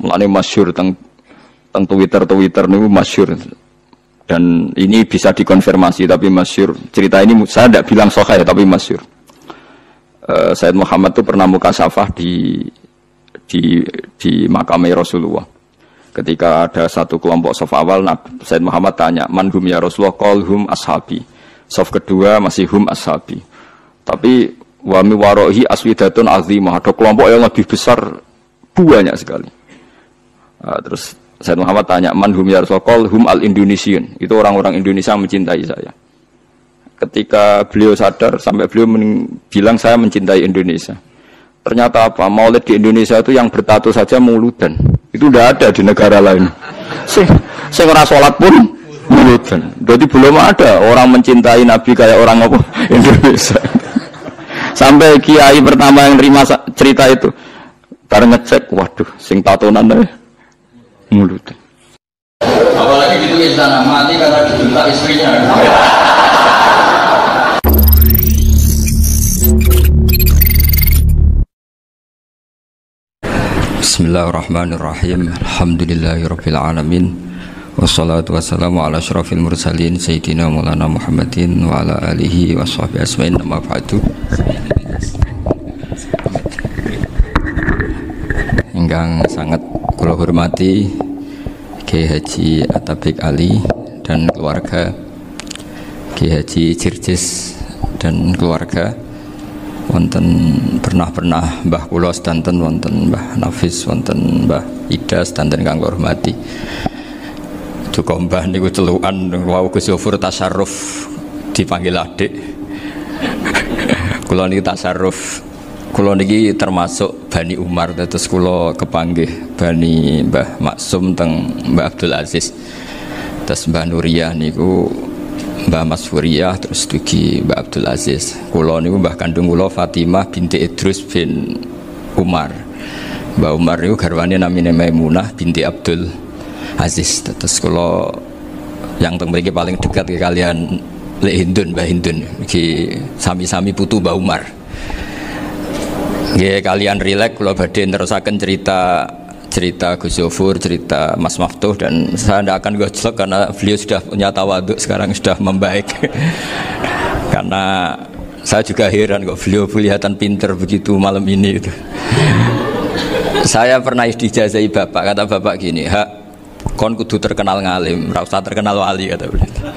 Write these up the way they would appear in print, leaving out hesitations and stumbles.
Mulane masyhur teng Twitter niku masyhur. Dan ini bisa dikonfirmasi tapi masyhur. Cerita ini saya tidak bilang sahih tapi masyhur. Sayyid Muhammad itu pernah mukasafah di makamai Rasulullah. Ketika ada satu kelompok saf awal, Sayyid Muhammad tanya, "Man hum ya Rasulullah?" Qal hum ashabi. Saf kedua masih hum ashabi. Tapi wa mi warohi aswidatun azimah. Ada kelompok yang lebih besar banyak sekali. Terus Sayyid Muhammad tanya, "Man hum ya Rasulullah?" Qal hum al-Indonesian. Itu orang-orang Indonesia mencintai saya. Ketika beliau sadar sampai beliau bilang saya mencintai Indonesia. Ternyata apa? Maulid di Indonesia itu yang bertato saja mauludan. Itu tidak ada di negara lain. Sing ora salat pun mauludan. Jadi belum ada orang mencintai Nabi kayak orang apa? Indonesia. Sampai kiai pertama yang terima cerita itu bareng ngecek, waduh, sing tatonan deh mauludan. Apalagi gitu istana mati karena diminta istrinya. Bismillahirrahmanirrahim. Alhamdulillahirabbil alamin. Wassalatu wassalamu ala asyrafil mursalin sayyidina Maulana Muhammadin wa ala alihi washabbihi asma'in. Amma ba'du. Ingkang sangat kula hormati Kiai Haji Atabik Ali dan keluarga, Kiai Haji Circis dan keluarga, wonten pernah Mbah kula sedanten, wonten Mbah Nafis, wonten Mbah Ida sedanten kang hormati. Duka Mbah niku celukan wau Gus Yofur tasarruf dipanggil adik. Kula niki tasarruf, kula niki termasuk Bani Umar, terus kula kepanggih Bani Mbah Maksum teng Mbah Abdul Aziz. Terus Mbah Nuriyah niku Mbah Mas Furiyah, terus dugi Mbah Abdul Aziz. Kula niku mbah kandung kula Fatimah binti Idrus bin Umar. Mbah Umar niku garwane namine Maimunah binti Abdul Aziz. Terus kula yang teng mriki paling dekat ke kalian Lek Hindun, Mbah Hindun. Iki sami-sami putu Mbah Umar. Nggih kalian rileks kula badhe nerusaken cerita Gus Yofur, cerita Mas Maftuh, dan saya tidak akan gojlok karena beliau sudah punya tawaduk, sekarang sudah membaik. Karena saya juga heran kok beliau kelihatan pinter begitu malam ini itu. Saya pernah dijazahi bapak, kata bapak gini, "Hak, kon kudu terkenal ngalim, ora usah terkenal wali," kata beliau.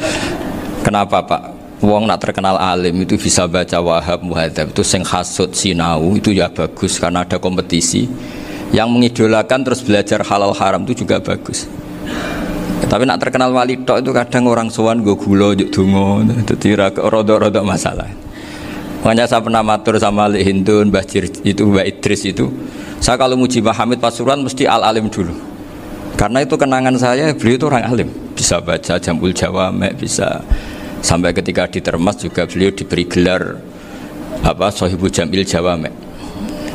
Kenapa Pak? Wong nak terkenal alim itu bisa baca Wahab, Muhadzab, itu sing hasud sinau itu ya bagus karena ada kompetisi. Yang mengidolakan terus belajar halal haram itu juga bagus. Tapi nak terkenal wali tok itu kadang orang sowan nggo gula njuk donga, dadi rada-rada masalah. Makanya saya pernah matur sama Lek Hindun, Mbah itu Mbah Idris itu, saya kalau muji Mbah Hamid Pasuruan mesti al-alim dulu. Karena itu kenangan saya, beliau itu orang alim, bisa baca Jamul Jawamek, bisa sampai ketika di Termas juga beliau diberi gelar Shahibul Jamil Jawamek.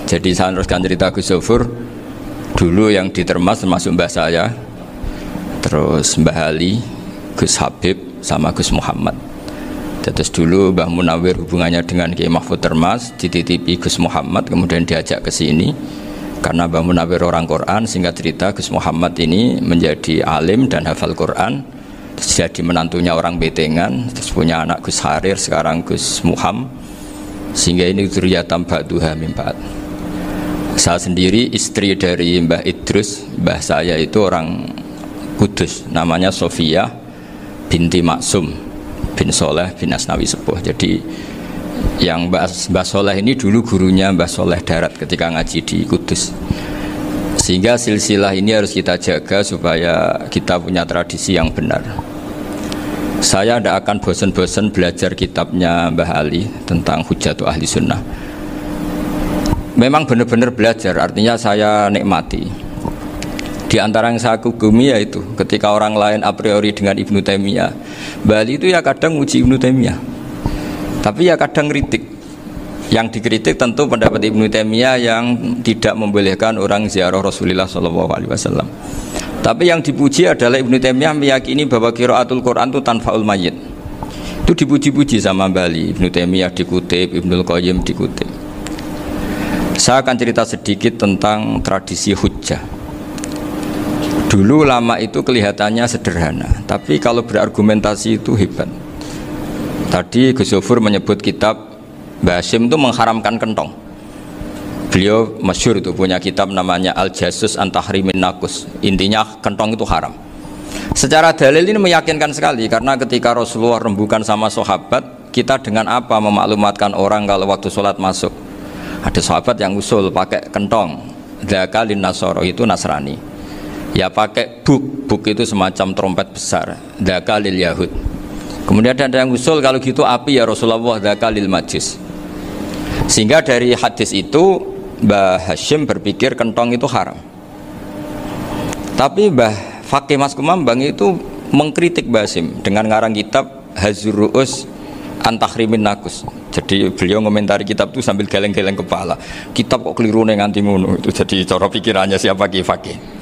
Jadi saya teruskan cerita Gus Yofur. Dulu yang di Termas termasuk mbah saya, terus Mbah Ali, Gus Habib, sama Gus Muhammad. Terus dulu Mbah Munawir hubungannya dengan Kiai Mahfud Termas, dititipi Gus Muhammad, kemudian diajak ke sini. Karena Mbah Munawir orang Quran, singkat cerita Gus Muhammad ini menjadi alim dan hafal Quran. Terus jadi menantunya orang Betengan, terus punya anak Gus Harir, sekarang Gus Muham. Sehingga ini dzurriyyatan ba'duha min ba'd. Saya sendiri istri dari Mbah Idrus, mbah saya itu orang Kudus, namanya Sofia binti Maksum bin Soleh bin Asnawi Sepuh. Jadi yang Mbah Soleh ini dulu gurunya Mbah Soleh Darat ketika ngaji di Kudus. Sehingga silsilah ini harus kita jaga supaya kita punya tradisi yang benar. Saya tidak akan bosan-bosan belajar kitabnya Mbah Ali tentang Hujjatu Ahli Sunnah. Memang benar-benar belajar, artinya saya nikmati. Di antara yang saya kagumi yaitu ketika orang lain a priori dengan Ibnu Taimiyah, Bali itu ya kadang uji Ibnu Taimiyah, tapi ya kadang kritik. Yang dikritik tentu pendapat Ibnu Taimiyah yang tidak membolehkan orang ziarah Rasulullah SAW. Tapi yang dipuji adalah Ibnu Taimiyah meyakini bahwa qiraatul Quran itu tanfaul mayyit. Itu dipuji-puji sama Bali. Ibnu Taimiyah dikutip, Ibnul Qayyim dikutip. Saya akan cerita sedikit tentang tradisi hujjah. Dulu ulama itu kelihatannya sederhana, tapi kalau berargumentasi itu hebat. Tadi Gus Zofur menyebut kitab Mbah Hasyim itu mengharamkan kentong. Beliau masyhur itu punya kitab namanya Al-Jasus an Tahrimin Nakus. Intinya kentong itu haram. Secara dalil ini meyakinkan sekali, karena ketika Rasulullah rembukan sama sahabat, kita dengan apa memaklumatkan orang kalau waktu sholat masuk? Ada sahabat yang usul pakai kentong, dzakalin nasoro, itu Nasrani. Ya pakai buk itu semacam trompet besar, dzakalil Yahud. Kemudian ada yang usul kalau gitu api ya Rasulullah, dzakalil Majus. Sehingga dari hadis itu Mbah Hasyim berpikir kentong itu haram. Tapi Mbah Fakih Mas Kumambang itu mengkritik Mbah Hasyim dengan ngarang kitab Hazur Ru'us an Tahrimin Nakus. Jadi beliau ngomentari kitab itu sambil geleng-geleng kepala. Kitab kok keliru nih nganti ngono. Itu jadi cara pikirannya siapa Ki Fakih.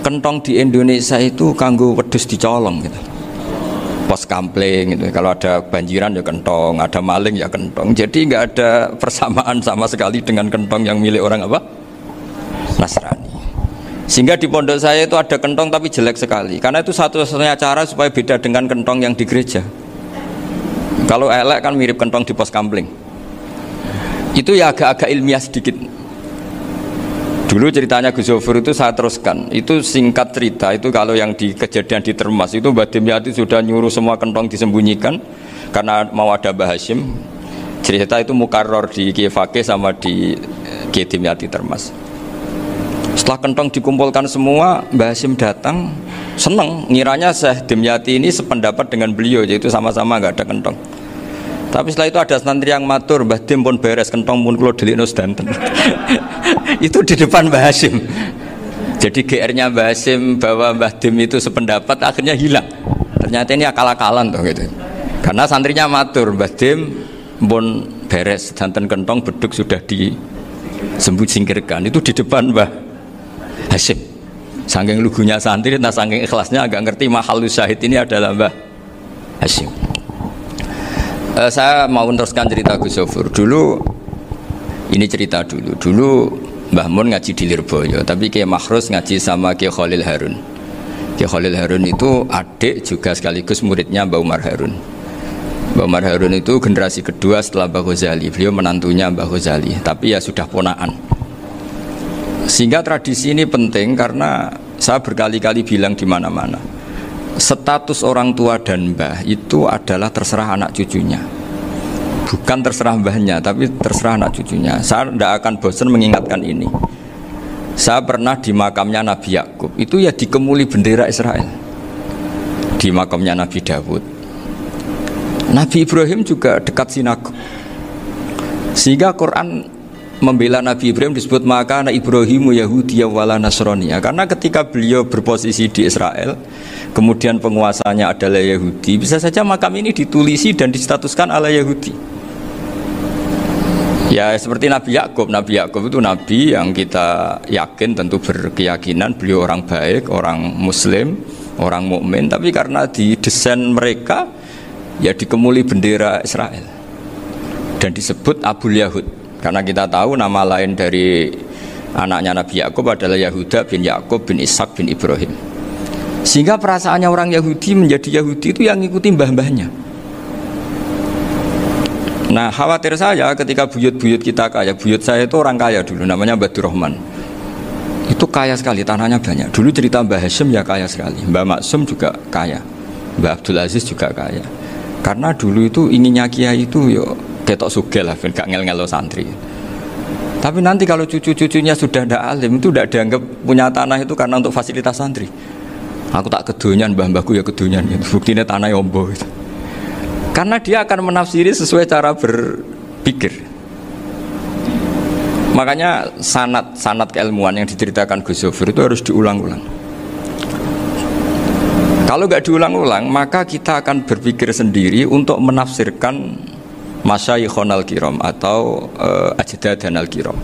Kentong di Indonesia itu kanggo wedhus dicolong gitu. Pos kampling gitu. Kalau ada banjiran ya kentong, ada maling ya kentong. Jadi nggak ada persamaan sama sekali dengan kentong yang milik orang apa? Nasrani. Sehingga di pondok saya itu ada kentong tapi jelek sekali. Karena itu satu-satunya cara supaya beda dengan kentong yang di gereja. Kalau elek kan mirip kentong di pos kampling. Itu ya agak-agak ilmiah sedikit. Dulu ceritanya Gus Zofur itu saya teruskan. Itu singkat cerita, itu kalau yang di kejadian di Termas itu Mbah Dimyati sudah nyuruh semua kentong disembunyikan karena mau ada Mbah Hasyim. Cerita itu mukarror di Kiai Fakih sama di Kiai Dimyati Termas. Setelah kentong dikumpulkan semua, Mbah Hasyim datang, seneng, ngiranya Syekh Dimyati ini sependapat dengan beliau, yaitu sama-sama nggak ada kentong. Tapi setelah itu ada santri yang matur, Mbah Dim pun beres kentong pun kulo delikno sedanten. Itu di depan Mbah Hasyim. Jadi GR-nya Mbah Hasyim bahwa Mbah Dim itu sependapat akhirnya hilang. Ternyata ini akal-akalan tuh gitu. Karena santrinya matur, Mbah Dim pun beres sedanten kentong beduk sudah disingkirkan. Itu di depan Mbah Hasyim. Saking lugunya santri, nah saking ikhlasnya agak ngerti mahalus syahid ini adalah Mbah Hasyim. Saya mau meneruskan cerita Gus Zofur. Dulu ini cerita dulu Mbah Mun ngaji di Lirboyo, tapi Kiai Makhrus ngaji sama Kiai Khalil Harun. Kiai Khalil Harun itu adik juga sekaligus muridnya Mbah Umar Harun. Mbah Umar Harun itu generasi kedua setelah Mbah Ghazali. Beliau menantunya Mbah Ghazali, tapi ya sudah ponaan. Sehingga tradisi ini penting karena saya berkali-kali bilang di mana-mana. Status orang tua dan mbah itu adalah terserah anak cucunya. Bukan terserah mbahnya, tapi terserah anak cucunya. Saya tidak akan bosan mengingatkan ini. Saya pernah di makamnya Nabi Yakub, itu ya dikemuli bendera Israel. Di makamnya Nabi Dawud. Nabi Ibrahim juga dekat sinagog. Sehingga Quran membela Nabi Ibrahim disebut maka anak Ibrahimu Yahudiyya wala Nasraniyya. Karena ketika beliau berposisi di Israel, kemudian penguasanya adalah Yahudi, bisa saja makam ini ditulisi dan distatuskan ala Yahudi. Ya seperti Nabi Yakub. Nabi Yakub itu nabi yang kita yakin, tentu berkeyakinan beliau orang baik, orang muslim, orang mukmin, tapi karena di desain mereka ya dikemuli bendera Israel dan disebut Abul Yahud. Karena kita tahu nama lain dari anaknya Nabi Yakub adalah Yahuda bin Yakub bin Ishak bin Ibrahim. Sehingga perasaannya orang Yahudi menjadi Yahudi itu yang ngikuti mbah-mbahnya. Nah khawatir saya ketika buyut-buyut kita kaya. Buyut saya itu orang kaya dulu, namanya Badur Rahman. Itu kaya sekali, tanahnya banyak. Dulu cerita Mbah Hasyim ya kaya sekali. Mbah Maksum juga kaya, Mbah Abdul Aziz juga kaya. Karena dulu itu inginnya kiai itu yo ketok sugih lah, gak ngel-ngelo santri. Tapi nanti kalau cucu-cucunya sudah tidak alim, itu tidak dianggap punya tanah itu karena untuk fasilitas santri. Aku tak kedonyan, mbah-mbahku ya kedonyan gitu. Buktinya tanah yombo gitu. Karena dia akan menafsiri sesuai cara berpikir. Makanya sanad keilmuan yang diceritakan Gus Zofur itu harus diulang-ulang. Kalau nggak diulang-ulang, maka kita akan berpikir sendiri untuk menafsirkan Masyayikhon al-Kiram atau Ajdadan al-Kiram.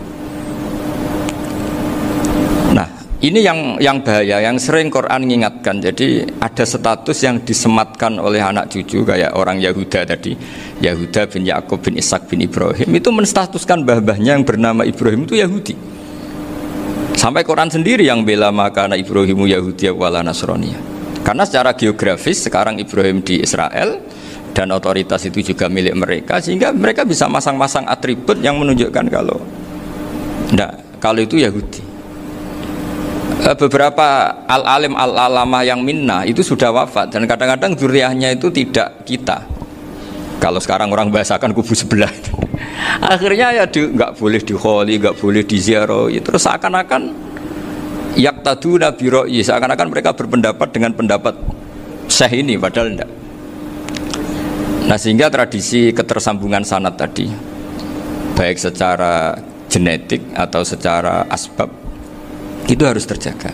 Nah, ini yang bahaya, yang sering Quran mengingatkan. Jadi ada status yang disematkan oleh anak cucu kayak orang Yahuda tadi, Yahuda bin Yakub bin Ishak bin Ibrahim, itu menstatuskan mbah-mbahnya yang bernama Ibrahim itu Yahudi. Sampai Quran sendiri yang bela makana Ibrahimu Yahudiyah wala Nasraniyah. Karena secara geografis sekarang Ibrahim di Israel dan otoritas itu juga milik mereka, sehingga mereka bisa masang-masang atribut yang menunjukkan kalau itu Yahudi. Beberapa al-alim al-alamah yang minnah itu sudah wafat dan kadang-kadang zuriyahnya itu tidak kita. Kalau sekarang orang bahasakan kubu sebelah. Akhirnya ya nggak boleh dikholi, nggak boleh diziarahi. Terus seakan-akan yaktaduna bi ra'yi, seakan-akan mereka berpendapat dengan pendapat syekh ini, padahal enggak. Nah, sehingga tradisi ketersambungan sanad tadi, baik secara genetik atau secara asbab, itu harus terjaga.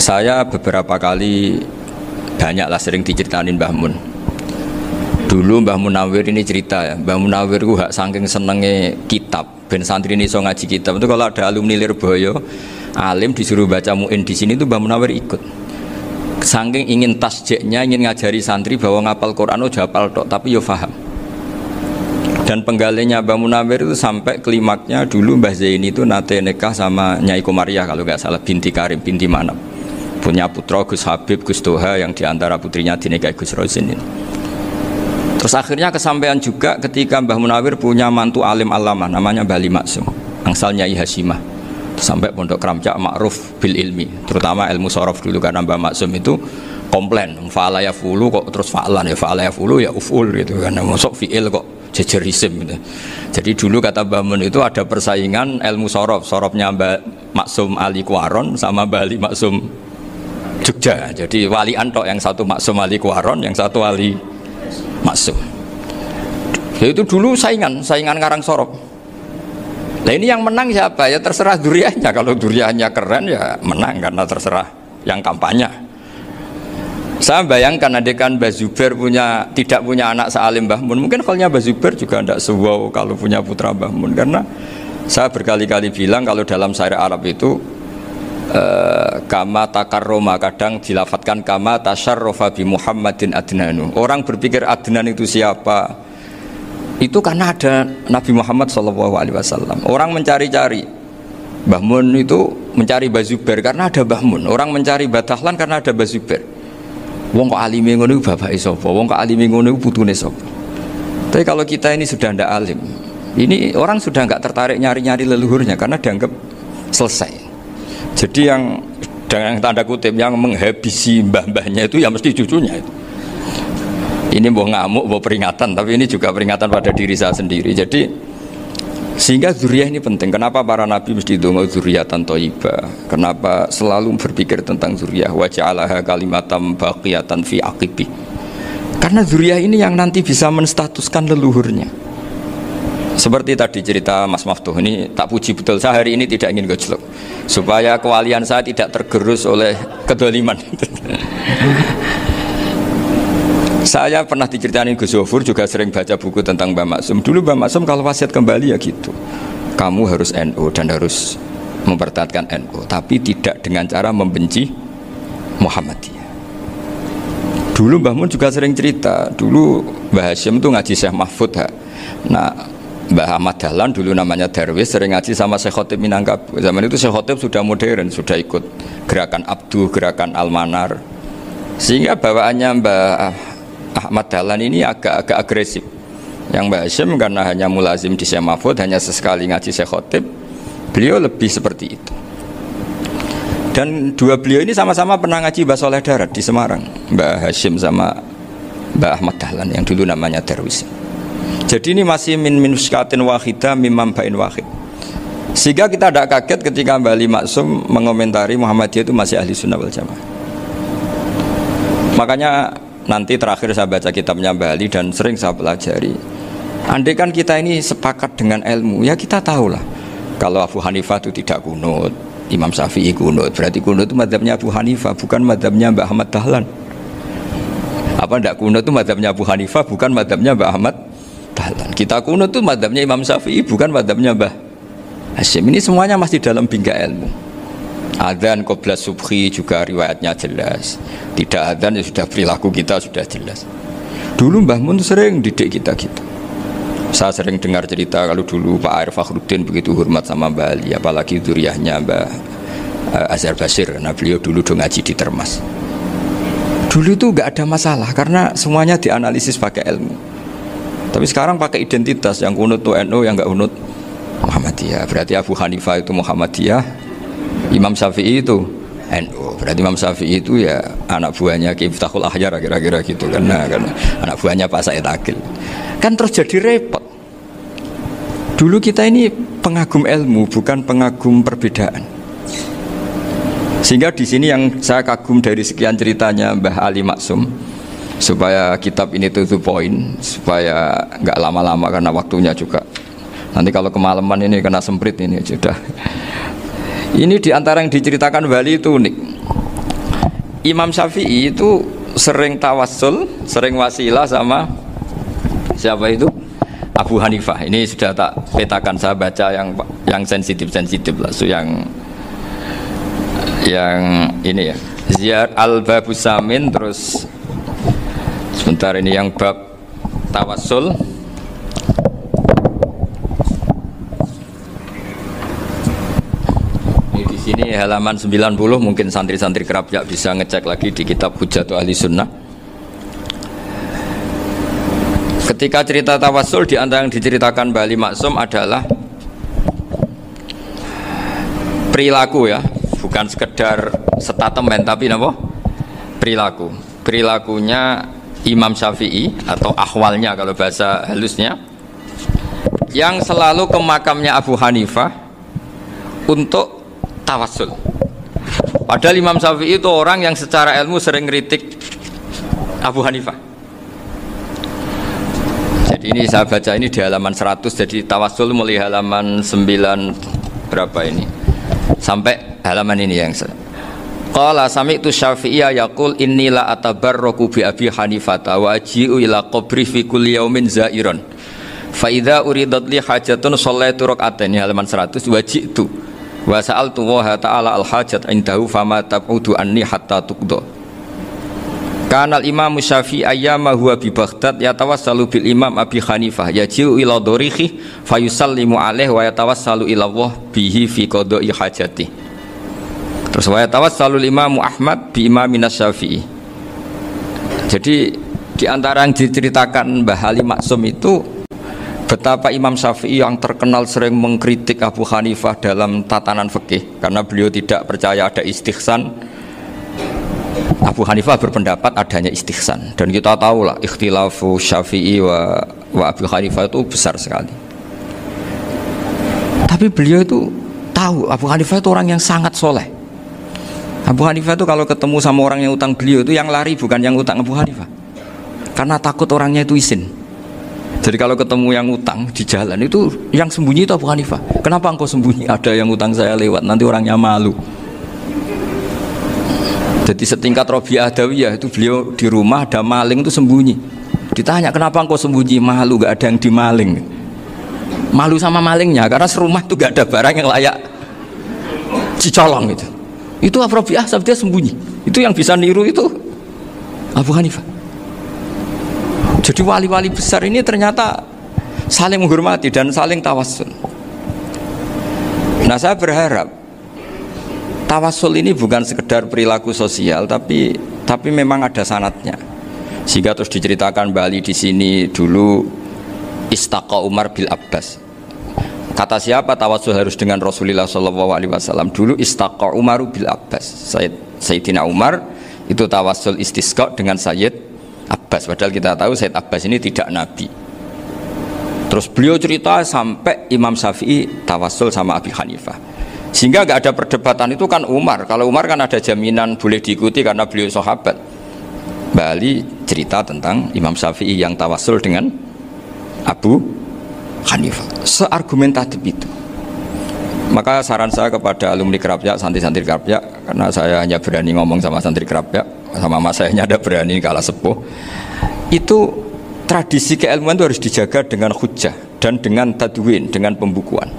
Saya beberapa kali banyaklah sering diceritain Mbah Mun. Dulu Mbah Munawir ini cerita ya, Mbah Munawir itu saking senenge kitab, ben santri ini so ngaji kitab. Itu kalau ada alumni Lirboyo, alim disuruh baca muin di sini itu Mbah Munawir ikut. Saking ingin tasjeknya, ingin ngajari santri bahwa ngapal Quran udah hafal tok, tapi yo faham. Dan penggalinya Mbah Munawir itu sampai klimaknya dulu Mbah Zaini itu nate nikah sama Nyai Komariah kalau nggak salah, binti Karim, binti Manap. Punya putra Gus Habib, Gus Toha yang diantara putrinya dinikahi Gus Rozin ini. Terus akhirnya kesampaian juga ketika Mbah Munawir punya mantu alim alamah namanya Mbah Ali Maksum, angsal Nyai Hasimah. Sampai Pondok Kramcak ma'ruf bil ilmi, terutama ilmu sorof dulu karena Mbah Maksum itu komplain, fa'ala yafulu kok terus fa'lan ya, fa'ala yafulu ya uf'ul gitu kan, masuk fi'il kok jejer isim gitu. Jadi dulu kata Mbah Mun itu ada persaingan ilmu sorof, sorofnya Mbah Maksum Ali Kuaron sama Mbah Ali Maksum Jogja. Jadi walian tok, yang satu Maksum Ali Kuaron, yang satu Ali Maksum. Ya itu dulu saingan ngarang sorof. Nah ini yang menang siapa? Ya terserah duriannya. Kalau duriannya keren ya menang karena terserah yang kampanye. Saya bayangkan adekan Mbah Zubair tidak punya anak sealim Mbah Mun, mungkin kalnya Mbah Zubair juga tidak sewow kalau punya putra Mbah Mun. Karena saya berkali-kali bilang kalau dalam syair Arab itu kama takarroma, kadang dilafatkan kama tasyarrofa bi Muhammadin adnanu. Orang berpikir Adnan itu siapa? Itu karena ada Nabi Muhammad SAW. Orang mencari-cari Mbah Mun itu mencari Mbah Zubair karena ada Mbah Mun. Orang mencari Mbah Dahlan karena ada Mbah Zubair. Wong kok alime ngono iku bapake sapa? Wong kok alime ngono iku putune sapa? Tapi kalau kita ini sudah ndak alim, ini orang sudah nggak tertarik nyari-nyari leluhurnya karena dianggap selesai. Jadi yang dengan tanda kutip yang menghabisi mbah-mbahnya itu ya mesti cucunya itu. Ini mau ngamuk, mau peringatan, tapi ini juga peringatan pada diri saya sendiri. Jadi sehingga zuriyah ini penting. Kenapa para nabi mesti donga zuriyatan thayyibah? Kenapa selalu berpikir tentang zuriyah? Wa ja'alaha kalimatam baqiyatan fi aqibi. Karena zuriyah ini yang nanti bisa menstatuskan leluhurnya. Seperti tadi cerita Mas Maftuh ini, tak puji betul, saya hari ini tidak ingin gojlok supaya kewalian saya tidak tergerus oleh kedoliman. Saya pernah diceritain Gus Zofur, juga sering baca buku tentang Mbah Maksum. Dulu Mbah Maksum kalau wasiat kembali ya gitu, kamu harus NU dan harus mempertahankan NU, tapi tidak dengan cara membenci Muhammadiyah. Dulu Mbah Mun juga sering cerita, dulu Mbah Hashim itu ngaji Syekh Mahfud. Nah, Mbah Ahmad Dahlan dulu namanya Darwis sering ngaji sama Syekh Khotib Minangkabau. Zaman itu Syekh Khotib sudah modern, sudah ikut gerakan Abdu, gerakan Almanar. Sehingga bawaannya Mbah Ahmad Dahlan ini agak agresif. Yang Mbah Hashim karena hanya mulazim di Syekh Mahfud, hanya sesekali ngaji Syekh Khotib, beliau lebih seperti itu. Dan dua beliau ini sama-sama pernah ngaji Mbah Soleh Darat di Semarang, Mbah Hashim sama Mbah Ahmad Dahlan yang dulu namanya Darwis. Jadi ini masih min minuskatin wahidah mimam bain wahid. Sehingga kita tidak kaget ketika Mbah Ali Maksum mengomentari Muhammadiyah itu masih ahli sunnah wal jamaah. Makanya nanti terakhir saya baca kitabnya Mbah Ali dan sering saya pelajari. Andai kan kita ini sepakat dengan ilmu, ya kita tahulah kalau Abu Hanifah itu tidak kunut, Imam Syafi'i kunut, berarti kunut itu mazhabnya Abu Hanifah, bukan mazhabnya Mbah Ahmad Dahlan. Apa tidak kunut itu mazhabnya Abu Hanifah, bukan mazhabnya Mbah Ahmad Dahlan. Kita kunut itu mazhabnya Imam Syafi'i, bukan mazhabnya Mbah Hashim. Ini semuanya masih dalam bingkai ilmu. Adzan qobla subhi juga riwayatnya jelas. Tidak adzan ya sudah perilaku kita sudah jelas. Dulu Mbah Mun sering didik kita gitu. Saya sering dengar cerita kalau dulu Pak Air Fakhruddin begitu hormat sama Mbak Ali, apalagi duriahnya Mbak Azhar Basir, karena beliau dulu ngaji di Termas. Dulu itu nggak ada masalah karena semuanya dianalisis pakai ilmu. Tapi sekarang pakai identitas, yang kunut tuh NU, yang nggak kunut Muhammadiyah. Berarti Abu Hanifah itu Muhammadiyah, Imam Syafi'i itu NU. Berarti Imam Syafi'i itu ya anak buahnya Ki Miftahul Ahyar, kira-kira gitu kan anak buahnya Pak Said Akil. Kan terus jadi repot. Dulu kita ini pengagum ilmu, bukan pengagum perbedaan. Sehingga di sini yang saya kagum dari sekian ceritanya Mbah Ali Maksum, supaya kitab ini to the point, supaya nggak lama-lama karena waktunya juga. Nanti kalau kemalaman ini kena semprit ini sudah. Ini diantara yang diceritakan Bali itu unik. Imam Syafi'i itu sering tawassul, sering wasilah sama siapa itu? Abu Hanifah. Ini sudah tak petakan, saya baca yang sensitif lah, so yang ini ya. Ziyar al-Babus Samin, terus sebentar ini yang bab tawassul. Ini di sini halaman 90, mungkin santri-santri kerapyak bisa ngecek lagi di kitab Hujjatul Ahli Sunnah. Ketika cerita tawassul, di antara yang diceritakan Bali Maksum adalah perilaku ya, bukan sekedar statement tapi apa? Perilaku. Perilakunya Imam Syafi'i atau ahwalnya kalau bahasa halusnya, yang selalu ke makamnya Abu Hanifah untuk tawassul. Padahal Imam Syafi'i itu orang yang secara ilmu sering kritik Abu Hanifah. Jadi ini saya baca ini di halaman 100, jadi tawassul mulai halaman 9 berapa ini sampai halaman ini yang qala sami'tu Syafi'iyya yaqul inni la atabarraku bi Abi Hanifata wa aji'u ila qabri fi kulli yaumin zairan fa idza uridat li hajatun shallaitu rak'atain, halaman 100, waji'tu wa sa'altu wa ta'ala al hajat indahu fama tab'udu anni hatta tuqda. Kanal Imam Syafi'i ayyama huwa bi Baghdad yatawassalu bil Imam Abi Hanifah yaji'u ila dorihi fayusallimu alaihi wa yatawassalu ila Allah bihi fi qada'i hajati. Terus wa yatawassalu Imam Ahmad bi Imam Syafi'i. Jadi di antara yang diceritakan Mbah Ali Maksum itu betapa Imam Syafi'i yang terkenal sering mengkritik Abu Hanifah dalam tatanan fikih karena beliau tidak percaya ada istihsan. Abu Hanifah berpendapat adanya istihsan, dan kita tahu lah ikhtilafu Syafi'i wa Abu Hanifah itu besar sekali. Tapi beliau itu tahu Abu Hanifah itu orang yang sangat soleh. Abu Hanifah itu kalau ketemu sama orang yang utang beliau itu yang lari bukan yang utang Abu Hanifah, karena takut orangnya itu izin. Jadi kalau ketemu yang utang di jalan itu yang sembunyi itu Abu Hanifah. Kenapa engkau sembunyi? Ada yang utang saya lewat, nanti orangnya malu. Jadi setingkat Robi'ah Adawiyah itu beliau di rumah ada maling itu sembunyi. Ditanya kenapa engkau sembunyi? Malu, gak ada yang dimaling. Malu sama malingnya karena serumah itu gak ada barang yang layak dicolong itu. Itu Robi'ah sabda sembunyi. Itu yang bisa niru itu Abu Hanifah. Jadi wali-wali besar ini ternyata saling menghormati dan saling tawassul. Nah saya berharap tawassul ini bukan sekedar perilaku sosial, tapi memang ada sanadnya. Sehingga terus diceritakan Bali di sini dulu istaqa Umar bil Abbas. Kata siapa tawassul harus dengan Rasulullah SAW? Dulu istaqa Umar bil Abbas. Sayyidina Umar itu tawassul istisqa dengan Sayyid Abbas. Padahal kita tahu Sayyid Abbas ini tidak nabi. Terus beliau cerita sampai Imam Syafi'i tawassul sama Abi Hanifah. Sehingga nggak ada perdebatan itu kan Umar. Kalau Umar kan ada jaminan boleh diikuti karena beliau sahabat. Bali cerita tentang Imam Syafi'i yang tawassul dengan Abu Hanifah. Seargumentatif itu. Maka saran saya kepada alumni Kerapyak, santri-santri Kerapyak, karena saya hanya berani ngomong sama santri Kerapyak, sama mas saya hanya ada berani kalah sepuh. Itu tradisi keilmuan itu harus dijaga dengan hujjah dan dengan tadwin, dengan pembukuan.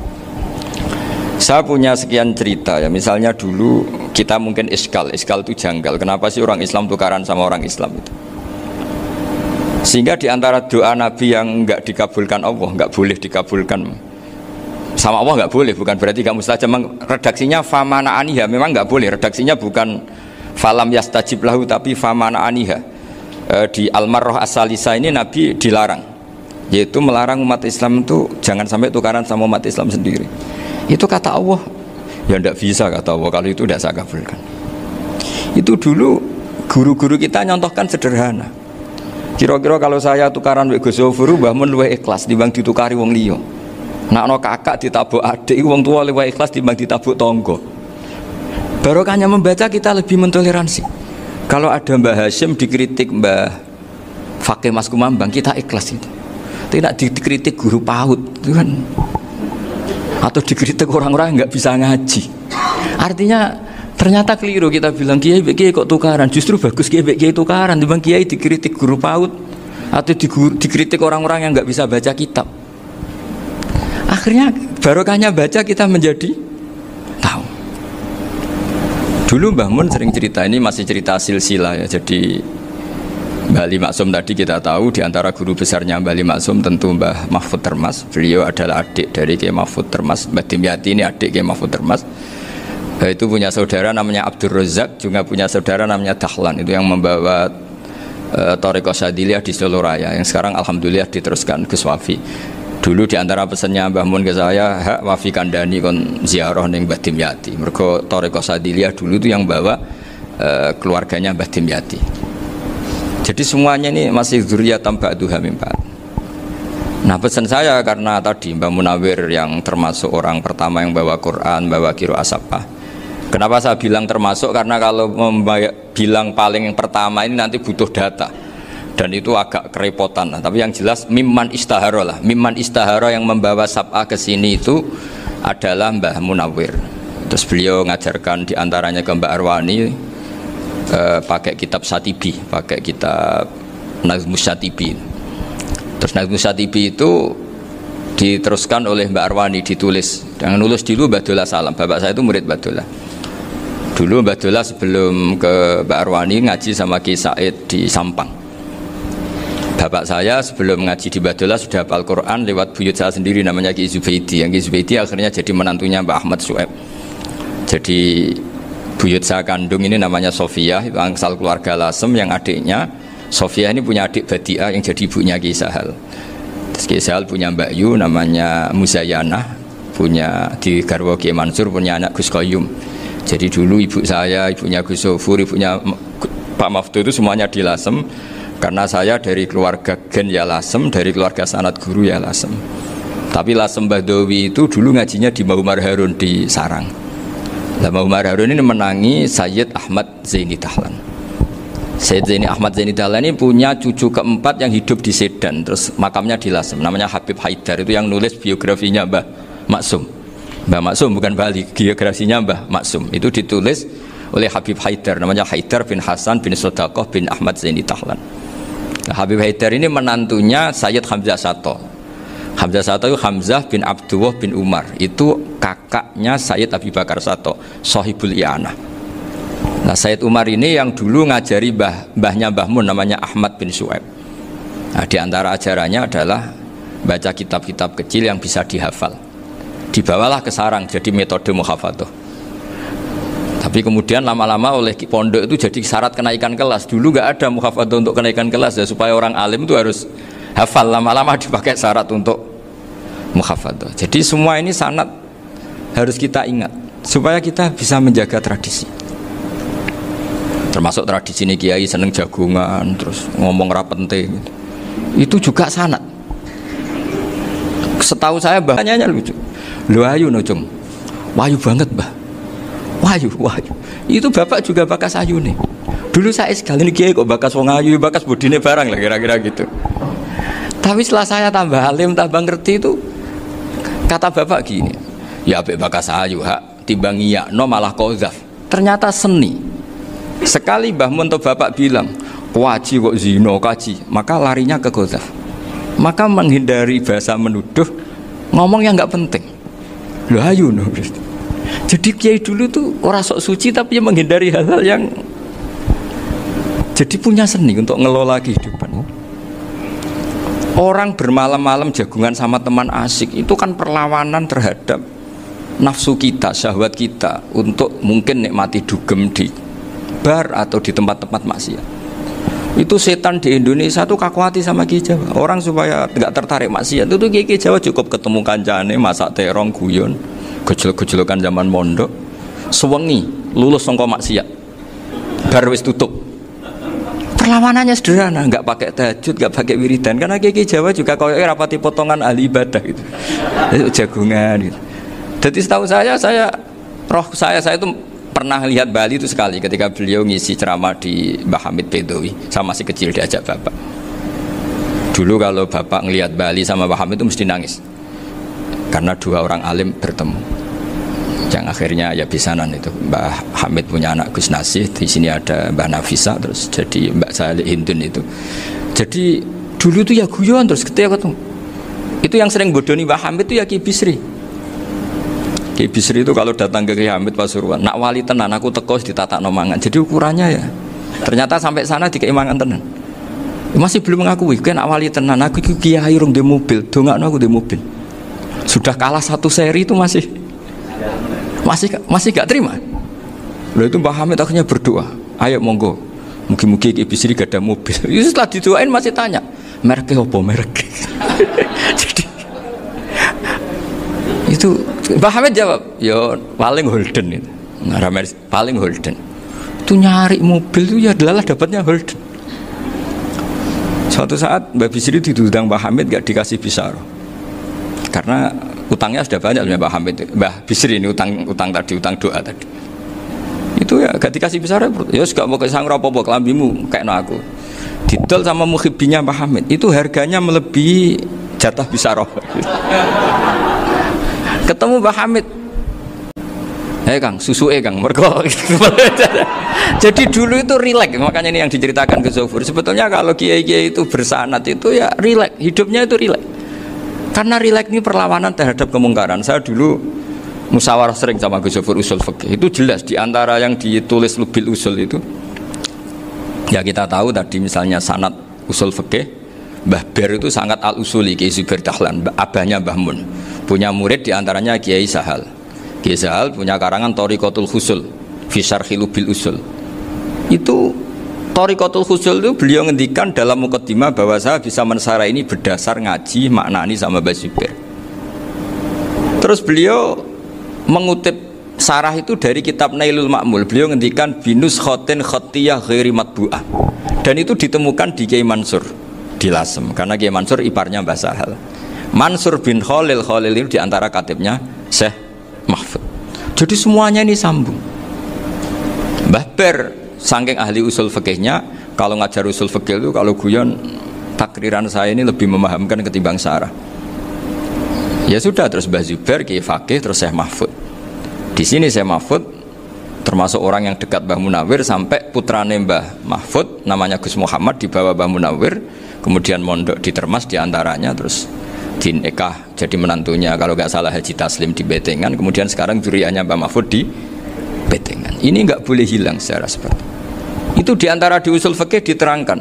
Saya punya sekian cerita ya, misalnya dulu kita mungkin iskal itu janggal. Kenapa sih orang Islam tukaran sama orang Islam itu? Sehingga di antara doa Nabi yang enggak dikabulkan Allah, enggak boleh dikabulkan sama Allah, enggak boleh, bukan berarti enggak mustajab. Redaksinya famana aniha, memang enggak boleh. Redaksinya bukan falam yastajib lahu, tapi famana aniha. Di Al-Marrah As-Salisa ini Nabi dilarang, yaitu melarang umat Islam itu jangan sampai tukaran sama umat Islam sendiri. Itu kata Allah, ya enggak bisa kata Allah, kalau itu tidak saya kabulkan. Itu dulu guru-guru kita nyontohkan sederhana. Kira-kira kalau saya tukaran wek Gus Zofuru Mbah Mun luwih ikhlas dibanding ditukari wong liya. Nakno kakak ditabuk adik wong tua luwih ikhlas dibanding ditabuk tangga. Barokahnya membaca kita lebih mentoleransi. Kalau ada Mbah Hashim dikritik Mbah Fakih Mas Kumambang, kita ikhlas itu. Tidak dikritik guru PAUD itu kan. Atau dikritik orang-orang yang nggak bisa ngaji. Artinya ternyata keliru kita bilang kiai kok tukaran. Justru bagus kiai tukaran dibanding kiai dikritik guru PAUD atau dikritik orang-orang yang nggak bisa baca kitab. Akhirnya barokahnya baca kita menjadi tahu. Dulu Mbah Mun sering cerita, ini masih cerita silsilah ya. Jadi Mbah Ali Maksum tadi kita tahu di antara guru besarnya Mbah Ali Maksum tentu Mbah Mahfud Termas. Beliau adalah adik dari Kiai Mahfud Termas. Mbah Dimyati ini adik Kiai Mahfud Termas. Itu punya saudara namanya Abdul Razak, juga punya saudara namanya Dahlan. Itu yang membawa Thariqah Syadziliyah di Solo Raya, yang sekarang alhamdulillah diteruskan Gus Wafi. Dulu di antara pesannya Mbah Mun ke saya, hak Wafi kandani kon ziarah ning Mbah Dimyati. Mergo Thariqah Syadziliyah dulu itu yang bawa keluarganya Mbah Dimyati. Jadi semuanya ini masih dzurriyyatan ba'duha min ba'd. Nah pesan saya karena tadi Mbah Munawir yang termasuk orang pertama yang bawa Quran, bawa qiraah sab'ah. Kenapa saya bilang termasuk? Karena kalau bilang paling yang pertama ini nanti butuh data. Dan itu agak kerepotan lah. Tapi yang jelas mimman istahara lah. Mimman istahara yang membawa sab'ah ke sini itu adalah Mbah Munawir. Terus beliau ngajarkan diantaranya ke Mbak Arwani pakai kitab Satibi, pakai kitab Nazmus Satibi. Terus Nazmus Satibi itu diteruskan oleh Mbak Arwani, ditulis. Yang nulis dulu Mbak Dola Salam. Bapak saya itu murid Mbak Dola. Dulu Mbak Dola sebelum ke Mbak Arwani ngaji sama Ki Said di Sampang. Bapak saya sebelum ngaji di Badola sudah hafal Quran lewat buyut saya sendiri namanya Ki Zubaidi. Yang Ki Zubaidi akhirnya jadi menantunya Mbak Ahmad Su'eb. Jadi buyut saya kandung ini namanya Sofia, itu angsal keluarga Lasem, yang adiknya Sofia ini punya adik Badiah yang jadi ibunya Ki Sahal. Terus Ki Sahal punya Mbak Yu namanya Muzayanah, punya di Garwo Ki Mansur punya anak Gus Qayyum. Jadi dulu ibu saya, ibunya Gus Sofur, ibunya Pak Maftu itu semuanya di Lasem. Karena saya dari keluarga Gen ya Lasem, dari keluarga sanad guru ya Lasem. Tapi Lasem Badawi itu dulu ngajinya di Mbah Umar Harun di Sarang. Mbah Umar Harun ini menangi Sayyid Ahmad Zaini Dahlan. Sayyid Zaini Ahmad Zaini Dahlan ini punya cucu keempat yang hidup di Sedan. Terus makamnya di Lasem, namanya Habib Haidar. Itu yang nulis biografinya Mbah Maksum. Mbah Maksum bukan Bali, biografinya Mbah Maksum. Itu ditulis oleh Habib Haidar, namanya Haidar bin Hasan bin Sodaqoh bin Ahmad Zaini Dahlan. Nah, Habib Haidar ini menantunya Sayyid Hamzah Sato. Hamzah Sato itu Hamzah bin Abdullah bin Umar. Itu kakaknya Sayyid Abi Bakar Sato, Sohibul I'anah. Nah Sayyid Umar ini yang dulu ngajari mbahnya Mbah Mun namanya Ahmad bin Su'eb. Nah di antara ajarannya adalah baca kitab-kitab kecil yang bisa dihafal. Dibawalah ke sarang jadi metode muhafadzah. Tapi kemudian lama-lama oleh pondok itu jadi syarat kenaikan kelas. Dulu nggak ada muhafadzah untuk kenaikan kelas ya, supaya orang alim itu harus hafal. Lama-lama dipakai syarat untuk muhafadzah. Jadi semua ini sanad harus kita ingat supaya kita bisa menjaga tradisi. Termasuk tradisi ini kiai seneng jagungan, terus ngomong ra penting. Itu juga sanad. Setahu saya bahasanya lucu. Lho ayu no cung. Wayu banget, Mbah. Wahyu. Itu bapak juga bakas ayu nih. Dulu saya sekali ini kiai kok bakas wong ayu, bakas budine barang lah kira-kira gitu. Tapi setelah saya tambah alim, tambah ngerti itu, kata bapak gini, ya apik bakas ayu hak timbang iya no malah qadzaf. Ternyata seni. Sekali Mbah Mun atau bapak bilang, "Waji kok zina kaji," maka larinya ke qadzaf. Maka menghindari bahasa menuduh, ngomong yang enggak penting. Lho ayu no. Jadi kiai dulu tuh orang sok suci tapi menghindari hal-hal yang jadi punya seni untuk ngelola kehidupan. Orang bermalam-malam jagungan sama teman asik itu kan perlawanan terhadap nafsu kita, syahwat kita untuk mungkin nikmati dugem di bar atau di tempat-tempat maksiat. Itu setan di Indonesia tuh kakuati sama Ki Jawa. Orang supaya nggak tertarik maksiat itu Ki Jawa cukup ketemu kancane masak terong guyon, gejol-gejolokan zaman mondok, sewengi lulus sangka maksiat. Bar wis tutup. Perlawanannya sederhana, nggak pakai tahajud, nggak pakai wiridan, karena Ki Jawa juga koyoke rapati potongan ahli ibadah gitu. Jagungan gitu. Jadi setahu saya itu pernah lihat Bali itu sekali ketika beliau ngisi ceramah di Mbah Hamid Bedowi. Saya masih kecil diajak bapak. Dulu kalau bapak ngelihat Bali sama Mbah Hamid itu mesti nangis karena dua orang alim bertemu. Yang akhirnya ya bisanan itu. Mbah Hamid punya anak Gus Nasih, di sini ada Mbah Nafisa, terus jadi Mbak Salih Hindun itu. Jadi dulu itu ya guyon terus ketika ketemu. Itu yang sering bodoni Mbah Hamid itu ya Ki Bisri. Ki Bisri itu kalau datang ke Ki Hamid Pasuruan, nak wali tenan aku teko ditata nomangan. Jadi ukurannya ya, ternyata sampai sana dikei mangan tenan. Masih belum mengakui, kan nak wali tenan aku kiai rung di mobil, dongakno aku di mobil. Sudah kalah satu seri itu masih gak terima. Lalu itu Mbah Hamid akhirnya berdoa, ayo monggo, mugi-mugi Ki Bisri gak ada mobil. Itu setelah didoain masih tanya, mereknya apa merek? Jadi itu Mbah Hamid jawab, yo paling Holden itu, paling Holden. Itu nyari mobil itu ya adalah dapatnya Holden. Suatu saat Mbah Bisri diundang Mbah Hamid gak dikasih bisaroh, karena utangnya sudah banyak Mbah Hamid. Mbah Bisri ini utang tadi, utang doa tadi. Itu ya gak dikasih bisaroh, ya gak mau kesang apa-apa kelambimu kayak no aku. Didol sama muhibbinya Mbah Hamid, itu harganya melebihi jatah bisaroh. Ketemu Mbah Hamid, Kang, susu Kang, mergo. Jadi dulu itu rileks, makanya ini yang diceritakan ke Zofur. Sebetulnya kalau kiai-kiai itu bersanad itu ya rileks, hidupnya itu rileks. Karena rileks ini perlawanan terhadap kemungkaran. Saya dulu musyawarah sering sama Gus Zofur usul fikih. Itu jelas di antara yang ditulis Lubil Usul itu. Ya kita tahu tadi misalnya sanad usul fikih, Mbah Ber itu sangat al-usuli, Kiai Zubair Dahlan, abahnya Mbah Mun. Punya murid diantaranya Kiai Sahal. Kiai Sahal punya karangan Thariqatul Husul fi Syarhi Lubil Usul. Itu Thariqatul Husul itu beliau ngendikan dalam mukaddimah bahwa saya bisa mensarah ini berdasar ngaji maknani sama Mbah Zubair. Terus beliau mengutip sarah itu dari kitab Nailul Ma'mul. Beliau ngendikan binus khotin khotiyah ghairi matbu'ah. Dan itu ditemukan di Kiai Mansur di Lasem, karena Kiai Mansur iparnya Mbah Sahal. Mansur bin Khalil itu diantara katibnya Syekh Mahfud. Jadi semuanya ini sambung. Mbah Ber saking ahli usul fikihnya, kalau ngajar usul fikih itu kalau guyon takriran saya ini lebih memahamkan ketimbang sarah. Ya sudah, terus Mbah Zubair Kiai Fakih, terus Syekh Mahfud. Di sini Syekh Mahfud termasuk orang yang dekat Mbah Munawir, sampai putrane Mbah Mahfud namanya Gus Muhammad dibawa Mbah Munawir, kemudian mondok di Termas diantaranya, terus dinikah jadi menantunya kalau nggak salah Haji Taslim di Betengan, kemudian sekarang duriannya Mbah Mahfud di Betengan. Ini nggak boleh hilang secara seperti itu. Diantara di usul fikih diterangkan,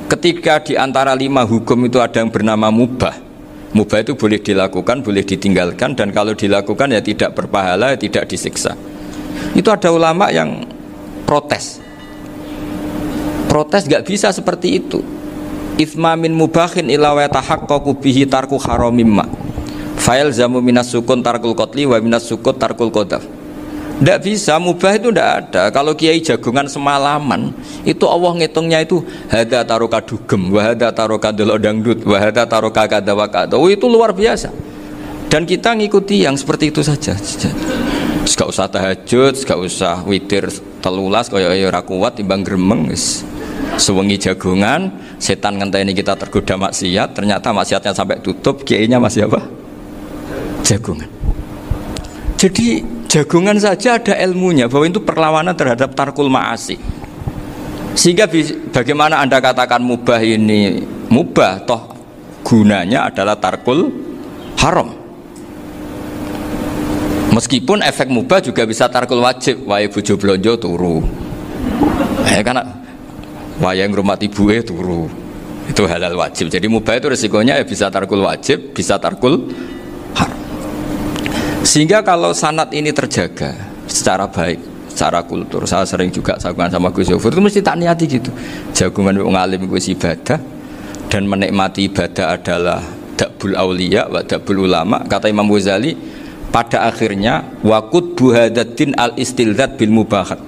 ketika diantara 5 hukum itu ada yang bernama mubah. Mubah itu boleh dilakukan, boleh ditinggalkan, dan kalau dilakukan ya tidak berpahala, tidak disiksa. Itu ada ulama yang protes nggak bisa seperti itu. Ithma min mubahin ila wa tahaqqaqu bihi tarku haramimma fa'il zamu minas sukun tarkul qatli wa minas sukut tarkul qadaf. Tidak bisa, mubah itu tidak ada. Kalau kiai jagungan semalaman itu Allah ngitungnya itu hada taroka dugem, wa hada taroka delok dangdut, wa hada taroka kada wa kada. Itu luar biasa. Dan kita ngikuti yang seperti itu saja. Gak usah tahajud, gak usah witir telulas kaya ora kuat timbang gremeng wis. Sewengi jagungan, setan ngenteni kita tergoda maksiat, ternyata maksiatnya sampai tutup, kiainya masih apa? Jagungan. Jadi jagungan saja ada ilmunya bahwa itu perlawanan terhadap tarkul ma'asi. Sehingga bagaimana Anda katakan mubah ini mubah, toh gunanya adalah tarkul haram. Meskipun efek mubah juga bisa tarkul wajib, wae bojo blonjo turu. Karena wayang rumah ibuke turu. Itu halal wajib. Jadi mubah itu resikonya ya bisa tarkul wajib, bisa tarkul haram. Sehingga kalau sanad ini terjaga secara baik, secara kultur, saya sering juga sakuan sama Gus Yofur itu mesti tak niati gitu. Jagungan wong alim kuwi ibadah dan menikmati ibadah adalah dabul auliya wa dabul ulama. Kata Imam Ghazali pada akhirnya waqud buhadatin al istilzat bil mubahat.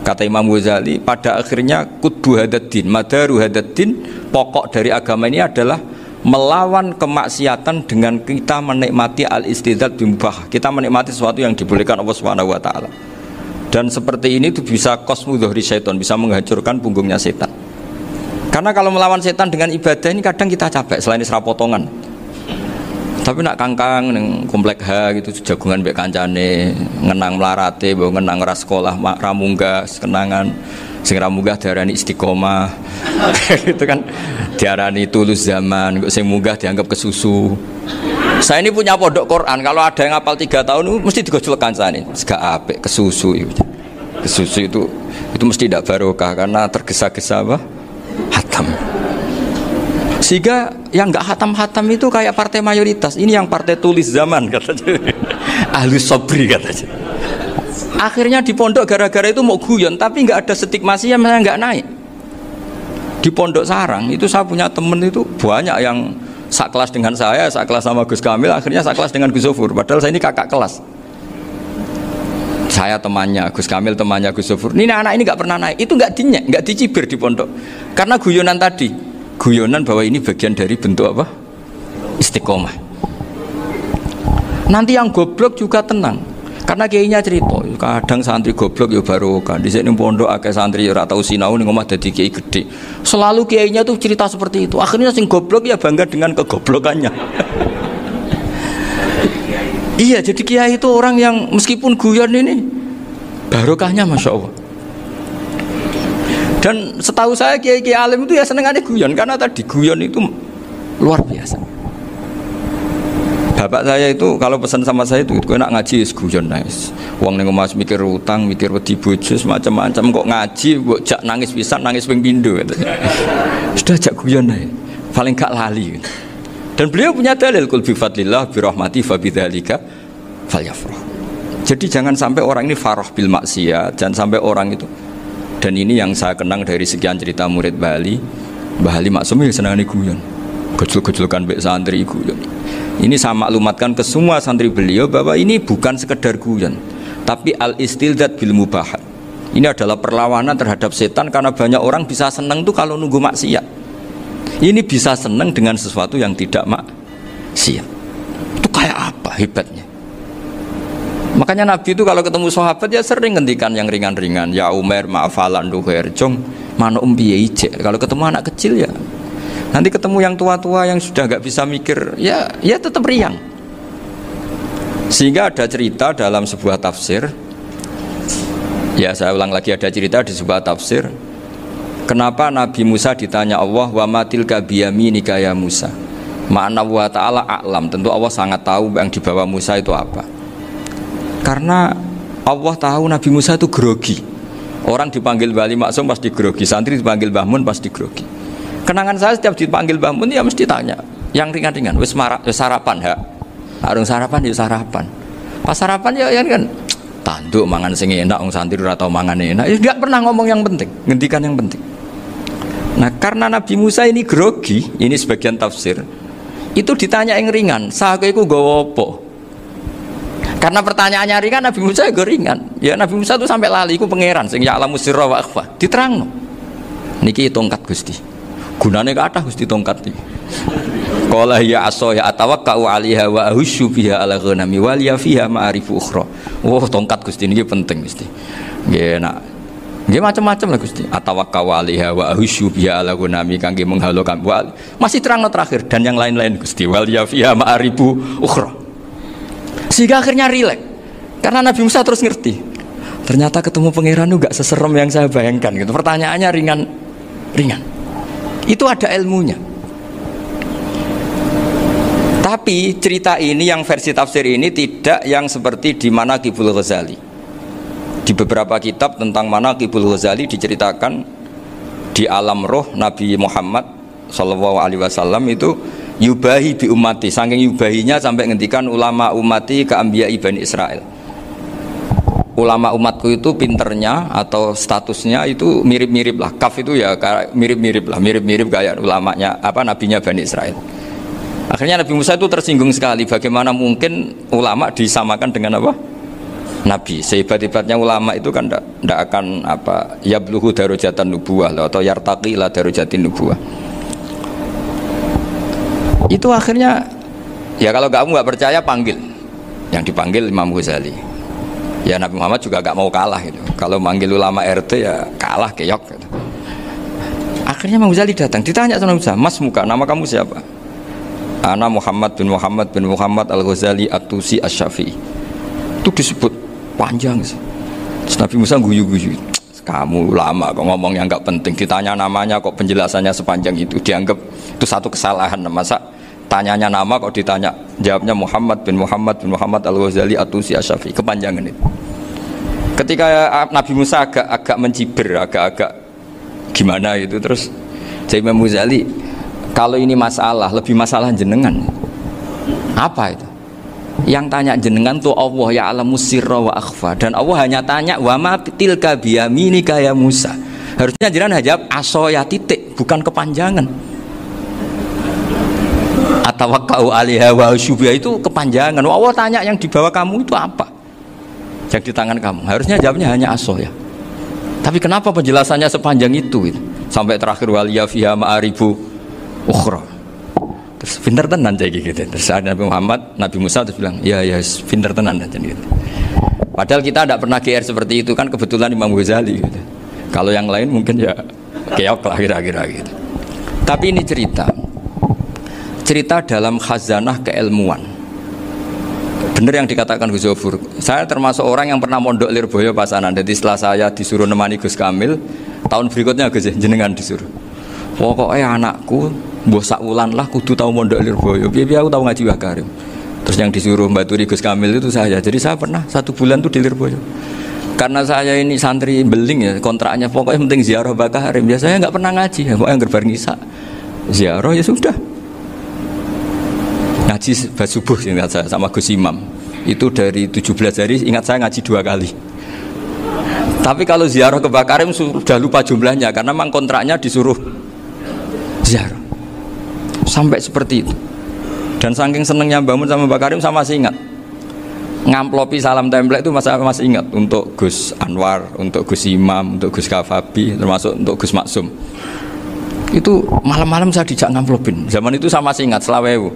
Kata Imam Ghazali pada akhirnya qutbu hadaddin, madaru hadaddin, pokok dari agama ini adalah melawan kemaksiatan dengan kita menikmati al-istidzat bimubah. Kita menikmati sesuatu yang dibolehkan Allah Subhanahu wa taala. Dan seperti ini itu bisa qasmu dhuhri syaitan, bisa menghancurkan punggungnya setan. Karena kalau melawan setan dengan ibadah ini kadang kita capek selain isra potongan. Tapi nak kangkang neng komplek H gitu jagungan mbek kancane ngenang melarate mbok ngenang ras sekolah ramunggah kenangan sing ramunggah diarani istiqomah gitu kan diarani tulus zaman kok sing munggah dianggap kesusu. Saya ini punya pondok Quran, kalau ada yang hafal 3 tahun mesti digojlok kancane gak apik kesusu itu mesti tidak barokah karena tergesa-gesa apa hatam. Sehingga yang nggak hatam-hatam itu kayak partai mayoritas. Ini yang partai tulis zaman katanya. Ahlus sobri katanya. Akhirnya di pondok gara-gara itu mau guyon, tapi nggak ada stigmasi yang nggak naik. Di pondok sarang itu saya punya temen itu banyak yang sekelas dengan saya, sekelas sama Gus Kamil, akhirnya sekelas dengan Gus Zofur. Padahal saya ini kakak kelas. Saya temannya Gus Kamil, temannya Gus Zofur. Ini anak ini nggak pernah naik. Itu nggak dinyek, nggak dicibir di pondok. Karena guyonan tadi. Guyonan bahwa ini bagian dari bentuk apa? Istiqomah. Nanti yang goblok juga tenang. Karena kiainya cerita, kadang santri goblok ya barokah. Di sini pondok akeh santri ora tau sinau ning omah dadi kiai gede. Selalu kiainya tuh cerita seperti itu. Akhirnya sing goblok ya bangga dengan kegoblokannya. Iya, jadi kiai itu orang yang meskipun guyon ini barokahnya Masya Allah. Dan setahu saya kiai-kiai alim itu ya senengannya guyon, karena tadi guyon itu luar biasa. Bapak saya itu kalau pesan sama saya itu enak ngaji guyon nice. Wong ning omah mikir utang, mikir wedi bojo macam-macam kok ngaji mbok jak nangis pisan, nangis ping pindho katanya. Sudah jak guyon ae. Paling gak lali. Dan beliau punya dalil kul bi fadlillah bi rahmati fa bidzalika falyafrah. Jadi jangan sampai orang ini farah bil maksiat, jangan sampai orang itu. Dan ini yang saya kenang dari sekian cerita murid Bali. Mbah Ali Maksum ya senang guyon. Gejol-gejolkan mbek santri guyon. Ini saya maklumatkan ke semua santri beliau bahwa ini bukan sekedar guyon, tapi al-istilzat bil mubahat. Ini adalah perlawanan terhadap setan karena banyak orang bisa senang tuh kalau nunggu maksiat. Ini bisa senang dengan sesuatu yang tidak maksiat. Itu kayak apa hebatnya? Makanya Nabi itu kalau ketemu sahabat ya sering ngendikan yang ringan-ringan. Ya Umar ma'afalan duher jong mana piye ijek. Kalau ketemu anak kecil ya. Nanti ketemu yang tua-tua yang sudah nggak bisa mikir ya tetap riang. Sehingga ada cerita dalam sebuah tafsir. Ya saya ulang lagi, ada cerita di sebuah tafsir. Kenapa Nabi Musa ditanya Allah wa matilka biyaminika ya Musa. Ma'ana wa ta'ala a'lam. Tentu Allah sangat tahu yang dibawa Musa itu apa. Karena Allah tahu Nabi Musa itu grogi. Orang dipanggil Wali Maksum pasti grogi, santri dipanggil Mbah Mun pasti grogi. Kenangan saya setiap dipanggil Mbah Mun ya mesti tanya yang ringan-ringan, wis sarapan ha. Arung sarapan ya sarapan. Pas sarapan ya kan tanduk mangan sing enak, wong santri ora tau mangan enak. Ya enggak pernah ngomong yang penting, ngendikan yang penting. Nah, karena Nabi Musa ini grogi, ini sebagian tafsir. Itu ditanya yang ringan, sahaja iku nggawa apa? Karena pertanyaannya ringan, Nabi Musa juga ringan. Ya Nabi Musa itu sampai lali, itu pangeran sing ya'lamu sirra wa akhfa. Diterangno. Niki tongkat Gusti. Gunane kathah Gusti tongkat iki. Qala ya asa ya atawakkau 'alaiha wa ahusyu biha 'ala ghanami wal ya fiha ma'arifu ukhra. Oh, tongkat Gusti niki penting Gusti. Nggih nak. Nggih macam-macam lah Gusti. Atawakkau 'alaiha wa ahusyu biha 'ala ghanami kangge menghalokan. Masih terangno terakhir dan yang lain-lain Gusti. Wal ya fiha ma'arifu ukhra. Sehingga akhirnya rileks karena Nabi Musa terus ngerti ternyata ketemu pangeran itu gak seserem yang saya bayangkan gitu. Pertanyaannya ringan itu ada ilmunya. Tapi cerita ini yang versi tafsir ini tidak yang seperti di Manaqibul Ghazali. Di beberapa kitab tentang Manaqibul Ghazali diceritakan di alam roh Nabi Muhammad Shallallahu Alaihi Wasallam itu yubahi bi ummati, saking yubahinya sampai ngendikan ulama ummati ke anbiya Bani Israel. Ulama umatku itu pinternya atau statusnya itu mirip-mirip lah. Kaf itu ya mirip-mirip lah, mirip-mirip kayak ulamanya nabinya Bani Israel. Akhirnya Nabi Musa itu tersinggung sekali, bagaimana mungkin ulama disamakan dengan apa? Nabi. Sehebat-hebatnya ulama itu kan tidak akan yabluhu darajatan nubuwah atau yartaqi ila darajatin nubuwah. Itu akhirnya ya kalau kamu nggak percaya panggil, yang dipanggil Imam Ghazali. Ya Nabi Muhammad juga gak mau kalah gitu. Kalau manggil ulama RT ya kalah keok gitu. Akhirnya Imam Ghazali datang, ditanya sama Musa, "Mas muka, nama kamu siapa?" "Ana Muhammad bin Muhammad Al-Ghazali At-Tusi Asy-Syafi'i." Itu disebut panjang sih. Terus Nabi Musa guyu-guyu. "Kamu ulama kok ngomong yang gak penting, ditanya namanya kok penjelasannya sepanjang itu, dianggap itu satu kesalahan. Masa tanyanya nama kok ditanya, jawabnya Muhammad bin Muhammad Al-Ghazali At-Tusi Asy-Syafi'i, kepanjangan itu." Ketika Nabi Musa agak mencibir, agak gimana itu, terus jadi Imam Ghazali, kalau ini masalah, lebih masalah jenengan. Apa itu? Yang tanya jenengan tuh Allah ya'lamu sirra wa akhfa, dan Allah hanya tanya wa ma tilka biyaminika ya Musa. Harusnya jenengan jawab asoya titik, bukan kepanjangan. Atawakkau 'alaiha wa syubha itu kepanjangan. Allah tanya yang di bawah kamu itu apa? Yang di tangan kamu. Harusnya jawabnya hanya aso ya. Tapi kenapa penjelasannya sepanjang itu? Sampai terakhir waliya fiha ma'aribu ukhra. Terus pinter tenan kayak gitu. Terus Nabi Musa terus bilang, "Ya pinter tenan aja gitu." Padahal kita tidak pernah GR seperti itu kan, kebetulan Imam Ghazali gitu. Kalau yang lain mungkin ya keok lah kira-kira gitu. Tapi ini cerita dalam khazanah keilmuan. Benar yang dikatakan Gus Zofur. Saya termasuk orang yang pernah mondok Lirboyo Pasanan. Jadi setelah saya disuruh nemani Gus Kamil, tahun berikutnya Gus jenengan disuruh. Pokoknya anakku mbah sakulan lah kudu tahu mondok Lirboyo. Biar aku tahu ngaji Wah Karim. Terus yang disuruh mbaturi Gus Kamil itu saya. Jadi saya pernah 1 bulan tuh di Lirboyo. Karena saya ini santri beling ya, kontraknya pokoknya penting ziarah Wah Karim. Biasanya nggak pernah ngaji, ya, pokoknya gerbar ngisa. Ziarah ya sudah. Ngaji subuh ingat saya sama Gus Imam itu dari 17 hari ingat saya ngaji 2 kali. Tapi kalau ziarah ke Mbah Karim sudah lupa jumlahnya karena memang kontraknya disuruh ziarah sampai seperti itu. Dan saking senengnya bangun sama Mbah Karim saya masih ingat ngamplopi salam template itu masih ingat untuk Gus Anwar, untuk Gus Imam, untuk Gus Kafabi, termasuk untuk Gus Maksum. Itu malam-malam saya dijak ngamplopin. Zaman itu saya masih ingat selawewu.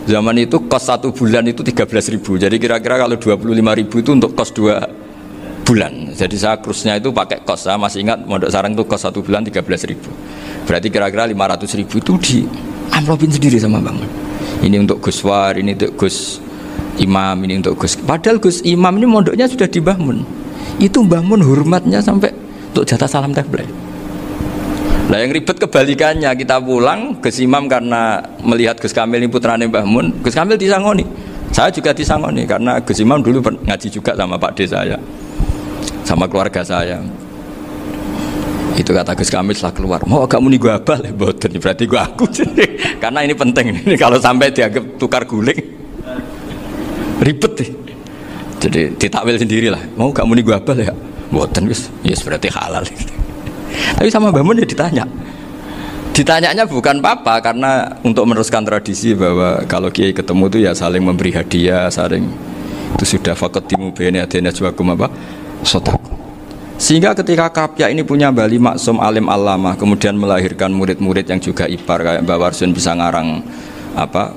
Zaman itu kos 1 bulan itu 13.000. Jadi kira-kira kalau 25.000 itu untuk kos 2 bulan. Jadi saya krusnya itu pakai kos. Saya masih ingat Mondok Sarang itu kos 1 bulan 13.000. Berarti kira-kira 500.000 itu di amplopin sendiri sama bangun. Ini untuk Gus War, ini untuk Gus Imam, ini untuk Gus. Padahal Gus Imam ini mondoknya sudah di Mbah Mun. Itu Mbah Mun hormatnya sampai untuk jatah salam template. Nah yang ribet kebalikannya, kita pulang Gus Imam karena melihat Gus Kamil ini putrane Mbah Mun, Gus Kamil disangoni. Saya juga disangoni karena Gus Imam dulu ngaji juga sama Pak D saya, sama keluarga saya. Itu kata Gus Kamil setelah keluar, "Mau agak muni gua abal ya, boten berarti gua aku." Karena ini penting, ini kalau sampai dianggap tukar guling ribet deh. Jadi ditakwil sendirilah, "Mau gak muni gua abal ya?" "Boten wis." Yes berarti halal. Tapi sama Mbah Mun ya ditanya. Ditanyanya bukan apa karena untuk meneruskan tradisi bahwa kalau kiai ketemu itu ya saling memberi hadiah, saling itu sudah faqatimu baina adena juakum apa? Sotak. Sehingga ketika Kapya ini punya Bali Maksum alim alama, kemudian melahirkan murid-murid yang juga ipar kayak Mbak Warsun bisa ngarang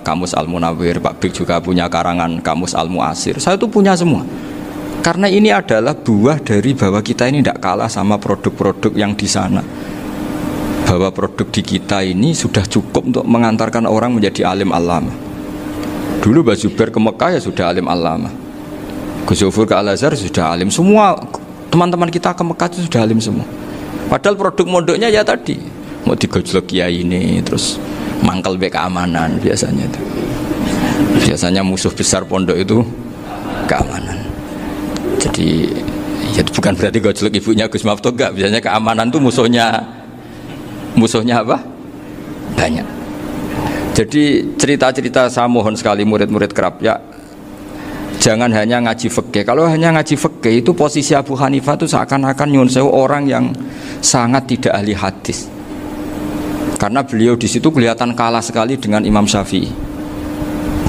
Kamus Al-Munawwir, Pak Bik juga punya karangan Kamus Al-Muasir. Saya itu punya semua. Karena ini adalah buah dari bahwa kita ini tidak kalah sama produk-produk yang di sana. Bahwa produk di kita ini sudah cukup untuk mengantarkan orang menjadi alim alama. Dulu Mbah Zubair ke Mekah ya sudah alim alama. Gus Zofur ke Al-Azhar sudah alim. Semua teman-teman kita ke Mekah itu sudah alim semua. Padahal produk mondoknya ya tadi mau digojlok kiai ini, terus mangkel be keamanan biasanya itu. Biasanya musuh besar pondok itu keamanan. Jadi ya bukan berarti gojlok ibunya Gus Maftuh enggak, biasanya keamanan itu musuhnya apa? banyak. Jadi cerita-cerita saya mohon sekali murid-murid kerap ya, jangan hanya ngaji fikih. Kalau hanya ngaji fikih itu posisi Abu Hanifah itu seakan-akan nyun sewu orang yang sangat tidak ahli hadis. Karena beliau di situ kelihatan kalah sekali dengan Imam Syafi'i.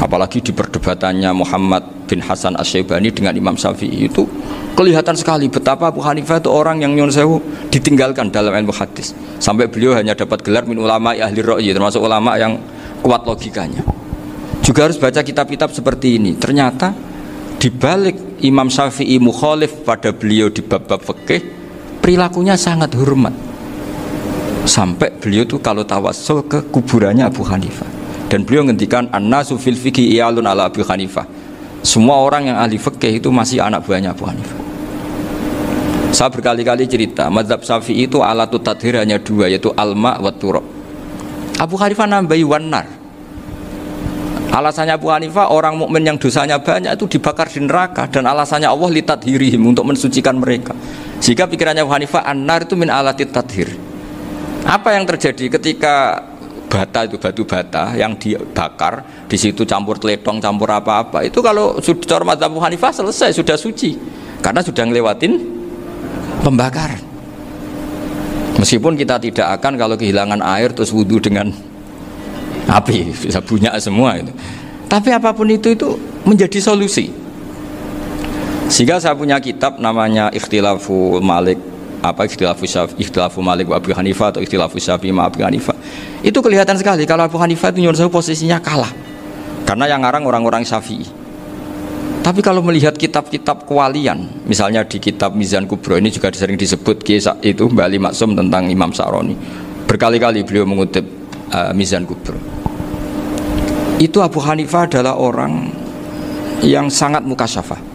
Apalagi di perdebatannya Muhammad bin Hasan Asy-Syaibani dengan Imam Syafi'i itu kelihatan sekali betapa Abu Hanifah itu orang yang nyun sewu ditinggalkan dalam ilmu hadis. Sampai beliau hanya dapat gelar min ulama ahli ra'yi, termasuk ulama yang kuat logikanya. Juga harus baca kitab-kitab seperti ini. Ternyata di balik Imam Syafi'i mukhalif pada beliau di bab-bab fikih, perilakunya sangat hormat. Sampai beliau tuh kalau tawassul ke kuburannya Abu Hanifah. Dan beliau ngendikan an-nasu fil fiqhi iyalun ala Abu Hanifah. Semua orang yang ahli fikih itu masih anak buahnya Abu Hanifah. Saya berkali-kali cerita, mazhab Syafi'i itu alatut tadhir hanya dua, yaitu al-ma' wa turab. Abu Hanifah nambahi wanar. Alasannya Abu Hanifah orang mukmin yang dosanya banyak itu dibakar di neraka, dan alasannya Allah litadhirihim, untuk mensucikan mereka. Sehingga pikirannya Abu Hanifah an-nar itu min alatit tadhir. Apa yang terjadi ketika bata itu batu bata yang dibakar, di situ campur teletong, campur apa-apa, itu kalau sudah mazhab Abu Hanifah selesai, sudah suci karena sudah ngelewatin pembakaran. Meskipun kita tidak akan kalau kehilangan air terus wudu dengan api, bisa bunyak semua itu. Tapi apapun itu menjadi solusi. Sehingga saya punya kitab namanya Ikhtilafu Malik, Ikhtilafu Malik wa Abu Hanifah atau Ikhtilafu Syafi'i ma Abu Hanifah. Itu kelihatan sekali kalau Abu Hanifah itu nyuruh posisinya kalah. Karena yang ngarang orang-orang Syafi'i. Tapi kalau melihat kitab-kitab kewalian, misalnya di kitab Mizan Kubro ini juga sering disebut itu Mbak Ali Maksum tentang Imam Sa'roni. Berkali-kali beliau mengutip Mizan Kubro. Itu Abu Hanifah adalah orang yang sangat mukasyafah.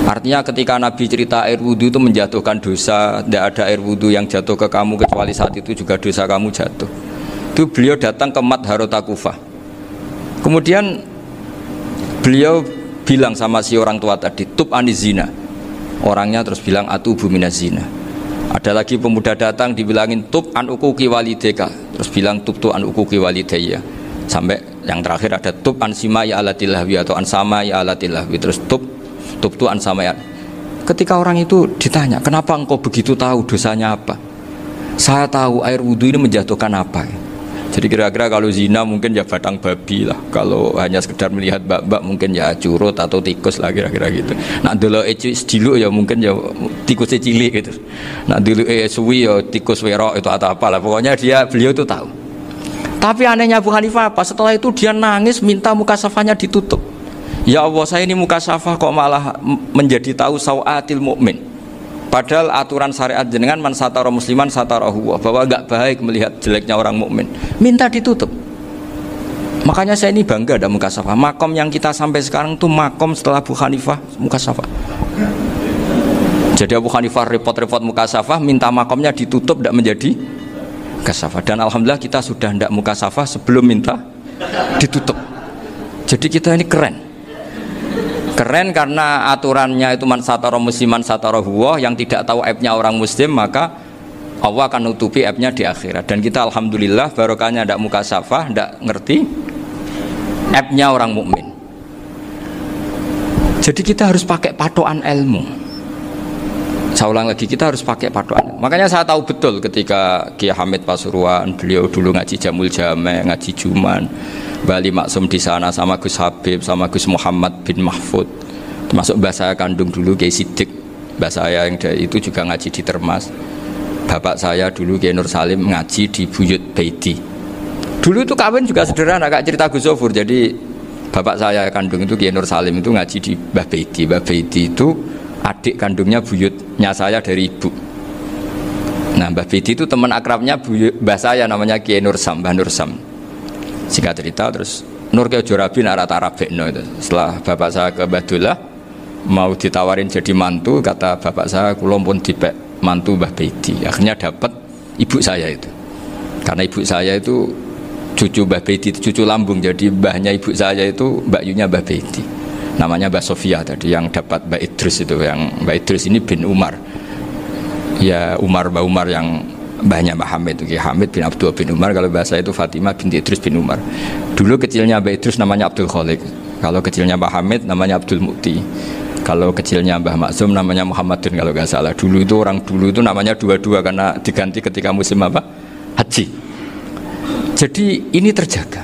Artinya ketika Nabi cerita air wudhu itu menjatuhkan dosa, tidak ada air wudhu yang jatuh ke kamu kecuali saat itu juga dosa kamu jatuh. Itu beliau datang ke Madharota Kufah. Kemudian beliau bilang sama si orang tua tadi, tub anizina. Orangnya terus bilang atubu minazina. Ada lagi pemuda datang dibilangin tub an ukuki walideka, terus bilang tub tu an ukuki walidayya. Sampai yang terakhir ada tub an simai alatilahwi atau an samai alatilahwi, terus tub tu an samai. Ketika orang itu ditanya, kenapa engkau begitu tahu dosanya apa? Saya tahu air wudhu ini menjatuhkan apa. Jadi kira-kira kalau zina mungkin ya batang babi lah. Kalau hanya sekedar melihat bak-bak mungkin ya curut atau tikus lah kira-kira gitu. Nak dulu diluk ya mungkin ya tikusnya cilik gitu. Nak dulu suwi ya tikus werok itu atau apalah. Pokoknya beliau itu tahu. Tapi anehnya Abu Hanifah apa? Setelah itu dia nangis minta mukasafahnya ditutup. Ya Allah, saya ini mukasafah kok malah menjadi tahu sawatil mukmin. Padahal aturan syariat jenengan man satara musliman satarahu, bahwa enggak baik melihat jeleknya orang mukmin. Minta ditutup. Makanya saya ini bangga ada mukasafah. Makom yang kita sampai sekarang tuh makom setelah Abu Hanifah mukasafah. Jadi Abu Hanifah repot-repot mukasafah, minta makomnya ditutup tidak menjadi mukasafah. Dan alhamdulillah kita sudah tidak mukasafah sebelum minta ditutup. Jadi kita ini keren. Keren karena aturannya itu man satara musliman satara huwa, yang tidak tahu aibnya orang muslim maka Allah akan nutupi aibnya di akhirat. Dan kita alhamdulillah barokahnya tidak mukasafah, tidak ngerti aibnya orang mukmin. Jadi kita harus pakai patokan ilmu. Saya ulang lagi, kita harus pakai patokan. Makanya saya tahu betul ketika Kiai Hamid Pasuruan, beliau dulu ngaji Jamul Jame, ngaji Juman, Bali Maksum di sana sama Gus Habib, sama Gus Muhammad bin Mahfud, termasuk mbah saya kandung dulu Kiai Sidik, mbah saya yang itu juga ngaji di Termas. Bapak saya dulu Kiai Nur Salim ngaji di Buyut Baiti. Dulu itu kawin juga sederhana, kayak cerita Gus Zofur. Jadi bapak saya kandung itu Kiai Nur Salim itu ngaji di Mbah Baiti. Mbah Baiti itu adik kandungnya buyutnya saya dari ibu. Nah, Mbah Baiti itu teman akrabnya mbah saya namanya Kiai Nur Sam, Mbah Nur Sam. Singkat cerita terus Nur Kiai Jorabi narata-rabekno itu. Setelah bapak saya ke Badullah mau ditawarin jadi mantu, kata bapak saya kula pun dipek mantu Mbah Baiti. Akhirnya dapat ibu saya itu. Karena ibu saya itu cucu Mbah Baiti, cucu lambung. Jadi mbahnya ibu saya itu Mbak Yunya Mbah Baiti. Namanya Mbak Sofia tadi yang dapat Mbak Idris itu, yang Mbak Idris ini bin Umar. Ya Mbak Umar yang mbahnya Mbah Hamid itu, Hamid bin Abdul bin Umar, kalau bahasa itu Fatimah binti Idris bin Umar. Dulu kecilnya Mbah Idris namanya Abdul Khalik, kalau kecilnya Mbah Hamid namanya Abdul Mukti, kalau kecilnya Mbah Maksum namanya Muhammadun kalau nggak salah. Dulu itu orang dulu itu namanya dua-dua karena diganti ketika musim apa? Haji. Jadi ini terjaga.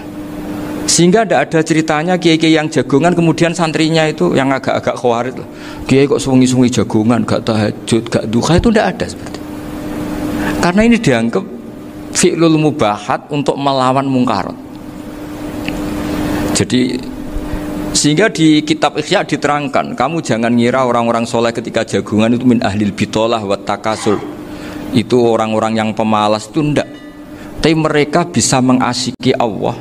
Sehingga tidak ada ceritanya kiai-kiai yang jagongan kemudian santrinya itu yang agak-agak khawarit loh. Kiai kok sungi-sungi jagongan, gak tahajud, gak duha, itu tidak ada seperti itu. Karena ini dianggap fi'lul mubahat untuk melawan mungkarat. Jadi sehingga di kitab Ihya diterangkan, kamu jangan ngira orang-orang soleh ketika jagongan itu min ahlil bitolah wa takasul, itu orang-orang yang pemalas, itu enggak. Tapi mereka bisa mengasyiki Allah,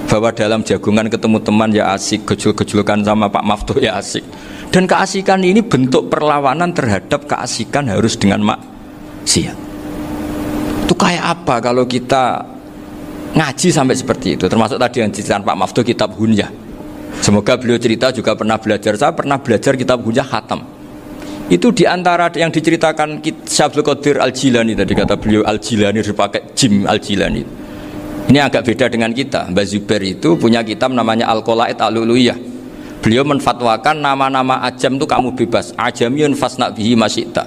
bahwa dalam jagungan ketemu teman ya asik, gejul-gejulkan sama Pak Maftuh ya asik. Dan keasikan ini bentuk perlawanan terhadap keasikan harus dengan maksiat. Itu kayak apa kalau kita ngaji sampai seperti itu? Termasuk tadi yang diceritakan Pak Maftuh kitab Hunyah. Semoga beliau cerita juga pernah belajar. Saya pernah belajar kitab Hunyah khatam. Itu diantara yang diceritakan Syekh Abdul Qadir Al-Jilani tadi, kata beliau Al-Jilani dipakai Jim Al-Jilani. Ini agak beda dengan kita. Mbah Zubair itu punya kitab namanya Al-Qolaid Al-Luluyah. Beliau menfatwakan nama-nama ajam itu kamu bebas. Ajamiyun fasna bihi masyita.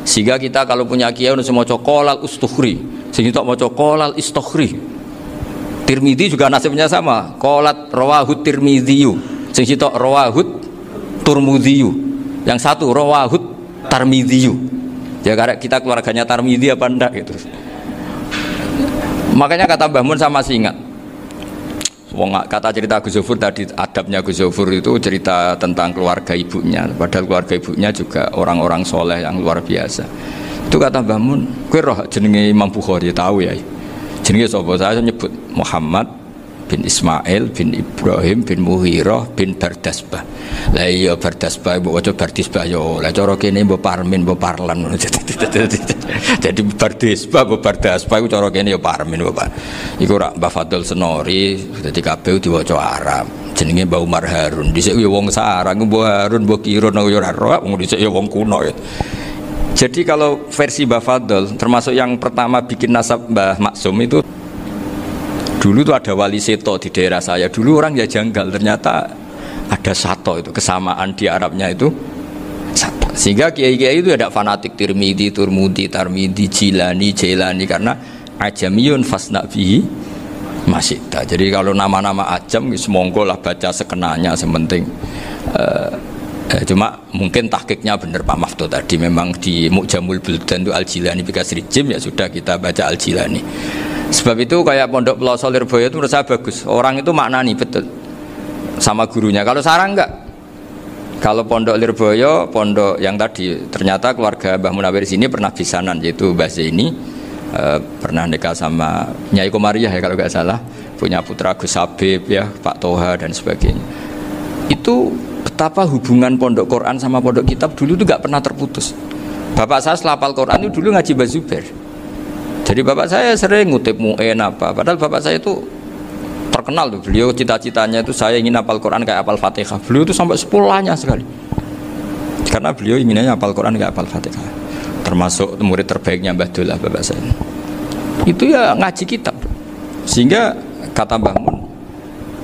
Sehingga kita kalau punya kiai harus mau qolal ustukhri, sehingga mau qolal istukhri. Tirmidzi juga nasibnya sama. Qolat rawahut Tirmidziyu, sehingga rawahut Turmudziyu. Yang satu rawahut Tarmidziyu. Ya karena kita keluarganya Tarmidzi apa enggak gitu. Makanya kata Mbah Mun saya masih ingat. Kata cerita Gus Zufur tadi, adabnya Gus Zufur itu cerita tentang keluarga ibunya. Padahal keluarga ibunya juga orang-orang soleh yang luar biasa. Itu kata Mbah Mun, kowe roh jenenge Imam Bukhari tahu ya. Jenenge sapa? Saya nyebut Muhammad bin Ismail bin Ibrahim bin Muhirah bin Bardasbah. Lah iya Bardasbah mbok waca Bardisbah yo. Lah cara kene mbok Parmin mbok Parlan. Jadi Bardisbah mbok Bardasbah iku cara kene yo Parmin Bapak. Iku rak Mbah Fadl Senori dadi kabeh diwaca Arab. Jenenge Mbah Umar Harun. Dhisik yo wong Sarang, Mbah Harun mbok Kirun yo ora ora, wong dhisik yo wong kuno ya. Jadi kalau versi Mbah Fadl termasuk yang pertama bikin nasab Mbah Maksum itu, dulu tuh ada wali seto di daerah saya. Dulu orang ya janggal, ternyata ada sato itu, kesamaan di Arabnya itu sato. Sehingga kiai-kiai itu ada fanatik Tirmidzi, Turmudi, Tarmidzi, Jilani, Jailani, karena ajamiyun fasna bihi masyita. Jadi kalau nama-nama ajam semonggo lah baca sekenanya, sementing cuma mungkin tahqiqnya benar Pak Maftuh tadi, memang di Mu'jamul Buldan itu Al-Jilani bikasri jim, ya sudah kita baca Al-Jilani. Sebab itu kayak Pondok Pelosok Lirboyo itu menurut saya bagus. Orang itu maknani betul sama gurunya. Kalau Sarang enggak. Kalau Pondok Lirboyo, pondok yang tadi, ternyata keluarga Mbah Munawir sini pernah bisanan, yaitu Mbah Zaini pernah nikah sama Nyai Komariah ya kalau nggak salah, punya putra Gus Habib ya, Pak Toha dan sebagainya. Itu betapa hubungan pondok Quran sama pondok kitab dulu itu nggak pernah terputus. Bapak saya setelah hafal Quran itu dulu ngaji Mbah Zubair. Jadi bapak saya sering ngutip mu'en apa, padahal bapak saya itu terkenal tuh, beliau cita-citanya itu saya ingin hafal Quran kayak hafal Fatihah. Beliau itu sampai sepulahnya sekali, karena beliau inginnya hafal Quran kayak hafal Fatihah. Termasuk murid terbaiknya Mbah Dullah bapak saya. Itu ya ngaji kitab. Sehingga kata Mbah Mun,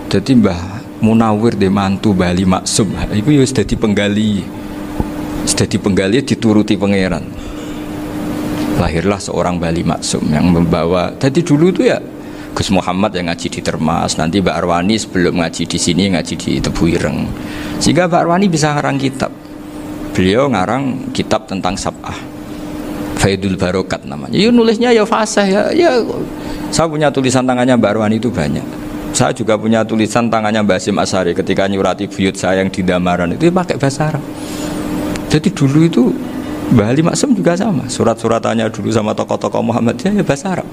jadi Mbah Munawir de mantu Bali Maksum, itu ya sudah dipenggali, dituruti pangeran. Lahirlah seorang Bali Maksum yang membawa. Jadi dulu itu ya Gus Muhammad yang ngaji di Termas, nanti Mbak Arwani sebelum ngaji di sini ngaji di Tebu Ireng. Sehingga Mbak Arwani bisa ngarang kitab. Beliau ngarang kitab tentang Sab'ah, Faidul Barokat namanya. Ya nulisnya ya fasih ya. Saya punya tulisan tangannya Mbak Arwani itu banyak. Saya juga punya tulisan tangannya Mbak Hasyim Asy'ari ketika nyurati buyut saya yang di Damaran itu pakai bahasa Arab. Jadi dulu itu Mbah Ali Maksum juga sama, surat-suratannya dulu sama tokoh-tokoh Muhammadiyah ya bahasa Arab.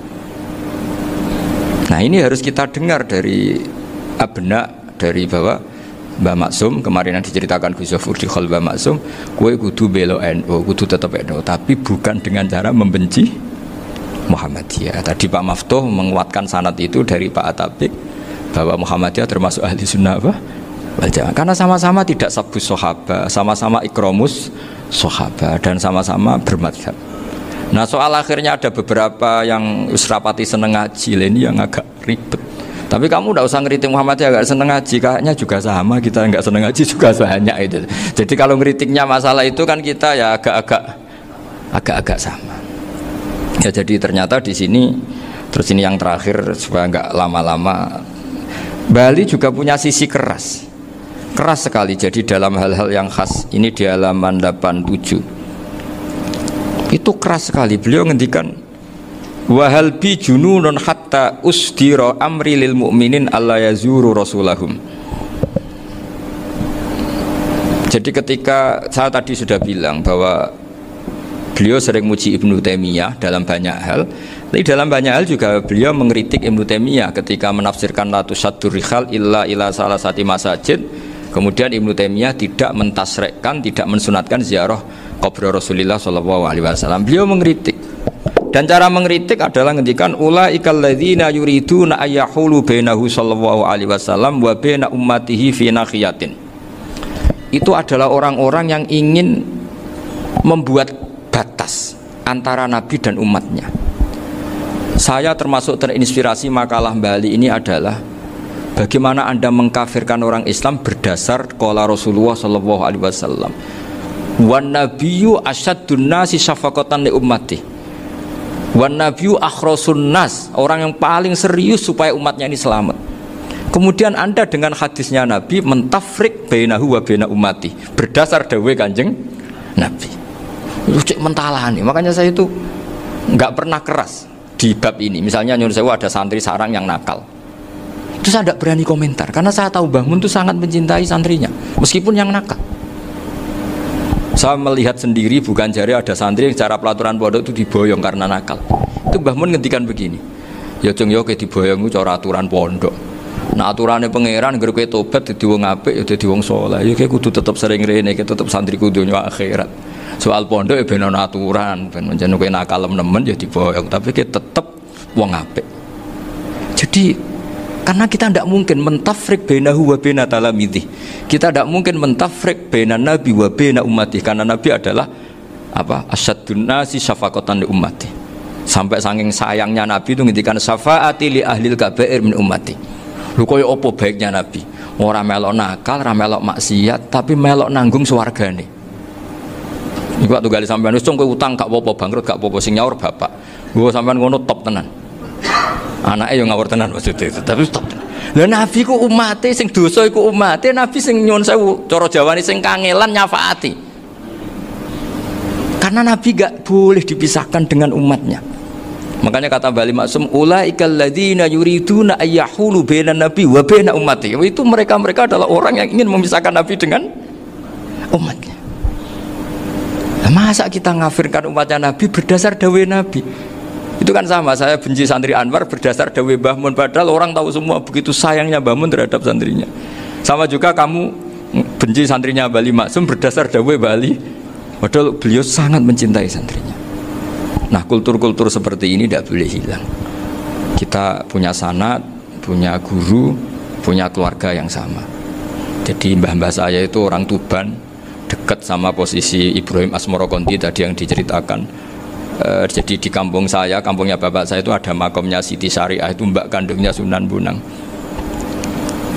Nah ini harus kita dengar dari abna, dari bahwa Mbah Maksum kemarin yang diceritakan Gus Zufur di Khol Mbah Maksum, kue kudu belo NU, kudu tetap NU, tapi bukan dengan cara membenci Muhammadiyah. Tadi Pak Maftuh menguatkan sanad itu dari Pak Atabik bahwa Muhammadiyah termasuk ahli sunnah wal jamaah, karena sama-sama tidak sabus sahabat, sama-sama ikromus sahabat, dan sama-sama bermadhab. Nah soal akhirnya ada beberapa yang usrapati seneng ngaji, ini yang agak ribet. Tapi kamu tidak usah ngeritik Muhammadiyah agak seneng ngaji, kayaknya juga sama, kita nggak seneng ngaji juga banyak itu. Jadi kalau ngeritiknya masalah itu kan kita ya agak sama. Ya jadi ternyata di sini, terus ini yang terakhir supaya nggak lama-lama, Bali juga punya sisi keras sekali. Jadi dalam hal-hal yang khas ini di halaman 87 itu keras sekali. Beliau ngendikan wahal bi jununun hatta usdira amri lil mu'minin alla yazuru rasulahum. Jadi ketika saya tadi sudah bilang bahwa beliau sering muji Ibnu Taimiyah dalam banyak hal, tapi dalam banyak hal juga beliau mengkritik Ibnu Taimiyah ketika menafsirkan la tusaddur rihal illa ila salasati masajid. Kemudian Ibnu Taimiyah tidak mentasrekkan, tidak mensunatkan ziarah kubur Rasulullah SAW. Beliau mengkritik, dan cara mengkritik adalah ngendikan ulaikal ladzina yuriduna ayyahulu bainahu sallallahu alaihi wasallam wa baina ummatihi fi nakhiyatin. Itu adalah orang-orang yang ingin membuat batas antara Nabi dan umatnya. Saya termasuk terinspirasi makalah Bali ini adalah bagaimana Anda mengkafirkan orang Islam berdasar qala Rasulullah sallallahu alaihi wasallam. Wan nabiyyu asyaddun nasi syafaqatan li ummati. Wan nabiyyu akhrasun nas, orang yang paling serius supaya umatnya ini selamat. Kemudian Anda dengan hadisnya Nabi mentafrik bainahu wa baina ummati berdasar dawuh Kanjeng Nabi. Itu cek mentalani. Makanya saya itu enggak pernah keras di bab ini. Misalnya nyuruh saya ada santri sarang yang nakal, itu saya tidak berani komentar karena saya tahu Mbah Mun itu sangat mencintai santrinya meskipun yang nakal. Saya melihat sendiri, bukan jari ada santri yang cara pelaturan pondok itu diboyong karena nakal. Itu Mbah Mun ngendikan begini, ya jeng yo ke diboyong itu cara aturan pondok. Nah aturannya pangeran ngger kowe tobat dadi wong apik ya dadi wong saleh. Ya kowe kudu tetep sering rene, kowe tetep santri kudu dunya akhirat. Soal pondok ya ben ana aturan, ben menjen kowe nakal nemen ya diboyong, tapi kowe tetep wong apik. Jadi karena kita tidak mungkin mentafrik bainahu wa baina talamidhi. Kita tidak mungkin mentafrik baina nabi wa baina ummati, karena nabi adalah apa? Asyaddun nasi syafaqatan li ummati. Sampai saking sayangnya nabi itu ngendikan syafaati li ahlil kabair min ummati. Lho koyo apa baiknya nabi? Ora melok nakal, ora melok maksiat, tapi melok nanggung swargane. Iku waktu gali sampean wis kowe utang gak apa-apa, bangkrut gak apa-apa, sing nyaur bapak. Gua sampean ngono top tenan. Anaknya yang ngawur tenan maksudnya itu, tapi stop. Lah Nabi ku umate sing dosa iku umate, Nabi sing nyuwun sewu cara Jawane sing kangelan nyafaati. Karena Nabi gak boleh dipisahkan dengan umatnya. Makanya kata Bali Maksum, ulaikal ladzina yuriduna ayyahulu bainan nabi wa baina ummati. Itu mereka adalah orang yang ingin memisahkan Nabi dengan umatnya. Nah, masa kita ngafirkan umatnya Nabi berdasar dawuh Nabi? Itu kan sama, saya benci santri Anwar berdasar dawuh Mbah Mun, padahal orang tahu semua begitu sayangnya Mbah Mun terhadap santrinya. Sama juga kamu benci santrinya Bali Maksum berdasar dawuh Bali, padahal beliau sangat mencintai santrinya. Nah kultur-kultur seperti ini tidak boleh hilang. Kita punya sanad, punya guru, punya keluarga yang sama. Jadi mbah-mbah saya itu orang Tuban, dekat sama posisi Ibrahim Asmoro Konti tadi yang diceritakan. Jadi di kampung saya, kampungnya bapak saya itu ada makomnya Siti Syariah, itu mbak kandungnya Sunan Bonang.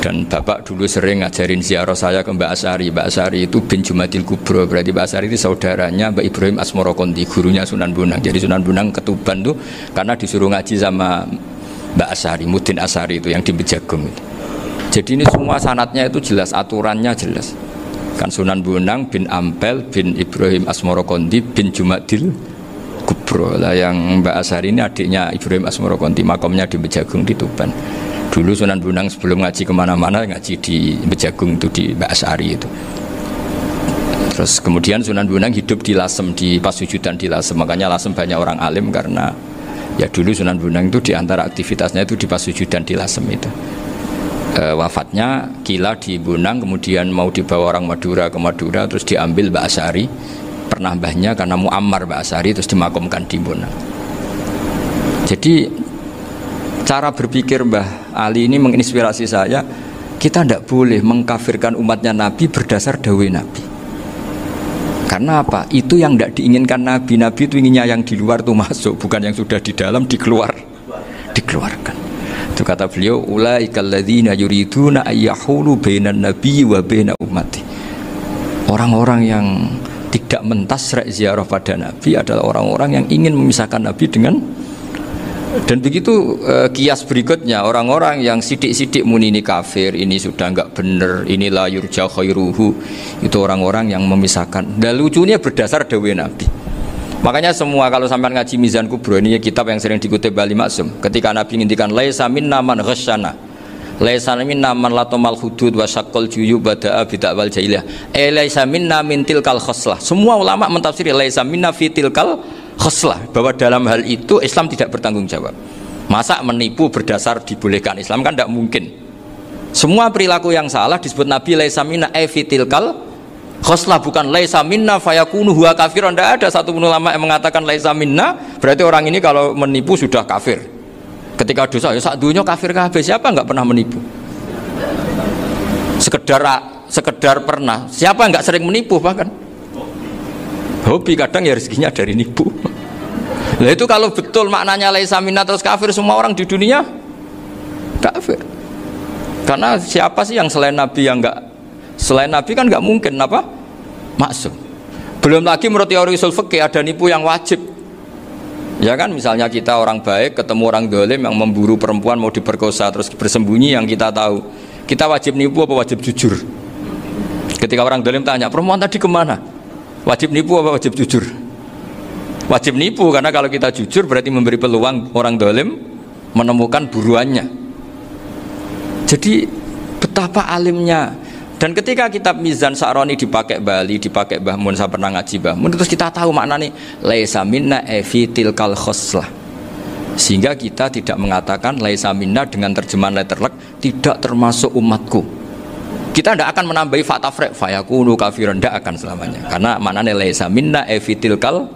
Dan bapak dulu sering ngajarin ziarah saya ke Mbak Asari. Mbak Asari itu bin Jumadil Kubro, berarti Mbak Asari itu saudaranya Mbak Ibrahim Asmoro Konti, gurunya Sunan Bonang. Jadi Sunan Bonang ke Tuban tuh karena disuruh ngaji sama Mbak Asari, Mudin Asari itu yang di Bejagung itu. Jadi ini semua sanatnya itu jelas, aturannya jelas. Kan Sunan Bonang bin Ampel bin Ibrahim Asmoro Konti bin Jumadil Kubro lah, yang Mbak Asari ini adiknya Ibrahim Asmoro Konti, makomnya di Bejagung di Tuban. Dulu Sunan Bonang sebelum ngaji kemana-mana ngaji di Bejagung itu di Mbak Asari itu. Terus kemudian Sunan Bonang hidup di Lasem, di Pasujudan di Lasem, makanya Lasem banyak orang alim karena ya dulu Sunan Bonang itu diantara aktivitasnya itu di Pasujudan di Lasem itu. Wafatnya kila di Bonang, kemudian mau dibawa orang Madura ke Madura, terus diambil Mbak Asari. Pernah mbahnya karena Muammar Mbak Asari, terus dimakamkan di Bonang. Jadi cara berpikir Mbah Ali ini menginspirasi saya. Kita tidak boleh mengkafirkan umatnya Nabi berdasar dawuh Nabi. Karena apa? Itu yang tidak diinginkan Nabi. Nabi itu inginnya yang di luar itu masuk, bukan yang sudah di dalam dikeluarkan. Itu kata beliau, ulaikal ladzina yuriduna ayyahulu bainan nabiyyi wa baina ummati. Orang-orang yang tidak mentasrek ziarah pada Nabi adalah orang-orang yang ingin memisahkan Nabi dengan. Dan begitu kias berikutnya, orang-orang yang sidik-sidik muni ini kafir, ini sudah enggak benar, ini la yurja khairuhu, itu orang-orang yang memisahkan. Dan lucunya berdasar dawuh Nabi. Makanya semua kalau sampai ngaji Mizan Kubro, ini kitab yang sering dikutip Bali Maksum, ketika Nabi ngintikan laisa minna man ghasyana, laisa minna man latamal hudud wa syaqqal juyub bada'a bid'awal jahiliyah, laisa minna min tilkal khoslah. Semua ulama mentafsiri laisa minna fi tilkal khoslah, bahwa dalam hal itu Islam tidak bertanggung jawab. Masa menipu berdasar dibolehkan Islam, kan tidak mungkin. Semua perilaku yang salah disebut Nabi laisa minna fi tilkal khoslah, bukan laisa minna fayakunu huwa kafirun. Tidak ada satu ulama yang mengatakan laisa minna berarti orang ini kalau menipu sudah kafir. Ketika dosa ya sak dunya kafir kabeh. Siapa enggak pernah menipu? Sekedar pernah. Siapa enggak sering menipu bahkan? Hobi kadang ya rezekinya dari nipu. Nah itu kalau betul maknanya laisa minna terus kafir, semua orang di dunia kafir. Karena siapa sih yang selain Nabi yang enggak, selain Nabi kan enggak mungkin apa? Maksum. Belum lagi menurut teori usul fikih ada nipu yang wajib. Ya kan, misalnya kita orang baik ketemu orang dolim yang memburu perempuan mau diperkosa terus bersembunyi, yang kita tahu, kita wajib nipu apa wajib jujur? Ketika orang dolim tanya, perempuan tadi kemana? Wajib nipu apa wajib jujur? Wajib nipu, karena kalau kita jujur berarti memberi peluang orang dolim menemukan buruannya. Jadi betapa alimnya. Dan ketika kitab Mizan Sa'roni dipakai Bali, dipakai Mbah Mun, saya pernah ngaji Mbah Mun, terus kita tahu maknanya laisa minna fi tilkal khoslah. Sehingga kita tidak mengatakan laisa minna dengan terjemahan letterlek tidak termasuk umatku. Kita tidak akan menambahi fakta frek fayakunu kafiran, tidak akan selamanya. Karena maknanya laisa minna fi tilkal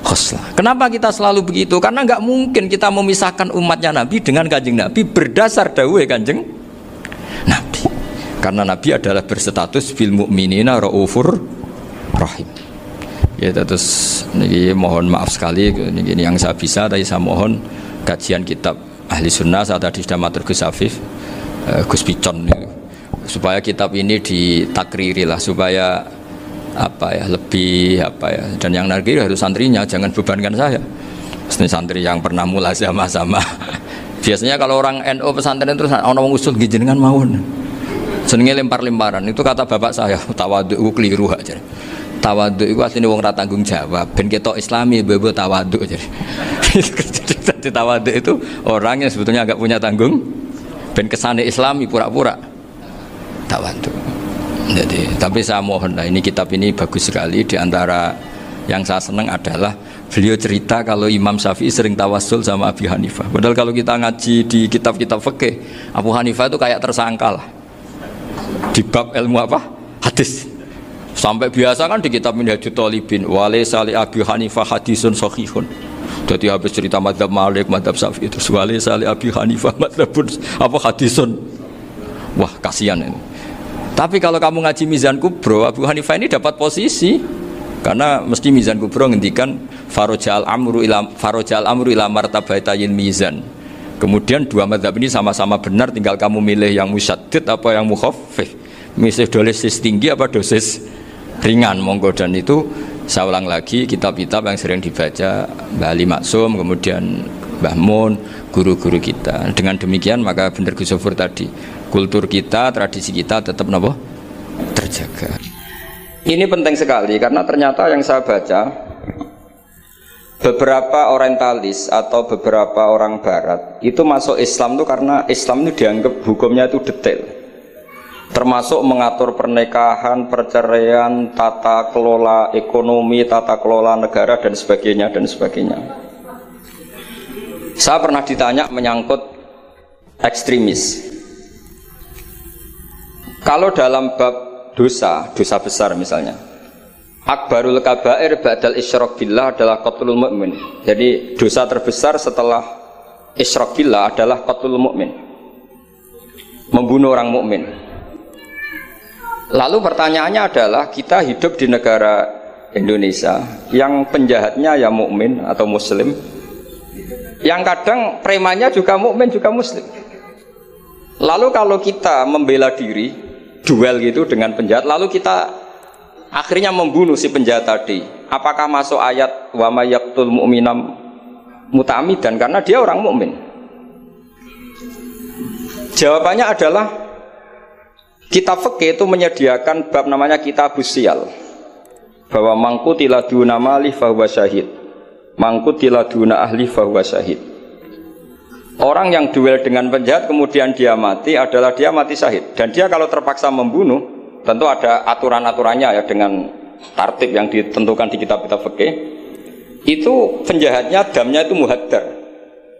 khoslah. Kenapa kita selalu begitu? Karena nggak mungkin kita memisahkan umatnya Nabi dengan kanjeng Nabi berdasar dawuh kanjeng Nabi. Karena Nabi adalah berstatus bil mu'minina raufur rahim. Ya terus ini mohon maaf sekali, ini yang saya bisa, tapi saya mohon kajian kitab Ahli Sunnah saat tadi sudah matur Gus Afif, Gus Picon, supaya kitab ini ditakriri lah, supaya apa ya, lebih apa ya, dan yang narkir harus santrinya, jangan bebankan saya. Ini santri yang pernah mulai sama-sama. Biasanya kalau orang NU pesantren terus orang usul jenengan mawon. Senenge lempar-lemparan, itu kata bapak saya, tawadhu itu keliru aja. Tawadhu itu aslinya wong ra tanggung jawab, ben ketok Islami bebo tawadhu aja. Jadi tawadhu itu orang yang sebetulnya agak punya tanggung, ben kesane Islami pura-pura tawadhu. Jadi, tapi saya mohon lah, ini kitab ini bagus sekali. Di antara yang saya senang adalah beliau cerita kalau Imam Syafi'i sering tawassul sama Abi Hanifah. Padahal kalau kita ngaji di kitab-kitab fikih, Abu Hanifah itu kayak tersangka lah di bab ilmu apa? Hadis. Sampai biasa kan di kitab Minhajut Thalibin, walaysa li Abi Hanifah hadisun sahihun. Jadi habis cerita madzhab Malik, madzhab Syafi'i itu walaysa li Abi Hanifah madzhabun apa hadisun. Wah, kasihan ini. Tapi kalau kamu ngaji Mizan Kubro, Abu Hanifah ini dapat posisi, karena mesti Mizan Kubro ngendikan farojal amru ila martabatayil mizan. Kemudian dua mazhab ini sama-sama benar, tinggal kamu milih yang musyaddid apa yang mukhaffif, milih dosis tinggi apa dosis ringan, monggo. Dan itu saya ulang lagi, kitab-kitab yang sering dibaca Mbah Ali Maksum, kemudian Mbah Mun, guru-guru kita. Dengan demikian maka benar Gus Sofur tadi, kultur kita, tradisi kita tetap napa? Terjaga. Ini penting sekali karena ternyata yang saya baca, beberapa orientalis atau beberapa orang barat itu masuk Islam itu karena Islam itu dianggap hukumnya itu detail, termasuk mengatur pernikahan, perceraian, tata kelola ekonomi, tata kelola negara dan sebagainya dan sebagainya. Saya pernah ditanya menyangkut ekstremis. Kalau dalam bab dosa besar misalnya, akbarul kabair ba'dal isyrak billah adalah qatlul mu'min. Jadi dosa terbesar setelah isyrak billah adalah qatlul mu'min, membunuh orang mukmin. Lalu pertanyaannya adalah, kita hidup di negara Indonesia yang penjahatnya ya mukmin atau muslim, yang kadang premannya juga mukmin juga muslim. Lalu kalau kita membela diri, duel gitu dengan penjahat, lalu kita akhirnya membunuh si penjahat tadi, apakah masuk ayat wa may yaqtul mu'minam muta'ammidan karena dia orang mukmin? Jawabannya adalah kitab fikih itu menyediakan bab namanya kitabus siyal, bahwa mangkutila duna mali fahuwa syahid, mangkutila duna ahli fahuwa syahid. Orang yang duel dengan penjahat kemudian dia mati adalah dia mati syahid. Dan dia kalau terpaksa membunuh, tentu ada aturan-aturannya ya, dengan tartib yang ditentukan di kitab-kitab fikih. Itu penjahatnya damnya itu muhaddar,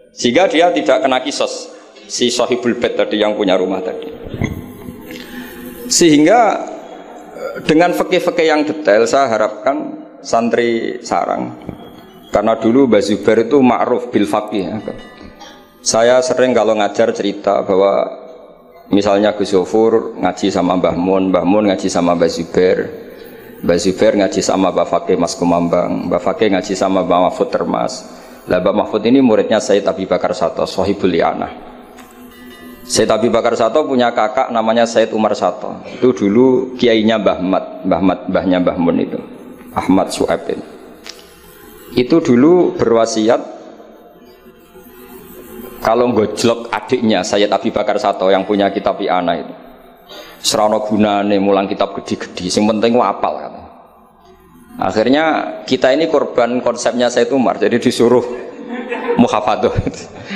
sehingga dia tidak kena kisos si sahibul bait tadi yang punya rumah tadi. Sehingga dengan fikih-fikih yang detail saya harapkan santri sarang, karena dulu Mbah Zubair itu ma'ruf bil faqih ya. Saya sering kalau ngajar cerita bahwa misalnya Gus Zofur ngaji sama Mbah Mun ngaji sama Mbah Zubair ngaji sama Mbah Fakih Mas Kumambang, Mbah Fakih ngaji sama Mbah Mahfud Termas. Lah Mbah Mahfud ini muridnya Sayyid Abi Bakar Sato, Sohibul Li'anah. Sayyid Abi Bakar Sato punya kakak namanya Sayyid Umar Sato. Itu dulu kiainya mbahnya Mbah Mun itu, Ahmad Su'aib. Itu dulu berwasiat kalau gojlok adiknya Sayyid Abi Bakar Sato yang punya kitab I'anah itu, serana gunane mulang kitab gede-gede, yang penting wapal kan. Akhirnya kita ini korban konsepnya Sayyid Umar, jadi disuruh muhafadzah.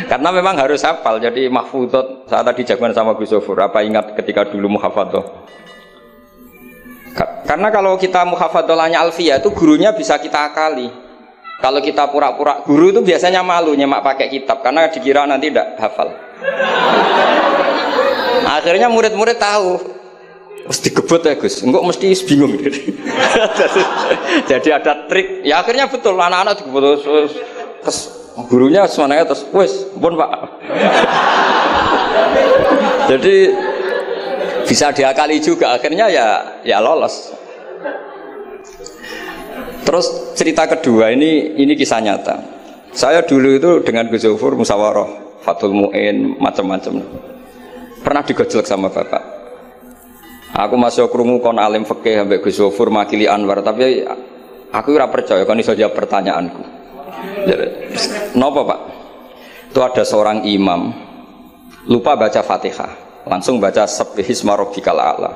Karena memang harus hafal, jadi mahfudot. Saat tadi jagoan sama Gus Zofur, apa ingat ketika dulu muhafadzah? Karena kalau kita muhafadzahnya alfiyah itu gurunya bisa kita akali. Kalau kita pura-pura guru itu biasanya malu nyemak pakai kitab karena dikira nanti tidak hafal. Akhirnya murid-murid tahu, mesti gebut ya Gus, enggak mesti bingung. Jadi ada trik. Ya akhirnya betul anak-anak digebut terus gurunya semuanya terus wes, pun Pak. Jadi bisa diakali juga akhirnya ya lolos. Terus cerita kedua ini kisah nyata. Saya dulu itu dengan Gus Zofur musyawarah, Fathul Mu'in, macam-macam. Pernah digojlok sama bapak. Aku masuk krungu kon alim fikih ambek Gus Zofur makili Anwar, tapi aku ora percaya kon iso jawab pertanyaanku. Napa Pak? Itu ada seorang imam lupa baca Fatihah, langsung baca Subbihisma rabbikal a'la.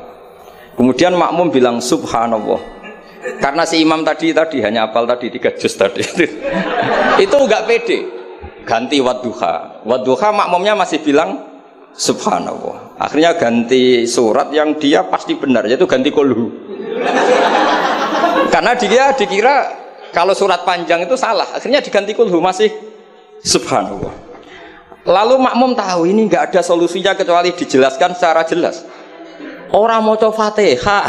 Kemudian makmum bilang subhanallah. Karena si imam tadi hanya hafal tadi 3 juz tadi. Itu enggak pede. Ganti wadduha. Wadduha makmumnya masih bilang subhanallah. Akhirnya ganti surat yang dia pasti benar, yaitu ganti kulhu. Karena dia dikira kalau surat panjang itu salah. Akhirnya diganti kulhu masih subhanallah. Lalu makmum tahu ini enggak ada solusinya kecuali dijelaskan secara jelas. Orang mau coba Fatihah.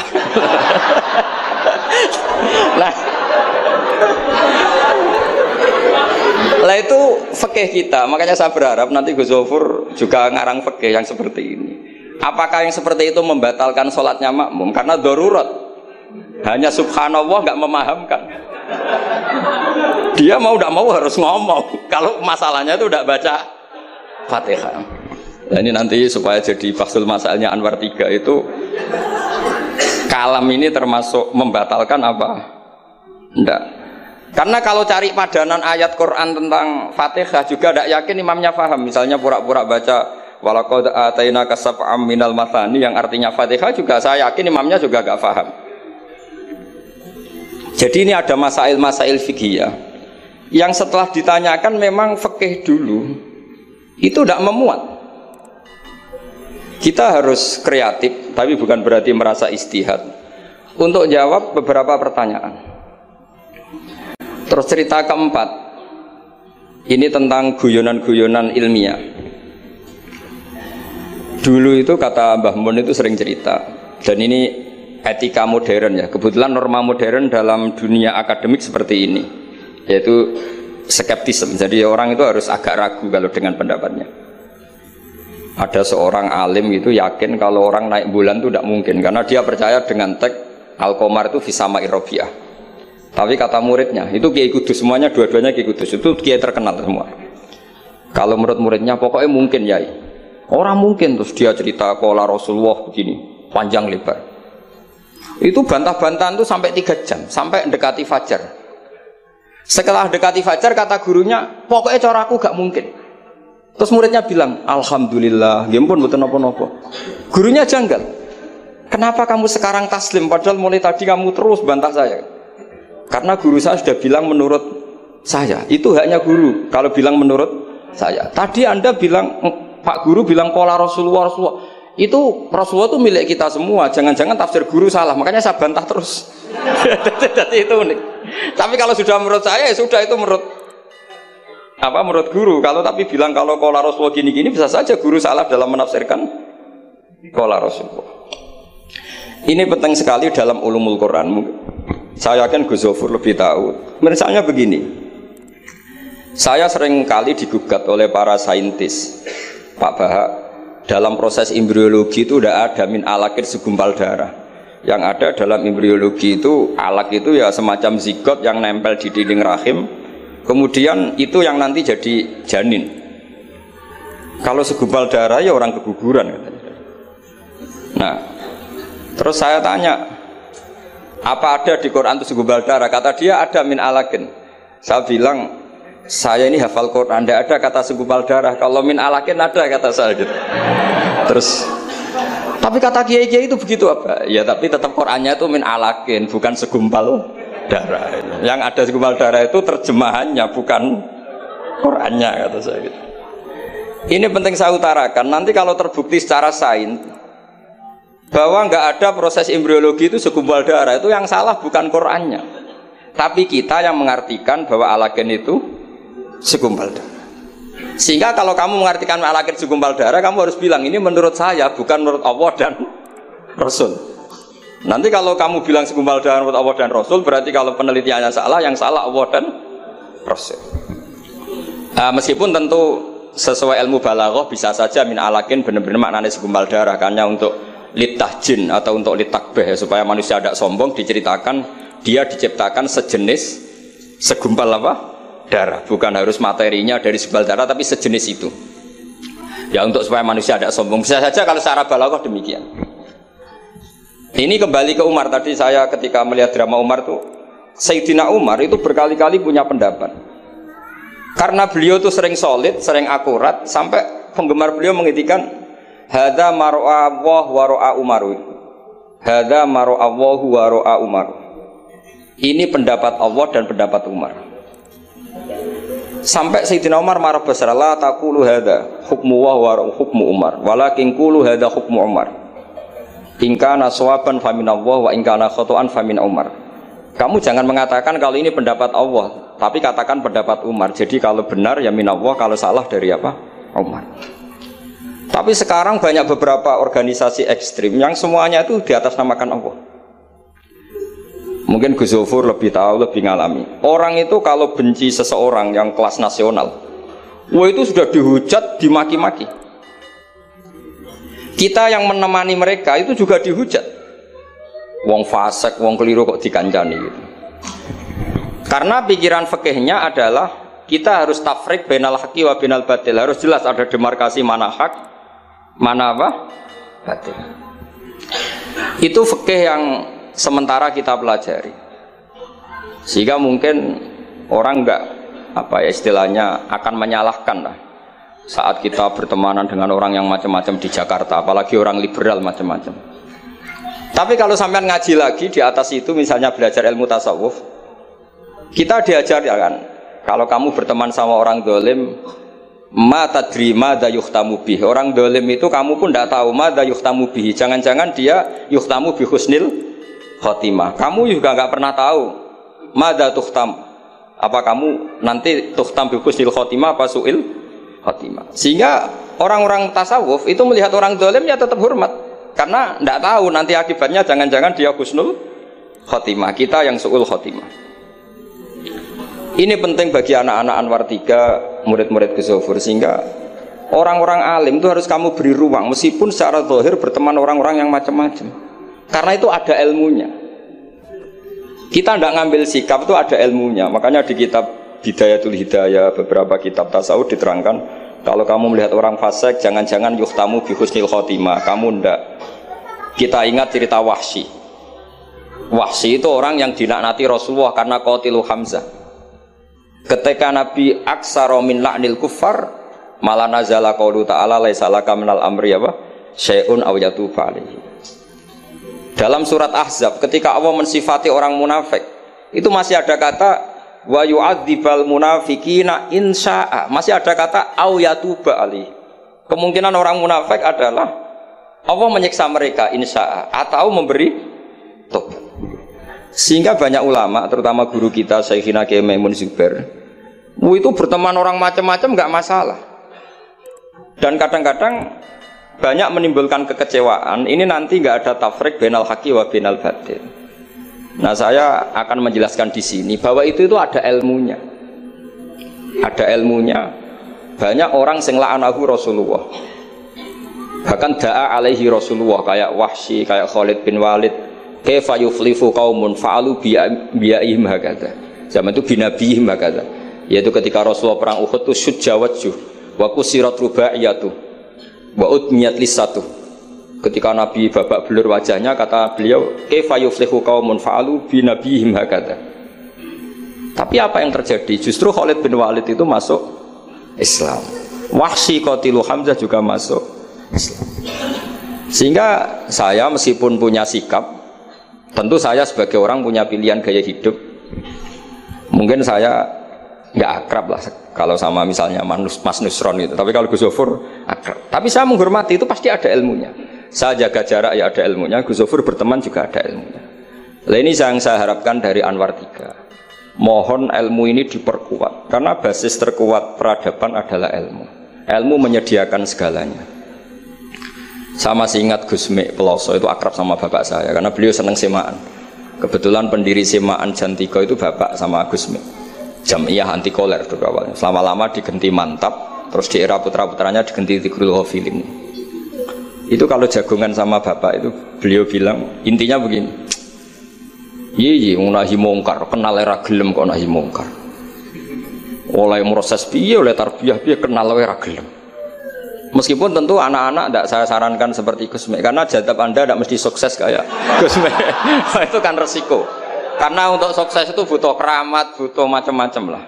Lah itu fikih kita. Makanya saya berharap nanti Gus Zofur juga ngarang fikih yang seperti ini. Apakah yang seperti itu membatalkan sholatnya makmum? Karena darurat. Hanya subhanallah nggak memahamkan. Dia mau tidak mau harus ngomong. Kalau masalahnya itu tidak baca Fatihah. Nah ini nanti supaya jadi Fathul Masailnya Anwar 3 itu kalam ini termasuk membatalkan apa? Enggak. Karena kalau cari padanan ayat Quran tentang Fatihah juga tidak yakin imamnya paham. Misalnya pura-pura baca walaqad atainaka sab'am minal mathani yang artinya Fatihah juga saya yakin imamnya juga enggak paham. Jadi ini ada masail-masail fiqhiyah yang setelah ditanyakan memang fikih dulu itu tidak memuat. Kita harus kreatif, tapi bukan berarti merasa istihad untuk jawab beberapa pertanyaan. Terus cerita keempat, ini tentang guyonan-guyonan ilmiah. Dulu itu kata Mbah Mun itu sering cerita, dan ini etika modern ya. Kebetulan norma modern dalam dunia akademik seperti ini, yaitu skeptisme. Jadi orang itu harus agak ragu kalau dengan pendapatnya. Ada seorang alim itu yakin kalau orang naik bulan itu tidak mungkin karena dia percaya dengan teks Al-Qamar itu fisama irrobiah. Tapi kata muridnya, itu Kiai Kudus, semuanya dua-duanya Kiai Kudus, itu Kiai terkenal semua. Kalau menurut muridnya, pokoknya mungkin Yai. Orang mungkin, terus dia cerita kola Rasulullah begini, panjang lebar. Itu bantah-bantahan itu sampai 3 jam, sampai mendekati fajar. Setelah dekati fajar, kata gurunya, pokoknya cara aku gak mungkin. Terus muridnya bilang, Alhamdulillah, ya ampun, betul nopo-nopo. Gurunya janggal. Kenapa kamu sekarang taslim, padahal mulai tadi kamu terus bantah saya? Karena guru saya sudah bilang menurut saya, itu haknya guru kalau bilang menurut saya. Tadi Anda bilang, Pak Guru bilang pola Rasulullah, itu Rasulullah itu milik kita semua, jangan-jangan tafsir guru salah, makanya saya bantah terus. Jadi itu unik. Tapi kalau sudah menurut saya, ya sudah, itu menurut guru. Kalau tapi bilang kalau pola Rasulullah gini-gini, bisa saja guru salah dalam menafsirkan pola Rasulullah. Ini penting sekali dalam ulumul Quran. Saya yakin Gus Zofur lebih tahu. Misalnya begini, saya sering kali digugat oleh para saintis, Pak Bahak, dalam proses embriologi itu tidak ada min alakir segumpal darah. Yang ada dalam embriologi itu, alak itu ya semacam zigot yang nempel di dinding rahim, kemudian itu yang nanti jadi janin. Kalau segumpal darah ya orang keguguran. Nah, terus saya tanya, apa ada di Quran itu segumpal darah? Kata dia ada min alakin. Saya bilang, saya ini hafal Quran, tidak ada kata segumpal darah. Kalau min alakin ada, kata saya gitu. Terus, tapi kata kiai-kiai itu begitu apa? Ya tapi tetap Qurannya itu min alakin, bukan segumpal darah. Yang ada segumpal darah itu terjemahannya, bukan Qurannya, kata saya gitu. Ini penting saya utarakan. Nanti kalau terbukti secara sains bahwa nggak ada proses embriologi itu segumpal darah, itu yang salah bukan Qurannya, tapi kita yang mengartikan bahwa alagen itu segumpal darah. Sehingga kalau kamu mengartikan alagen segumpal darah, kamu harus bilang ini menurut saya, bukan menurut Allah dan Rasul. Nanti kalau kamu bilang segumpal darah menurut Allah dan Rasul, berarti kalau penelitiannya salah, yang salah Allah dan Rasul. Meskipun tentu sesuai ilmu balaghah bisa saja min alagen benar-benar maknanya segumpal darah, karena untuk litahjin atau untuk litakbeh, supaya manusia tidak sombong, diceritakan dia diciptakan sejenis segumpal darah, bukan harus materinya dari segumpal darah, tapi sejenis itu ya, untuk supaya manusia tidak sombong. Bisa saja kalau secara balaghah demikian. Ini kembali ke Umar tadi, saya ketika melihat drama Umar tuh, Sayyidina Umar itu berkali-kali punya pendapat karena beliau tuh sering solid, sering akurat, sampai penggemar beliau mengintikan hadza maro'a Allah wa ro'a Umar. Hadza maro'a Allah wa ro'a Umar. Ini pendapat Allah dan pendapat Umar. Sampai Sayyidina Umar marah besar, la taqulu hadza hukmu wa hukmu Umar, walakin qulu hadza hukmu Umar. In kana shawaban fa min Allah wa in kana khata'an fa min Umar. Kamu jangan mengatakan kalau ini pendapat Allah, tapi katakan pendapat Umar. Jadi kalau benar ya min Allah, kalau salah dari apa? Umar. Tapi sekarang banyak beberapa organisasi ekstrim yang semuanya itu di atas namakan Allah. Mungkin Gus Zofur lebih tahu, lebih ngalami. Orang itu kalau benci seseorang yang kelas nasional, wah itu sudah dihujat, dimaki-maki. Kita yang menemani mereka itu juga dihujat. Wong fasik, wong keliru kok dikancani gitu. Karena pikiran fikihnya adalah kita harus tafrik bainal haqqi wa bainal batil. Harus jelas ada demarkasi mana hak, mana apa? Batil. Itu fikih yang sementara kita pelajari. Sehingga mungkin orang enggak apa ya istilahnya akan menyalahkan lah saat kita bertemanan dengan orang yang macam-macam di Jakarta, apalagi orang liberal macam-macam. Tapi kalau sampean ngaji lagi di atas itu, misalnya belajar ilmu tasawuf, kita diajarkan kalau kamu berteman sama orang dolim, ma tadri madza yuhtamu bih. Orang dolim itu kamu pun tidak tahu madza yuhtamu bih. Jangan-jangan dia yuhtamu bi husnil khotimah. Kamu juga nggak pernah tahu madza tuhtam. Apa kamu nanti tuhtam bi husnil khotimah apa suil khotimah. Sehingga orang-orang tasawuf itu melihat orang dolim ya tetap hormat, karena tidak tahu nanti akibatnya jangan-jangan dia husnul khotimah, kita yang suul khotimah. Ini penting bagi anak-anak Anwar 3, murid-murid Gus Zofur, sehingga orang-orang alim itu harus kamu beri ruang, meskipun secara zahir berteman orang-orang yang macam-macam, karena itu ada ilmunya. Kita tidak ngambil sikap itu ada ilmunya. Makanya di kitab Bidayatul Hidayah, beberapa kitab tasawuf diterangkan, kalau kamu melihat orang fasik, jangan-jangan yuhtamu bi husnil khotimah. Kamu ndak. Kita ingat cerita Wahsy. Wahsy itu orang yang dilaknati Rasulullah karena qatilu Hamzah. Ketika Nabi aksara min la'nil kuffar, malah nazala qaulu ta'ala laisa laka minal amri apa? Syai'un aw yatuba alaihi. Dalam surat Ahzab ketika Allah mensifati orang munafik, itu masih ada kata wa yu'adzibal munafiqina insya'a. Masih ada kata aw yatuba alaihi. Kemungkinan orang munafik adalah Allah menyiksa mereka insya'a atau memberi tobat. Sehingga banyak ulama, terutama guru kita Syekhina Kiai Maimun Zubair, itu berteman orang macam-macam nggak masalah. Dan kadang-kadang banyak menimbulkan kekecewaan. Ini nanti nggak ada tafrik bainal haqqi wa bainal batil. Nah, saya akan menjelaskan di sini bahwa itu ada ilmunya. Ada ilmunya. Banyak orang sing la'anahu Rasulullah. Bahkan da'a alaihi Rasulullah kayak Wahsy, kayak Khalid bin Walid. Kaifa yuflifu qaumun fa'alu bi'aihim hakadha. Zaman itu binabihim hakadha. Yaitu ketika Rasulullah perang Uhud itu syujja wajhuh wa kusirat rubaiyatu wa udmiyat lisatu. Ketika Nabi babak belur wajahnya, kata beliau kaifa yuflihu qaumun fa'alu bi nabihim hakadha. Tapi apa yang terjadi? Justru Khalid bin Walid itu masuk Islam. Wahsy qatilu Hamzah juga masuk Islam. Sehingga saya meskipun punya sikap, tentu saya sebagai orang punya pilihan gaya hidup. Mungkin saya nggak akrab lah kalau sama misalnya Mas Nusron itu, tapi kalau Gus Zofur akrab. Tapi saya menghormati, itu pasti ada ilmunya. Saya jaga jarak ya ada ilmunya, Gus Zofur berteman juga ada ilmunya. Nah, ini yang saya harapkan dari Anwar 3. Mohon ilmu ini diperkuat, karena basis terkuat peradaban adalah ilmu. Ilmu menyediakan segalanya. Saya masih ingat Gus Mek Peloso itu akrab sama bapak saya, karena beliau senang semaan. Kebetulan pendiri semaan Jantiko itu bapak sama Gus Mek. Jamiyah anti koler dulu awalnya. Selama-lama diganti Mantap, terus di era putra-putranya diganti Tigrul Ghafilin. Itu kalau jagongan sama bapak itu beliau bilang intinya begini. Iya, nahi mungkar, kenal era gelem kok nahi mungkar. Oleh proses piye, oleh tarbiyah piye kenal era gelem. Meskipun tentu anak-anak tidak saya sarankan seperti Gus Mek, karena jadab Anda tidak mesti sukses kayak Gus Mek. Itu kan resiko. Karena untuk sukses itu butuh keramat, butuh macam-macam lah.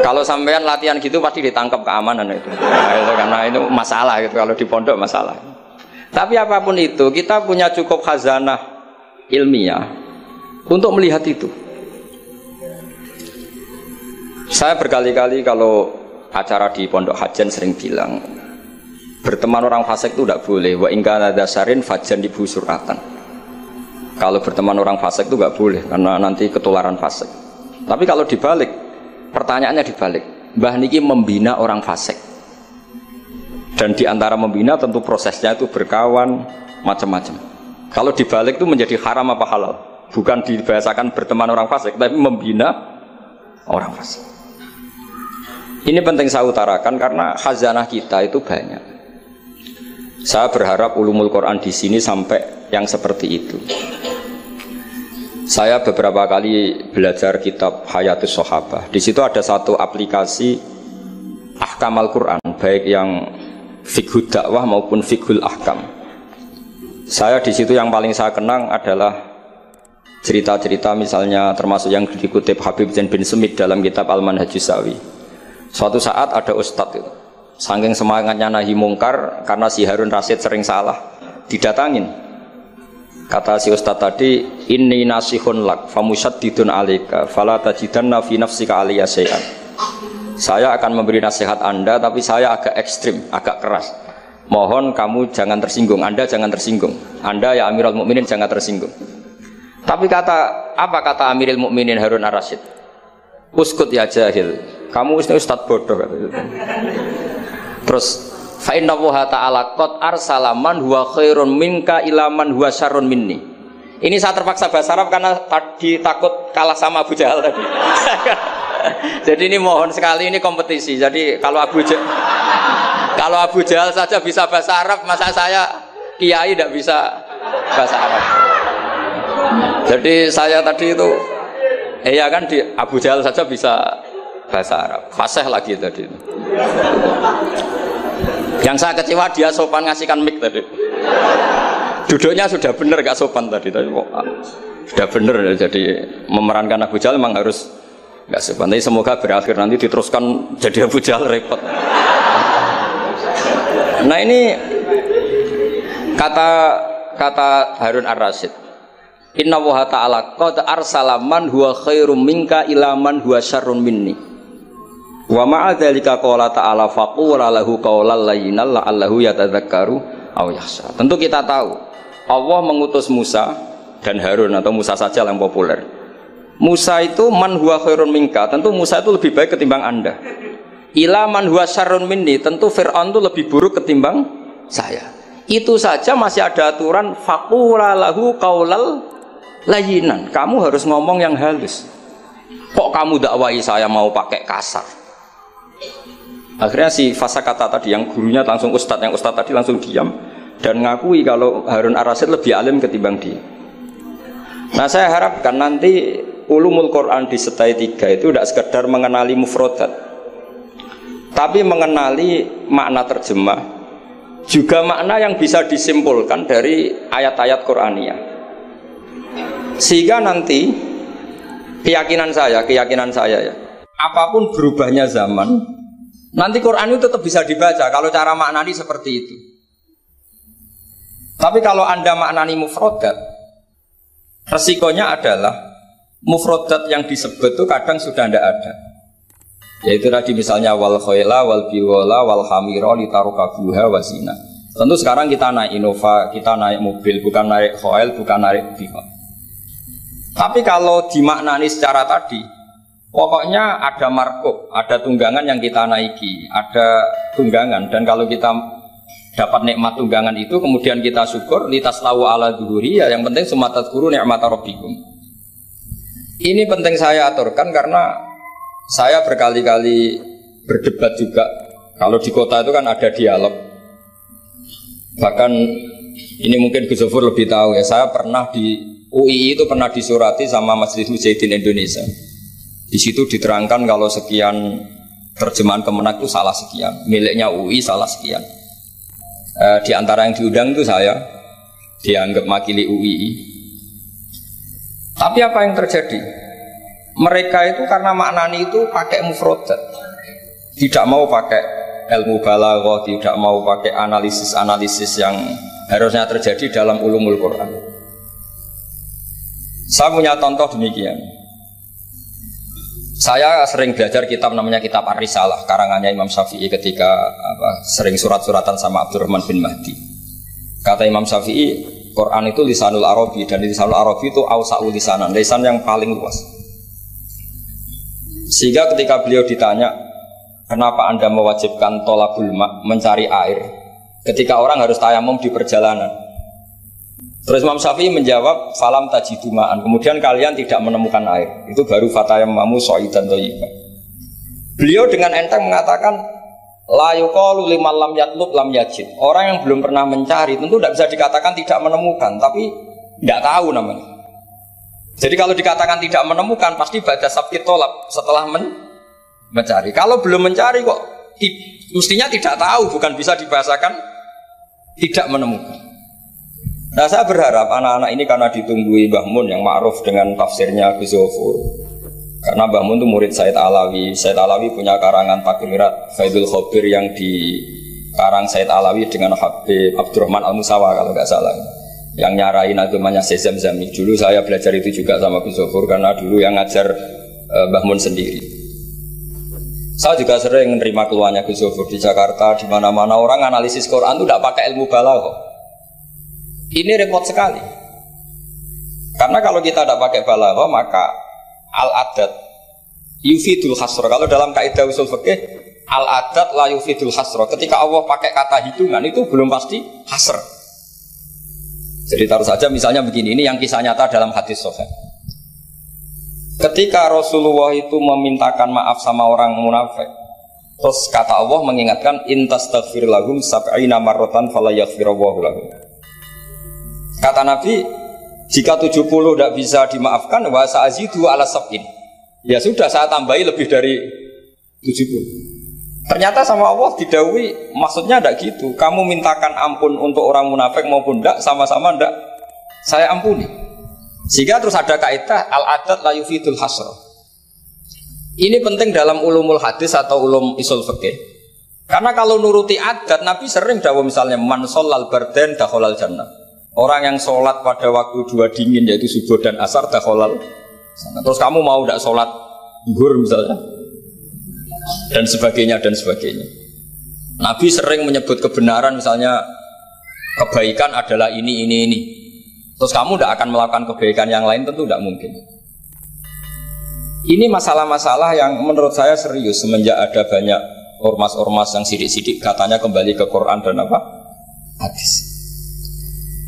Kalau sampean latihan gitu pasti ditangkap keamanan itu. Nah, itu karena itu masalah gitu kalau di pondok masalah. Tapi apapun itu, kita punya cukup khazanah ilmiah untuk melihat itu. Saya berkali-kali kalau acara di Pondok Hajan sering bilang, berteman orang fasik itu tidak boleh. Wa in kana dasarin fajan dibu suratan. Kalau berteman orang fasik itu nggak boleh, karena nanti ketularan fasik. Tapi kalau dibalik, pertanyaannya dibalik, Mbah Niki membina orang fasik, dan diantara membina tentu prosesnya itu berkawan macam-macam. Kalau dibalik itu menjadi haram apa halal? Bukan dibahasakan berteman orang fasik, tapi membina orang fasik. Ini penting saya utarakan karena khazanah kita itu banyak. Saya berharap ulumul Quran di sini sampai yang seperti itu. Saya beberapa kali belajar kitab Hayatus Sahabah. Di situ ada satu aplikasi Ahkam Al-Quran, baik yang fiqhud dakwah maupun fiqhul ahkam. Saya di situ yang paling saya kenang adalah cerita-cerita misalnya termasuk yang dikutip Habib Zain bin Sumit dalam kitab Al-Manhajus Sawi. Suatu saat ada ustadz itu, saking semangatnya nahi mungkar karena si Harun Rasid sering salah, didatangin. Kata si ustadz tadi, inni nasihun lak famusaddidun alaika fala tajidanna fi nafsika aliyya syai'an. Saya akan memberi nasihat Anda, tapi saya agak ekstrim, agak keras. Mohon kamu jangan tersinggung, Anda jangan tersinggung. Anda ya Amirul Mukminin jangan tersinggung. Tapi apa kata Amirul Mukminin Harun Ar-Rasyid? Uskut ya jahil. Kamu ustadz bodoh. Terus fa inna Allaha ta'ala qad arsala man huwa khairun minka ila man huwa syarrun minni. Ini saya terpaksa bahasa Arab karena tadi takut kalah sama Abu Jahal tadi. Jadi ini mohon sekali, ini kompetisi. Jadi kalau Abu Jahal saja bisa bahasa Arab, masa saya kiai tidak bisa bahasa Arab. Jadi saya tadi itu, ya kan di Abu Jahal saja bisa bahasa Arab, fasih lagi tadi. Yang saya kecewa dia sopan ngasihkan mic tadi. Duduknya sudah benar gak sopan tadi kok sudah benar ya, jadi memerankan Abu Jahal memang harus gak sopan. Tapi semoga berakhir nanti diteruskan jadi Abu Jahal repot. Nah ini kata Harun Ar-Rasyid. Inna wa ta'ala qad arsala man huwa khairum minka ila man huwa syarrun minni. Wa ma'a dzalika qala ta'ala faqula lahu qawlan layyinan la'allahu yatadzakkaru aw yakhsha. Tentu kita tahu Allah mengutus Musa dan Harun, atau Musa saja yang populer. Musa itu man huwa khairun minka, tentu Musa itu lebih baik ketimbang Anda. Ila man huwa syarrun minni, tentu Fir'aun itu lebih buruk ketimbang saya. Itu saja masih ada aturan faqula lahu qawlan layyinan. Kamu harus ngomong yang halus. Kok kamu dakwai saya mau pakai kasar? Akhirnya si Fasakata tadi yang gurunya langsung ustadz, yang ustadz tadi langsung diam dan ngakui kalau Harun Ar-Rasyid lebih alim ketimbang dia. Nah saya harapkan nanti ulumul Quran di setai 3 itu tidak sekedar mengenali mufrodat, tapi mengenali makna terjemah, juga makna yang bisa disimpulkan dari ayat-ayat Qur'aniyah. Sehingga nanti keyakinan saya ya, apapun berubahnya zaman, nanti Quran itu tetap bisa dibaca kalau cara maknani seperti itu. Tapi kalau Anda maknani mufrodat, resikonya adalah mufrodat yang disebut itu kadang sudah tidak ada. Yaitu tadi misalnya wal khayla wal biwala wal hamira litarukabuha wazina. Tentu sekarang kita naik Innova, kita naik mobil, bukan naik khayl, bukan naik biwala. Tapi kalau dimaknani secara tadi, pokoknya ada markup, ada tunggangan yang kita naiki, ada tunggangan, dan kalau kita dapat nikmat tunggangan itu, kemudian kita syukur, litaslahu ala dhuhuri, ya yang penting sumatat guru ni'mata rabbikum. Ini penting saya aturkan karena saya berkali-kali berdebat juga. Kalau di kota itu kan ada dialog. Bahkan ini mungkin Gus Zofur lebih tahu ya, saya pernah di UII itu pernah disurati sama Majelis Mujahidin Indonesia. Di situ diterangkan kalau sekian terjemahan Kemenak itu salah sekian, miliknya UI salah sekian. Di antara yang diundang itu saya, dianggap makili UII. Tapi apa yang terjadi? Mereka itu karena maknani itu pakai mufrodat, tidak mau pakai ilmu balaghah, tidak mau pakai analisis-analisis yang harusnya terjadi dalam ulumul Quran. Saya punya contoh demikian. Saya sering belajar kitab namanya kitab Ar-Risalah, karangannya Imam Syafi'i ketika sering surat-suratan sama Abdurrahman bin Mahdi. Kata Imam Syafi'i, Quran itu lisanul Arabi, dan lisanul Arabi itu awsa'ul lisanan, lisan yang paling luas. Sehingga ketika beliau ditanya, kenapa Anda mewajibkan tolabul ma', mencari air, ketika orang harus tayamum di perjalanan? Terus Imam Syafi'i menjawab, falam tajidu ma'an, kemudian kalian tidak menemukan air, itu baru fatayammamu sha'idan thayyiban. Beliau dengan enteng mengatakan, la yuqalu liman lam yatlub lam yajid. Orang yang belum pernah mencari tentu tidak bisa dikatakan tidak menemukan, tapi tidak tahu namanya. Jadi kalau dikatakan tidak menemukan, pasti baca sabqit tolab setelah mencari. Kalau belum mencari kok mestinya tidak tahu, bukan bisa dibahasakan tidak menemukan. Nah saya berharap anak-anak ini karena ditunggui Mbah Mun yang ma'ruf dengan tafsirnya Gus Zofur. Karena Mbah Mun itu murid Said Alawi. Said Alawi punya karangan Takrirat Faidul Khobir yang dikarang Said Alawi dengan Habib Abdurrahman Al-Musawa kalau nggak salah. Yang nyarain agamanya Syekh Zamzami. Dulu saya belajar itu juga sama Gus Zofur karena dulu yang ngajar Mbah Mun sendiri. Saya juga sering menerima keluhannya Gus Zofur di Jakarta, di mana-mana orang analisis Quran itu tidak pakai ilmu balaghah. Ini repot sekali. Karena kalau kita tidak pakai balaghah, maka al-adat yufidul hasra. Kalau dalam kaidah usul fikih, al-adat la yufidul hasra. Ketika Allah pakai kata hitungan itu belum pasti hasr. Jadi taruh saja misalnya begini, ini yang kisah nyata dalam hadis sahih. Ketika Rasulullah itu memintakan maaf sama orang munafik, terus kata Allah mengingatkan intastaghfir lahum sab'ina marratan fala yaghfirullahu lahum. Kata Nabi, Jika 70 tidak bisa dimaafkan, wa sa'azidu ala sab'in. Ya sudah, saya tambahi lebih dari 70. Ternyata sama Allah didhawuhi, maksudnya tidak gitu. Kamu mintakan ampun untuk orang munafik maupun tidak, sama-sama tidak saya ampuni. Sehingga terus ada kaidah al-adat la yufidul hasr. Ini penting dalam ulumul hadis atau ulum ushul fikih. Karena kalau nuruti adat, Nabi sering dawuh misalnya man shallal bardan dakhalal jannah. Orang yang sholat pada waktu 2 dingin yaitu subuh dan asar dakhalal. Terus kamu mau tidak sholat zuhur misalnya dan sebagainya dan sebagainya. Nabi sering menyebut kebenaran misalnya kebaikan adalah ini. Terus kamu tidak akan melakukan kebaikan yang lain, tentu tidak mungkin. Ini masalah-masalah yang menurut saya serius semenjak ada banyak ormas-ormas yang sidik-sidik katanya kembali ke Quran dan apa? Hadis.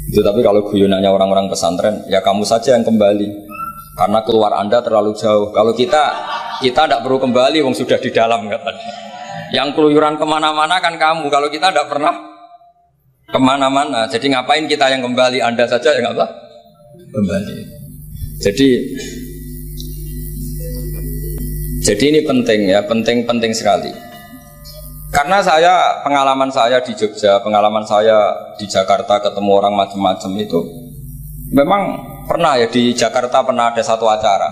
Itu tapi kalau guyonannya orang-orang pesantren, ya kamu saja yang kembali. Karena keluar Anda terlalu jauh. Kalau kita tidak perlu kembali, wong sudah di dalam katanya. Yang keluyuran kemana-mana kan kamu. Kalau kita tidak pernah kemana-mana, jadi ngapain kita yang kembali? Anda saja yang apa? Kembali. Jadi ini penting ya, penting sekali. Karena pengalaman saya di Jogja, pengalaman saya di Jakarta ketemu orang macam-macam itu, memang pernah ya di Jakarta pernah ada satu acara.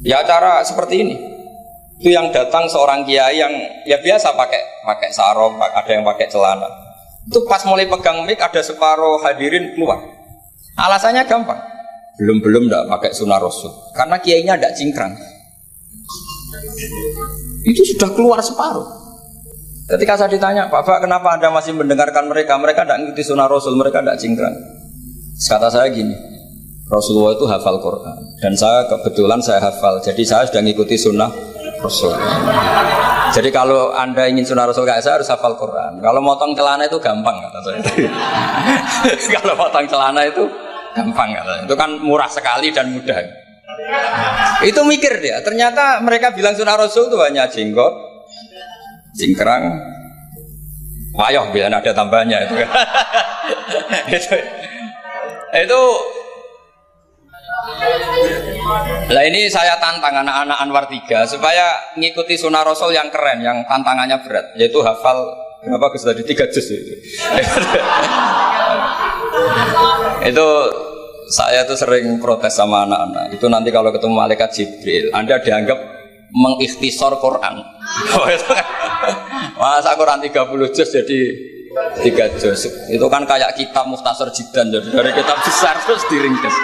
Ya acara seperti ini. Itu yang datang seorang kiai yang ya biasa pakai sarung, ada yang pakai celana. Itu pas mulai pegang mic ada separuh hadirin keluar. Alasannya gampang. Belum enggak pakai sunnah Rasul. Karena kiainya enggak cingkrang. Itu sudah keluar separuh. Ketika saya ditanya, Pak, kenapa Anda masih mendengarkan mereka? Mereka tidak mengikuti sunnah Rasul, mereka tidak cingkrang. Kata saya gini, Rasulullah itu hafal Quran. Dan saya kebetulan saya hafal, jadi saya sudah mengikuti sunnah Rasul. Jadi kalau Anda ingin sunnah Rasul kayak saya harus hafal Quran. Kalau motong celana itu gampang, kata saya. Kalau motong celana itu gampang, kata saya. Itu kan murah sekali dan mudah. Itu mikir dia, ternyata mereka bilang sunnah Rasul itu hanya jenggot, cingkrang, wayoh bila ada tambahnya itu. itu. Nah ini saya tantang anak-anak Anwar 3 supaya mengikuti sunnah Rasul yang keren, yang tantangannya berat, yaitu hafal berapa Gus tadi 3 juz itu. Itu saya tuh sering protes sama anak-anak. Itu nanti kalau ketemu malaikat Jibril, Anda dianggap mengikhtisar Quran. Masa Quran 30 juz jadi 3 juz. Itu kan kayak kitab Mukhtasar Jiddan, jadi dari kitab besar terus diringkas.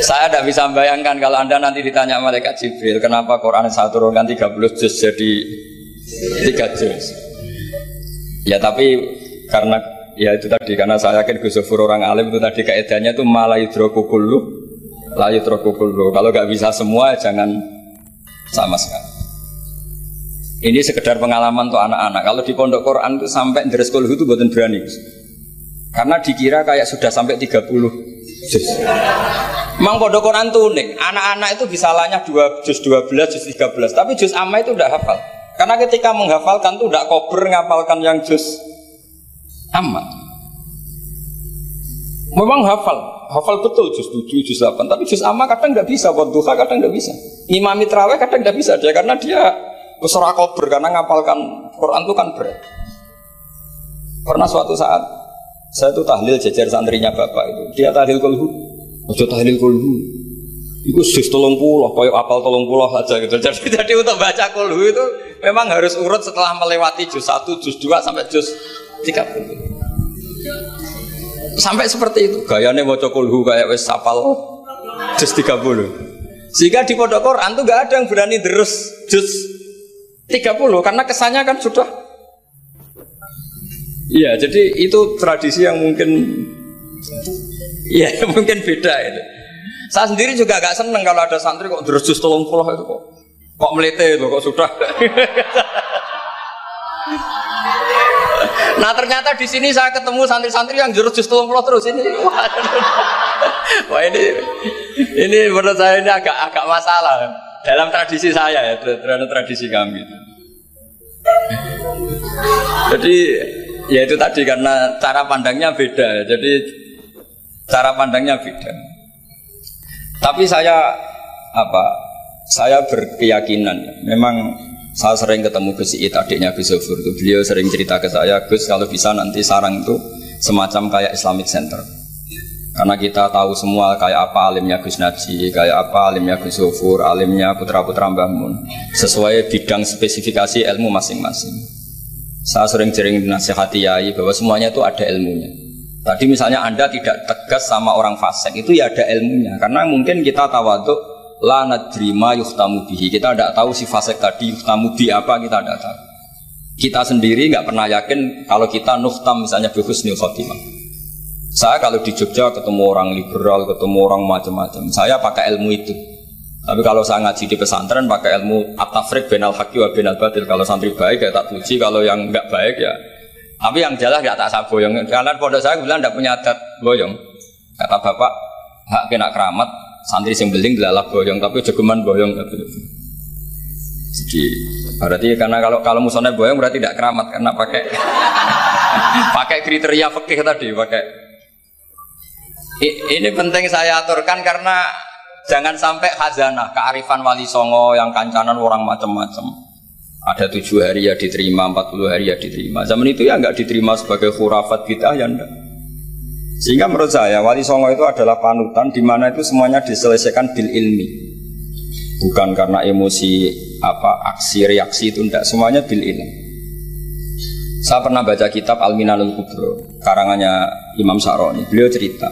Saya tidak bisa membayangkan kalau Anda nanti ditanya malaikat Jibril, kenapa Quran saya turunkan 30 juz jadi 3 juz. Ya tapi karena ya itu tadi, karena saya yakin Gus Zufur orang alim itu tadi kaidahnya itu malayudroku kullu layudroku kullu. Kalau nggak bisa semua jangan sama sekali. Ini sekedar pengalaman untuk anak-anak. Kalau di pondok Quran itu sampai dari sekolah itu buatan berani, karena dikira kayak sudah sampai 30 juz. Memang pondok Quran itu unik. Anak-anak itu bisa lanya 2 juz 12, juz 13, tapi juz amma itu udah hafal. Karena ketika menghafalkan itu udah kober ngapalkan yang juz amma. Memang hafal betul juz 7, juz 8, tapi juz amma kadang nggak bisa, buat duha kadang nggak bisa. Imam Mitraweh kadang nggak bisa dia, karena dia besar kober, karena ngapalkan Quran itu kan berat. Pernah suatu saat saya tuh tahlil jajar santrinya bapak itu, dia tahlil kulhu, ojo tahlil kulhu, itu juz 30, kayak apal 30 aja gitu. Jadi untuk baca kulhu itu memang harus urut setelah melewati juz 1, juz 2 sampai juz 30. Sampai seperti itu gayanya maca kulhu kayak wis hafal juz 30. Sehingga di pondok Quran tuh gak ada yang berani terus juz 30 karena kesannya kan sudah. Iya, jadi itu tradisi yang mungkin ya mungkin beda itu. Saya sendiri juga gak seneng kalau ada santri kok terus juz 30 itu kok melete itu kok sudah. Nah ternyata di sini saya ketemu santri-santri yang jurus juz 30 terus ini. Wah ini menurut saya ini agak masalah dalam tradisi saya ya, dalam tradisi kami. Jadi ya itu tadi karena cara pandangnya beda. Jadi Cara pandangnya beda. Tapi saya berkeyakinan, memang saya sering ketemu Gus Iit, adiknya Gus Zofur itu, beliau sering cerita ke saya, Gus kalau bisa nanti sarang itu semacam kayak Islamic Center. Karena kita tahu semua kayak apa alimnya Gus Naji, kayak apa alimnya Gus Zofur, alimnya putra-putra Mbah Mun, sesuai bidang spesifikasi ilmu masing-masing. Saya sering nasihati yai bahwa semuanya itu ada ilmunya. Tadi misalnya Anda tidak tegas sama orang fasik, itu ya ada ilmunya. Karena mungkin kita tawaduk, la nadri ma yuhtamu bihi. Kita tidak tahu si fasik tadi yuhtamu bi apa, kita tidak tahu. Kita sendiri nggak pernah yakin kalau kita nuhtam misalnya bi husnul khotimah. Saya kalau di Jogja ketemu orang liberal, ketemu orang macam-macam, saya pakai ilmu itu. Tapi kalau saya ngaji di pesantren pakai ilmu at-tafriq bainal haqqi wa bainal batil. Kalau santri baik ya tak puji, kalau yang enggak baik ya. Tapi yang jelas enggak tak saboyong. Karena pondok saya bilang enggak punya adat boyong. Kata bapak, hak kena keramat, santri sing beling delalah boyong, tapi jogeman boyong gitu. Jadi berarti karena kalau musonnya boyong berarti tidak keramat karena pakai kriteria fikih tadi, pakai. Ini penting saya aturkan karena jangan sampai khazanah, kearifan wali songo yang kancanan orang macam-macam. Ada 7 hari ya diterima, 40 hari ya diterima. Zaman itu ya enggak diterima sebagai khurafat bid'ah ya enggak. Sehingga menurut saya wali songo itu adalah panutan di mana itu semuanya diselesaikan bil ilmi. Bukan karena emosi aksi reaksi itu enggak, semuanya bil ilmi. Saya pernah baca kitab Al-Minanul Kubro karangannya Imam Sa'roni. Beliau cerita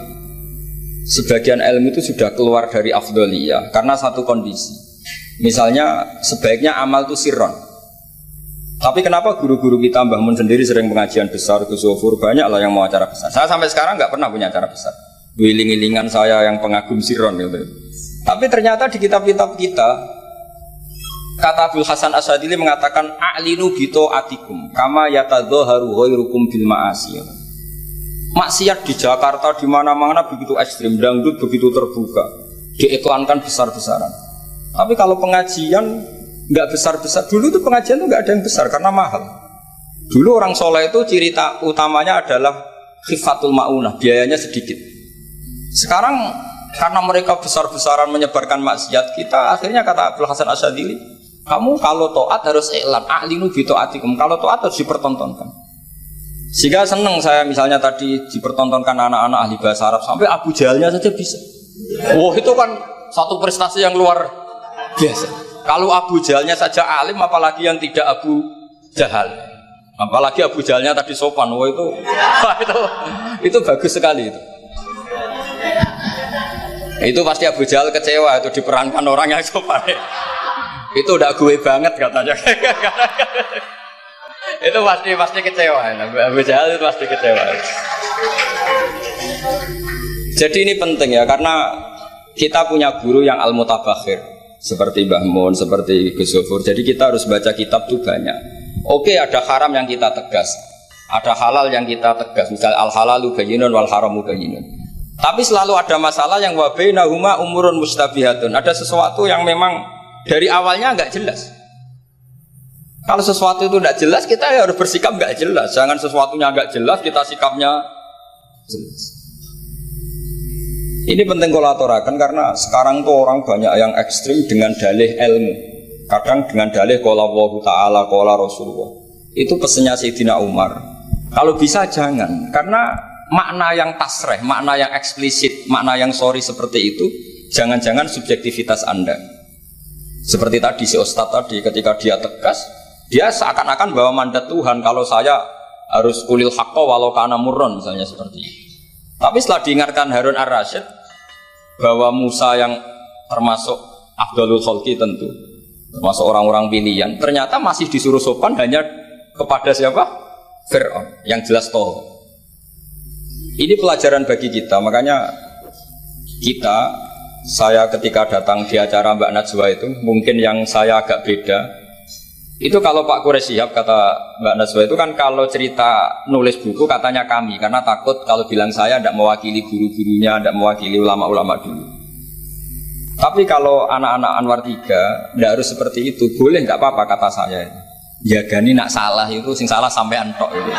sebagian ilmu itu sudah keluar dari afdholiyah karena satu kondisi. Misalnya sebaiknya amal itu sirron. Tapi kenapa guru-guru kita Mbah Mun sendiri sering pengajian besar, Gus Zofur, banyak lah yang mau acara besar. Saya sampai sekarang nggak pernah punya acara besar. Wiling-wilingan saya yang pengagum sirron gitu. Tapi ternyata di kitab-kitab kita, kata Abdul Hasan Asyadili mengatakan a'linu bito atikum kama yatadzoharu ghairukum bil ma'asi. Maksiat di Jakarta di mana-mana begitu ekstrim, dangdut begitu terbuka, diiklankan besar-besaran. Tapi kalau pengajian nggak besar-besar, dulu tuh pengajian tuh nggak ada yang besar karena mahal. Dulu orang soleh itu ciri utamanya adalah khifatul ma'unah, biayanya sedikit. Sekarang karena mereka besar-besaran menyebarkan maksiat, kita akhirnya kata Abdul Hasan Asyadili, kamu kalau to'at harus iklan, a'linu bi to'atikum, kalau to'at harus dipertontonkan. Sehingga seneng saya misalnya tadi dipertontonkan anak-anak ahli bahasa Arab sampai Abu Jahalnya saja bisa. Wah, itu kan satu prestasi yang luar biasa. Kalau Abu Jahalnya saja alim, apalagi yang tidak Abu Jahal. Apalagi Abu Jahalnya tadi sopan. Wah, itu bagus sekali itu. Itu pasti Abu Jahal kecewa itu diperankan orang yang sopan. Itu udah gue banget katanya. Itu pasti kecewa. Abu Jahal itu pasti kecewa. Jadi ini penting ya, karena kita punya guru yang al-mutabakhir seperti Mbah Mun, seperti Gus Zofur. Jadi kita harus baca kitab tuh banyak. Oke, ada haram yang kita tegas, ada halal yang kita tegas. Misal al-halalu bayyinun wal haramu bayyinun. Tapi selalu ada masalah yang wa bainahuma umurun mustabihatun. Ada sesuatu yang memang dari awalnya enggak jelas. Kalau sesuatu itu tidak jelas, kita harus bersikap nggak jelas. Jangan sesuatunya nggak jelas, kita sikapnya jelas. Ini penting kolaborakan karena sekarang tuh orang banyak yang ekstrim dengan dalih ilmu. Kadang dengan dalih qala Allahu ta'ala, qala Rasulullah. Itu pesannya Sayyidina Umar. Kalau bisa jangan, karena makna yang tasreh, makna yang eksplisit, makna yang sorry seperti itu, jangan-jangan subjektivitas Anda. Seperti tadi si Ustadz tadi, ketika dia tegas, dia seakan-akan bahwa mandat Tuhan kalau saya harus ulil haqqa walau kana murron misalnya seperti itu. Tapi setelah diingatkan Harun Ar-Rasyid bahwa Musa yang termasuk afdalul khalqi tentu, termasuk orang-orang pilihan, ternyata masih disuruh sopan hanya kepada siapa? Fir'aun, yang jelas toh. Ini pelajaran bagi kita, makanya saya ketika datang di acara Mbak Najwa itu, mungkin yang saya agak beda. Itu kalau Pak Quraisy Shihab kata Mbak Najwa itu kan kalau cerita nulis buku katanya kami, karena takut kalau bilang saya tidak mewakili guru-gurunya, tidak mewakili ulama-ulama dulu. Tapi kalau anak-anak Anwar 3 tidak harus seperti itu, boleh nggak apa-apa kata saya. Ya gani nak salah itu, sing salah sampai antok itu.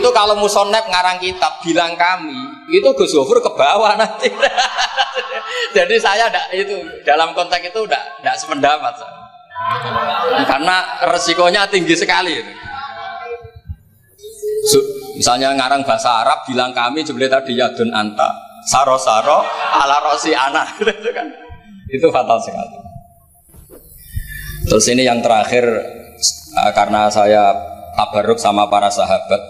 Itu kalau musonep ngarang kitab bilang kami, itu Gus Gofur ke bawah nanti. Jadi saya itu dalam konteks itu tidak sependapat. Karena resikonya tinggi sekali itu. Misalnya ngarang bahasa Arab bilang kami jebule tadi yadun anta saro ala rosi anak itu kan. Itu fatal sekali. Terus ini yang terakhir karena saya tabarruk sama para sahabat.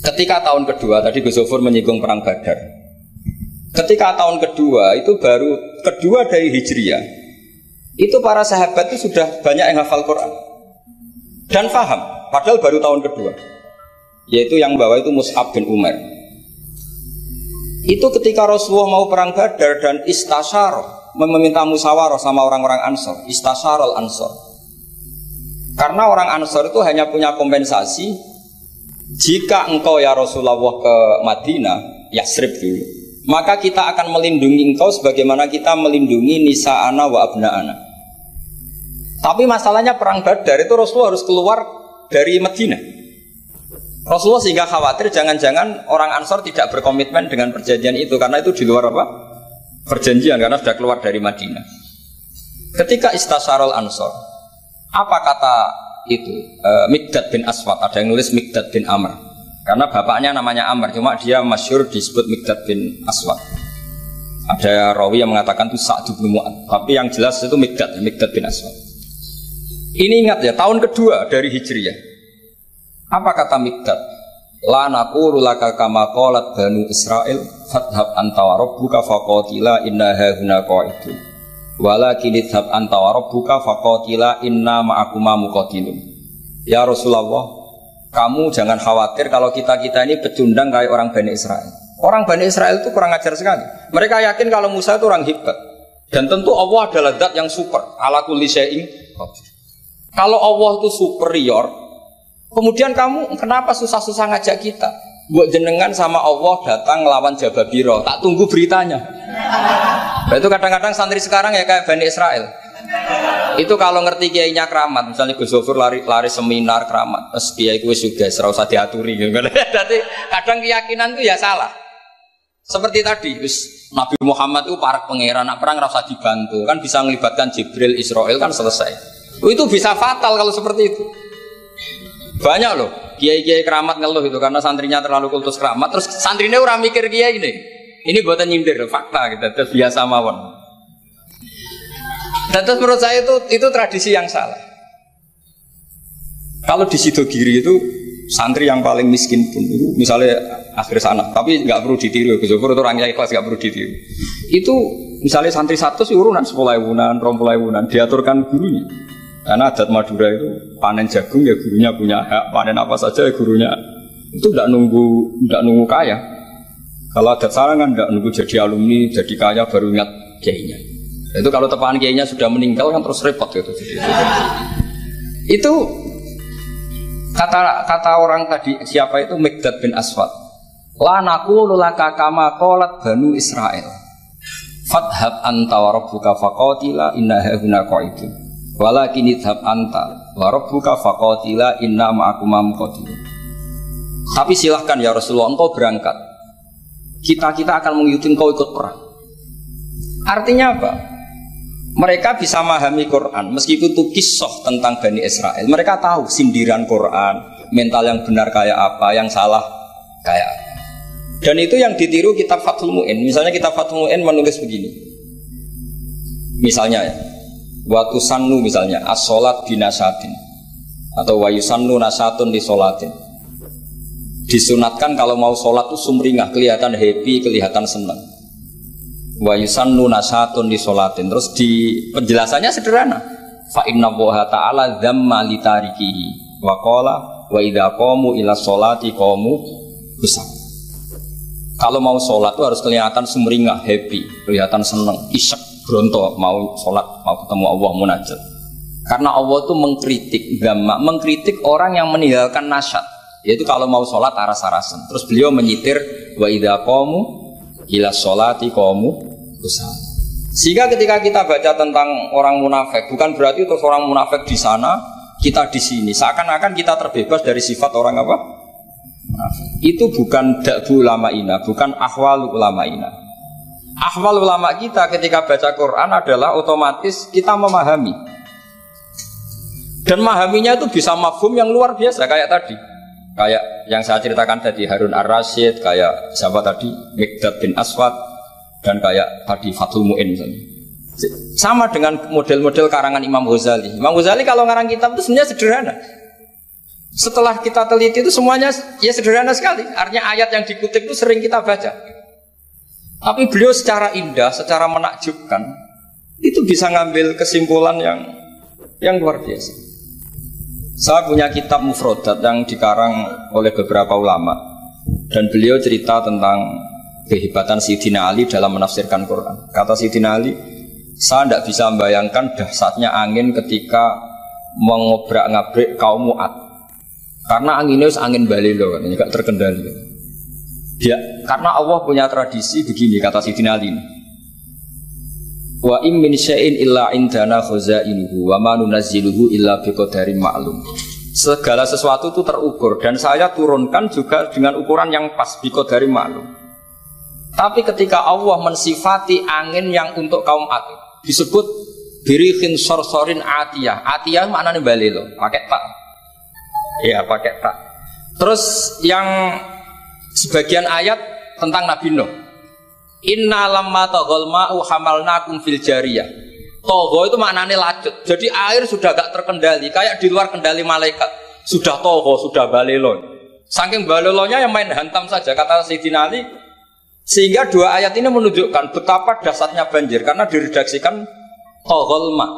Ketika tahun kedua tadi Gus Gofur menyinggung perang Badar. Ketika tahun kedua itu baru kedua dari Hijriah. Itu para sahabat itu sudah banyak yang hafal Quran dan paham. Padahal baru tahun kedua. Yaitu yang bawa itu Mus'ab bin Umair. Itu ketika Rasulullah mau perang Badar dan istasyarah, meminta musyawarah sama orang-orang Ansor, istasyarul Ansor. Karena orang Ansor itu hanya punya kompensasi jika engkau ya Rasulullah ke Madinah, Yasrib dulu, maka kita akan melindungi engkau sebagaimana kita melindungi nisa'ana wa abna'ana. Tapi masalahnya perang Badar itu Rasulullah harus keluar dari Madinah. Rasulullah sehingga khawatir jangan-jangan orang Ansor tidak berkomitmen dengan perjanjian itu karena itu di luar apa? Perjanjian karena sudah keluar dari Madinah. Ketika istasyarul Ansor, apa kata itu? Miqdad bin Aswad, ada yang nulis Miqdad bin Amr. Karena bapaknya namanya Amr, cuma dia masyhur disebut Miqdad bin Aswad. Ada rawi yang mengatakan itu Sa'd bin Mu'adz, tapi yang jelas itu Miqdad bin Aswad. Ini ingat ya, tahun kedua dari Hijriyah. Apa kata Miqdad? La naqulu laka kama qalat Banu Israil fadhhab anta wa rabbuka faqatila inna hahuna qa'idun. Walakin idhhab anta wa rabbuka faqatila inna ma'akuma muqatilun. Ya Rasulullah, kamu jangan khawatir kalau kita-kita ini pecundang kayak orang Bani Israel. Orang Bani Israel itu kurang ajar sekali. Mereka yakin kalau Musa itu orang hebat. Dan tentu Allah adalah zat yang super, ala kulli syai'in qadir. Kalau Allah itu superior, kemudian kamu kenapa susah-susah ngajak kita? Buat jenengan sama Allah datang ngelawan Jababiro, tak tunggu beritanya. Nah, itu kadang-kadang santri sekarang ya kayak Bani Israel. Itu kalau ngerti kiainya keramat, misalnya Gus Gofur lari seminar keramat, terus kiai itu sudah serau usah diaturi. Jadi kadang keyakinan itu ya salah. Seperti tadi, Nabi Muhammad itu para pangeran, nak perang rasa dibantu, kan bisa melibatkan Jibril, Israel kan selesai. Itu bisa fatal kalau seperti itu. Banyak loh kiai-kiai keramat ngeluh itu karena santrinya terlalu kultus keramat, terus santrinya orang mikir kiai ini buatan nyindir fakta gitu, terus biasa mawon. Dan terus menurut saya itu tradisi yang salah. Kalau di Sidogiri itu santri yang paling miskin pun itu misalnya akhir sana, tapi nggak perlu ditiru. Gus Gofur itu orangnya ikhlas, nggak perlu ditiru. Itu misalnya santri 100 urunan 10.000-an, 20.000-an diaturkan gurunya. Karena adat Madura itu panen jagung ya gurunya punya hak, panen apa saja ya gurunya. Itu tidak nunggu kaya. Kalau adat sana kan tidak nunggu jadi alumni, jadi kaya baru ingat kiainya. Itu kalau tepahan kiainya sudah meninggal kan terus repot gitu. Itu kata orang tadi siapa itu Miqdad bin Aswad. La naqulu laka kama qalat Banu Israil. Fadhhab anta wa rabbuka faqatila inna hahuna qa'idun. Walakin idhab anta wa rabbuka faqatila inna ma'akuma muqatilun. Tapi silahkan ya Rasulullah, engkau berangkat, kita akan mengikuti engkau ikut perang. Artinya apa? Mereka bisa memahami Quran meskipun itu kisah tentang Bani Israel. Mereka tahu sindiran Quran, mental yang benar kayak apa, yang salah kayak apa. Dan itu yang ditiru kitab Fathul Mu'in. Misalnya kitab Fathul Mu'in menulis begini. Misalnya ya, waktu sannu misalnya as-sholat binasatin atau wa yusannu nasatun di sholatin. Disunatkan kalau mau sholat itu sumringah, kelihatan happy, kelihatan senang. Wa yusannu nasatun di sholatin. Terus di penjelasannya sederhana. Fa inna Allaha ta'ala dzamma li tarikihi wa qala wa idza qamu ila sholati qamu kusal. Kalau mau sholat itu harus kelihatan sumringah, happy, kelihatan senang, isyak, bronto, mau sholat, mau ketemu Allah, munajat. Karena Allah itu mengkritik orang yang meninggalkan nasyad, yaitu kalau mau sholat aras-arasan. Terus beliau menyitir wa idza qamu ila sholati qamu kusal. Sehingga ketika kita baca tentang orang munafik, bukan berarti terus orang munafik di sana, kita di sini. Seakan-akan kita terbebas dari sifat orang apa? Munafik. itu bukan da'bu ulama'ina, bukan ahwal ulama'ina. Ahwal ulama kita ketika baca Quran adalah otomatis kita memahami. Dan memahaminya itu bisa mafhum yang luar biasa kayak tadi. Kayak yang saya ceritakan tadi Harun Ar-Rasyid, kayak siapa tadi? Miqdad bin Aswad, dan kayak tadi Fathul Mu'in misalnya. Sama dengan model-model karangan Imam Ghazali. Imam Ghazali kalau ngarang kitab itu sebenarnya sederhana. Setelah kita teliti itu semuanya ya sederhana sekali. Artinya ayat yang dikutip itu sering kita baca. Tapi beliau secara indah, secara menakjubkan, itu bisa ngambil kesimpulan yang luar biasa. Saya punya kitab Mufrodat yang dikarang oleh beberapa ulama, dan beliau cerita tentang kehebatan Sayyidina Ali dalam menafsirkan Quran. Kata Sayyidina Ali, saya tidak bisa membayangkan dahsyatnya angin ketika mengobrak-ngabrik kaum Mu'ad. Karena anginnya angin balilo, katanya gak terkendali. Ya, karena Allah punya tradisi begini, kata Sayyidina Ali. Wa im min syai'in illa indana khazainuhu wa ma nunazziluhu illa biqadarin ma'lum. Segala sesuatu itu terukur dan saya turunkan juga dengan ukuran yang pas, biqadarin ma'lum. Tapi ketika Allah mensifati angin yang untuk kaum Ad disebut birikhin sorsorin atiyah. Atiyah maknanya balilo, pakai tak. Ya pakai tak. Terus yang sebagian ayat tentang Nabi Nuh. Inna lamma taghal ma'u hamalnakum fil jariyah. Togho itu maknanya lacut. Jadi air sudah gak terkendali, kayak di luar kendali malaikat. Sudah togho, sudah balelo. Saking balelonya yang main hantam saja kata Sayyidina Ali. Sehingga dua ayat ini menunjukkan betapa dahsyatnya banjir karena diredaksikan taghal ma'.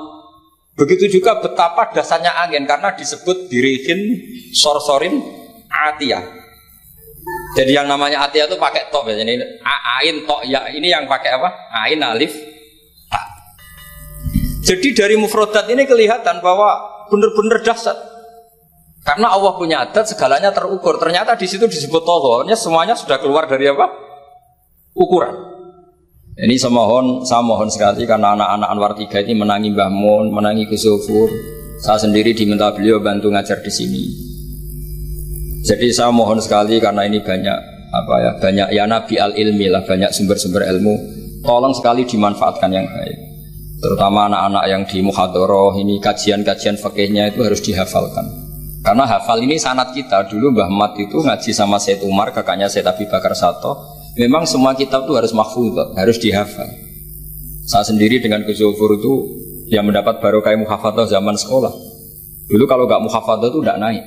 Begitu juga betapa dasarnya angin karena disebut dirihin sorsorin atiyah. Jadi yang namanya atiyah itu pakai tok ya. Ini ain tok ya. Ini yang pakai apa? Ain alif ta. Jadi dari mufrodat ini kelihatan bahwa benar-benar dahsyat. Karena Allah punya adat segalanya terukur. Ternyata di situ disebut tohornya semuanya sudah keluar dari apa? Ukuran. Ini saya mohon sekali karena anak-anak Anwar 3 ini menangi Mbah Mun, menangi Gus Zufur. Saya sendiri diminta beliau bantu ngajar di sini. Jadi saya mohon sekali karena ini banyak ya nabi al-ilmi lah, banyak sumber-sumber ilmu. Tolong sekali dimanfaatkan yang baik. Terutama anak-anak yang di muhadharah ini kajian-kajian fikihnya itu harus dihafalkan. Karena hafal ini sanad kita. Dulu Mbah Mat itu ngaji sama Said Umar, kakaknya Said Abi Bakar Sato. Memang semua kitab itu harus mahfudz, harus dihafal. Saya sendiri dengan Gus Zufur itu yang mendapat barokah muhafadzah zaman sekolah. Dulu kalau nggak muhafadzah itu tidak naik.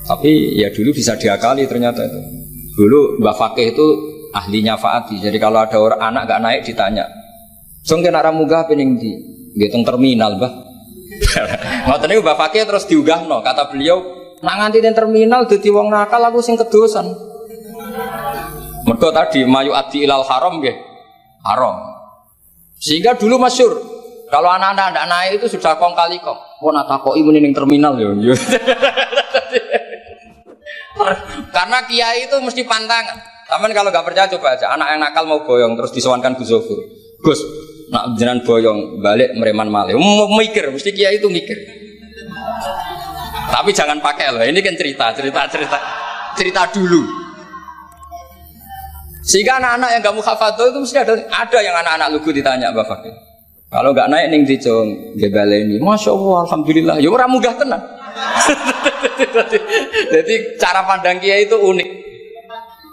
Tapi ya dulu bisa diakali ternyata itu. Dulu Mbak Fakih itu ahlinya Faati. Jadi kalau ada orang anak nggak naik ditanya, "Song kena ramuga pening di ngitung terminal, Mbah." Ngoten niku Mbak Fakih terus diugahno, kata beliau, "Nak nganti ning terminal dadi wong nakal aku sing kedosan." Mergo tadi mayu adi ilal haram nggih. Haram. Sehingga dulu masyhur kalau anak-anak ndak naik itu sudah kong kali kong. Oh nak takoki muni ning terminal yo. Karena kiai itu mesti pantangan. Taman kalau nggak percaya coba aja. Anak yang nakal mau boyong terus disowankan Gus Zufur. Gus, nak jenengan boyong balik mereman malih. Mikir, mesti kiai itu mikir. Tapi jangan pakai loh. Ini kan cerita dulu. Sehingga anak-anak yang gak muhafadzah itu mesti ada yang anak-anak lugu ditanya Mbak Fakir. Kalau gak naik ning dicong gebale ini, Masya Allah, Alhamdulillah. Ya orang munggah tenang. Jadi cara pandang kiai itu unik.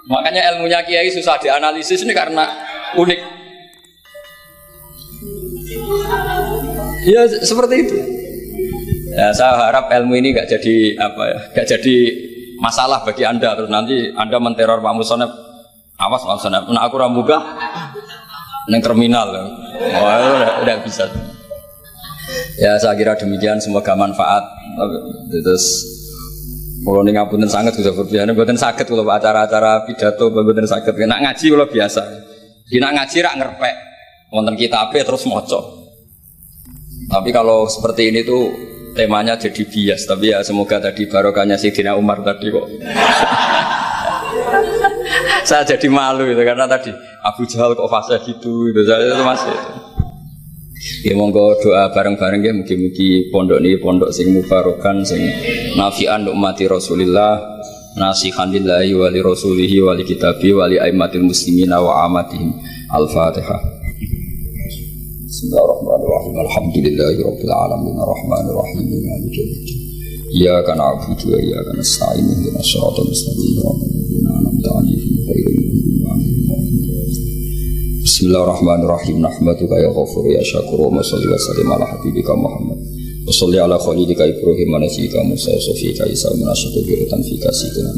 Makanya ilmunya kiai susah dianalisis ini karena unik. Ya seperti itu. Ya saya harap ilmu ini gak jadi gak jadi masalah bagi anda. Terus nanti anda menteror Pak Musonef. Awas maksudnya, nah aku rambuga neng terminal, udah bisa. Ya saya kira demikian, semoga manfaat. Terus kalau nih ngapunten sangat sudah berbicara, buatan sakit kalau acara-acara pidato, buatan sakit. Nak ngaji kalau biasa, nak ngaji rak ngerpek, wonten kitab terus moco. Tapi kalau seperti ini tuh temanya jadi bias. Tapi ya semoga tadi barokahnya Sayyidina Umar tadi kok. Saya jadi malu itu karena tadi Abu Jahal kok fase gitu, saya itu masih. Ya monggo doa bareng-bareng ya, mugi-mugi pondok ini pondok sing mubarokan, sing nafi'an untuk mati Rasulillah. nasihan lillahi wa li rasulihi wa li kitabi wa li aimmatil muslimina wa amatihim. Al-Fatihah. Bismillahirrahmanirrahim. Alhamdulillahi rabbil alamin arrahmanir rahim maliki yaumiddin. Iyyaka na'budu wa iyyaka nasta'in ihdinas siratal mustaqim siratal ladzina an'amta 'alaihim ghairil maghdubi 'alaihim. Bismillahirrahmanirrahim. Nahmaduka ya ghafur ya syakur wa shalli wa sallim ala habibika Muhammad. Wa shalli ala khalilika Ibrahim wa nasika Musa Sofika Isa wa nasyadu biratan fika sidina.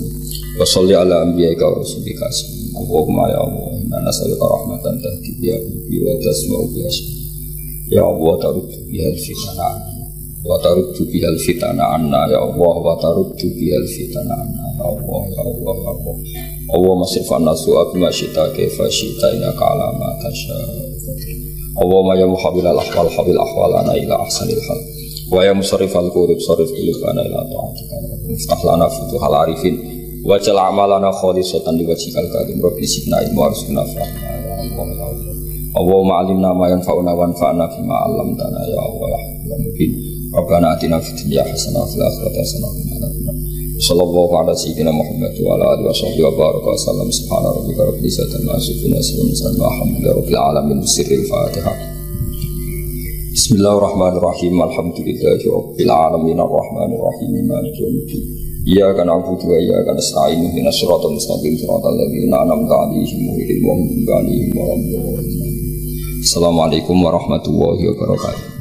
Wa shalli ala anbiya'ika wa rasulika. Allahumma ya Allah inna nas'aluka rahmatan tahdi biha wa tasma'u biha. Ya Allah taruddu biha al-fitana wa taruddu biha al-fitana anna ya Allah wa taruddu biha al-fitana anna ya Allah ya Allah ya Allah. Allah masifan nasu'a bima syita kaifa syita innaka ala ma tasya'. Allahumma ya muhawwil al-ahwal hawil ahwalana ila ahsanil hal. Wa ya musarrifal qulub sarrif qulubana ila ta'atika. Iftah lana futuhal arifin wa jal amalana khalisatan liwajhikal karim. Rabbi zidna ilma warzuqna fahma ya Allah ya Allah. Allahumma alimna ma yanfa'una wanfa'na bima 'allamtana ya Allah ya mubin. Rabbana atina fid dunya hasanah wa fil akhirati hasanah wa qina adzabannar. Sallallahu ala sayyidina Muhammad wa ala alihi wa sahbihi wa baraka wa sallam. Subhana rabbika rabbil izzati amma yasifun wa salamun alhamdulillahi rabbil alamin. Bismillahil Fatihah. Bismillahirrahmanirrahim. Alhamdulillahi rabbil alamin arrahmanir rahim maliki yaumiddin. Iyyaka na'budu wa iyyaka nasta'in ihdinas siratal mustaqim siratal ladzina an'amta 'alaihim ghairil maghdubi 'alaihim waladdallin. Assalamualaikum warahmatullahi wabarakatuh.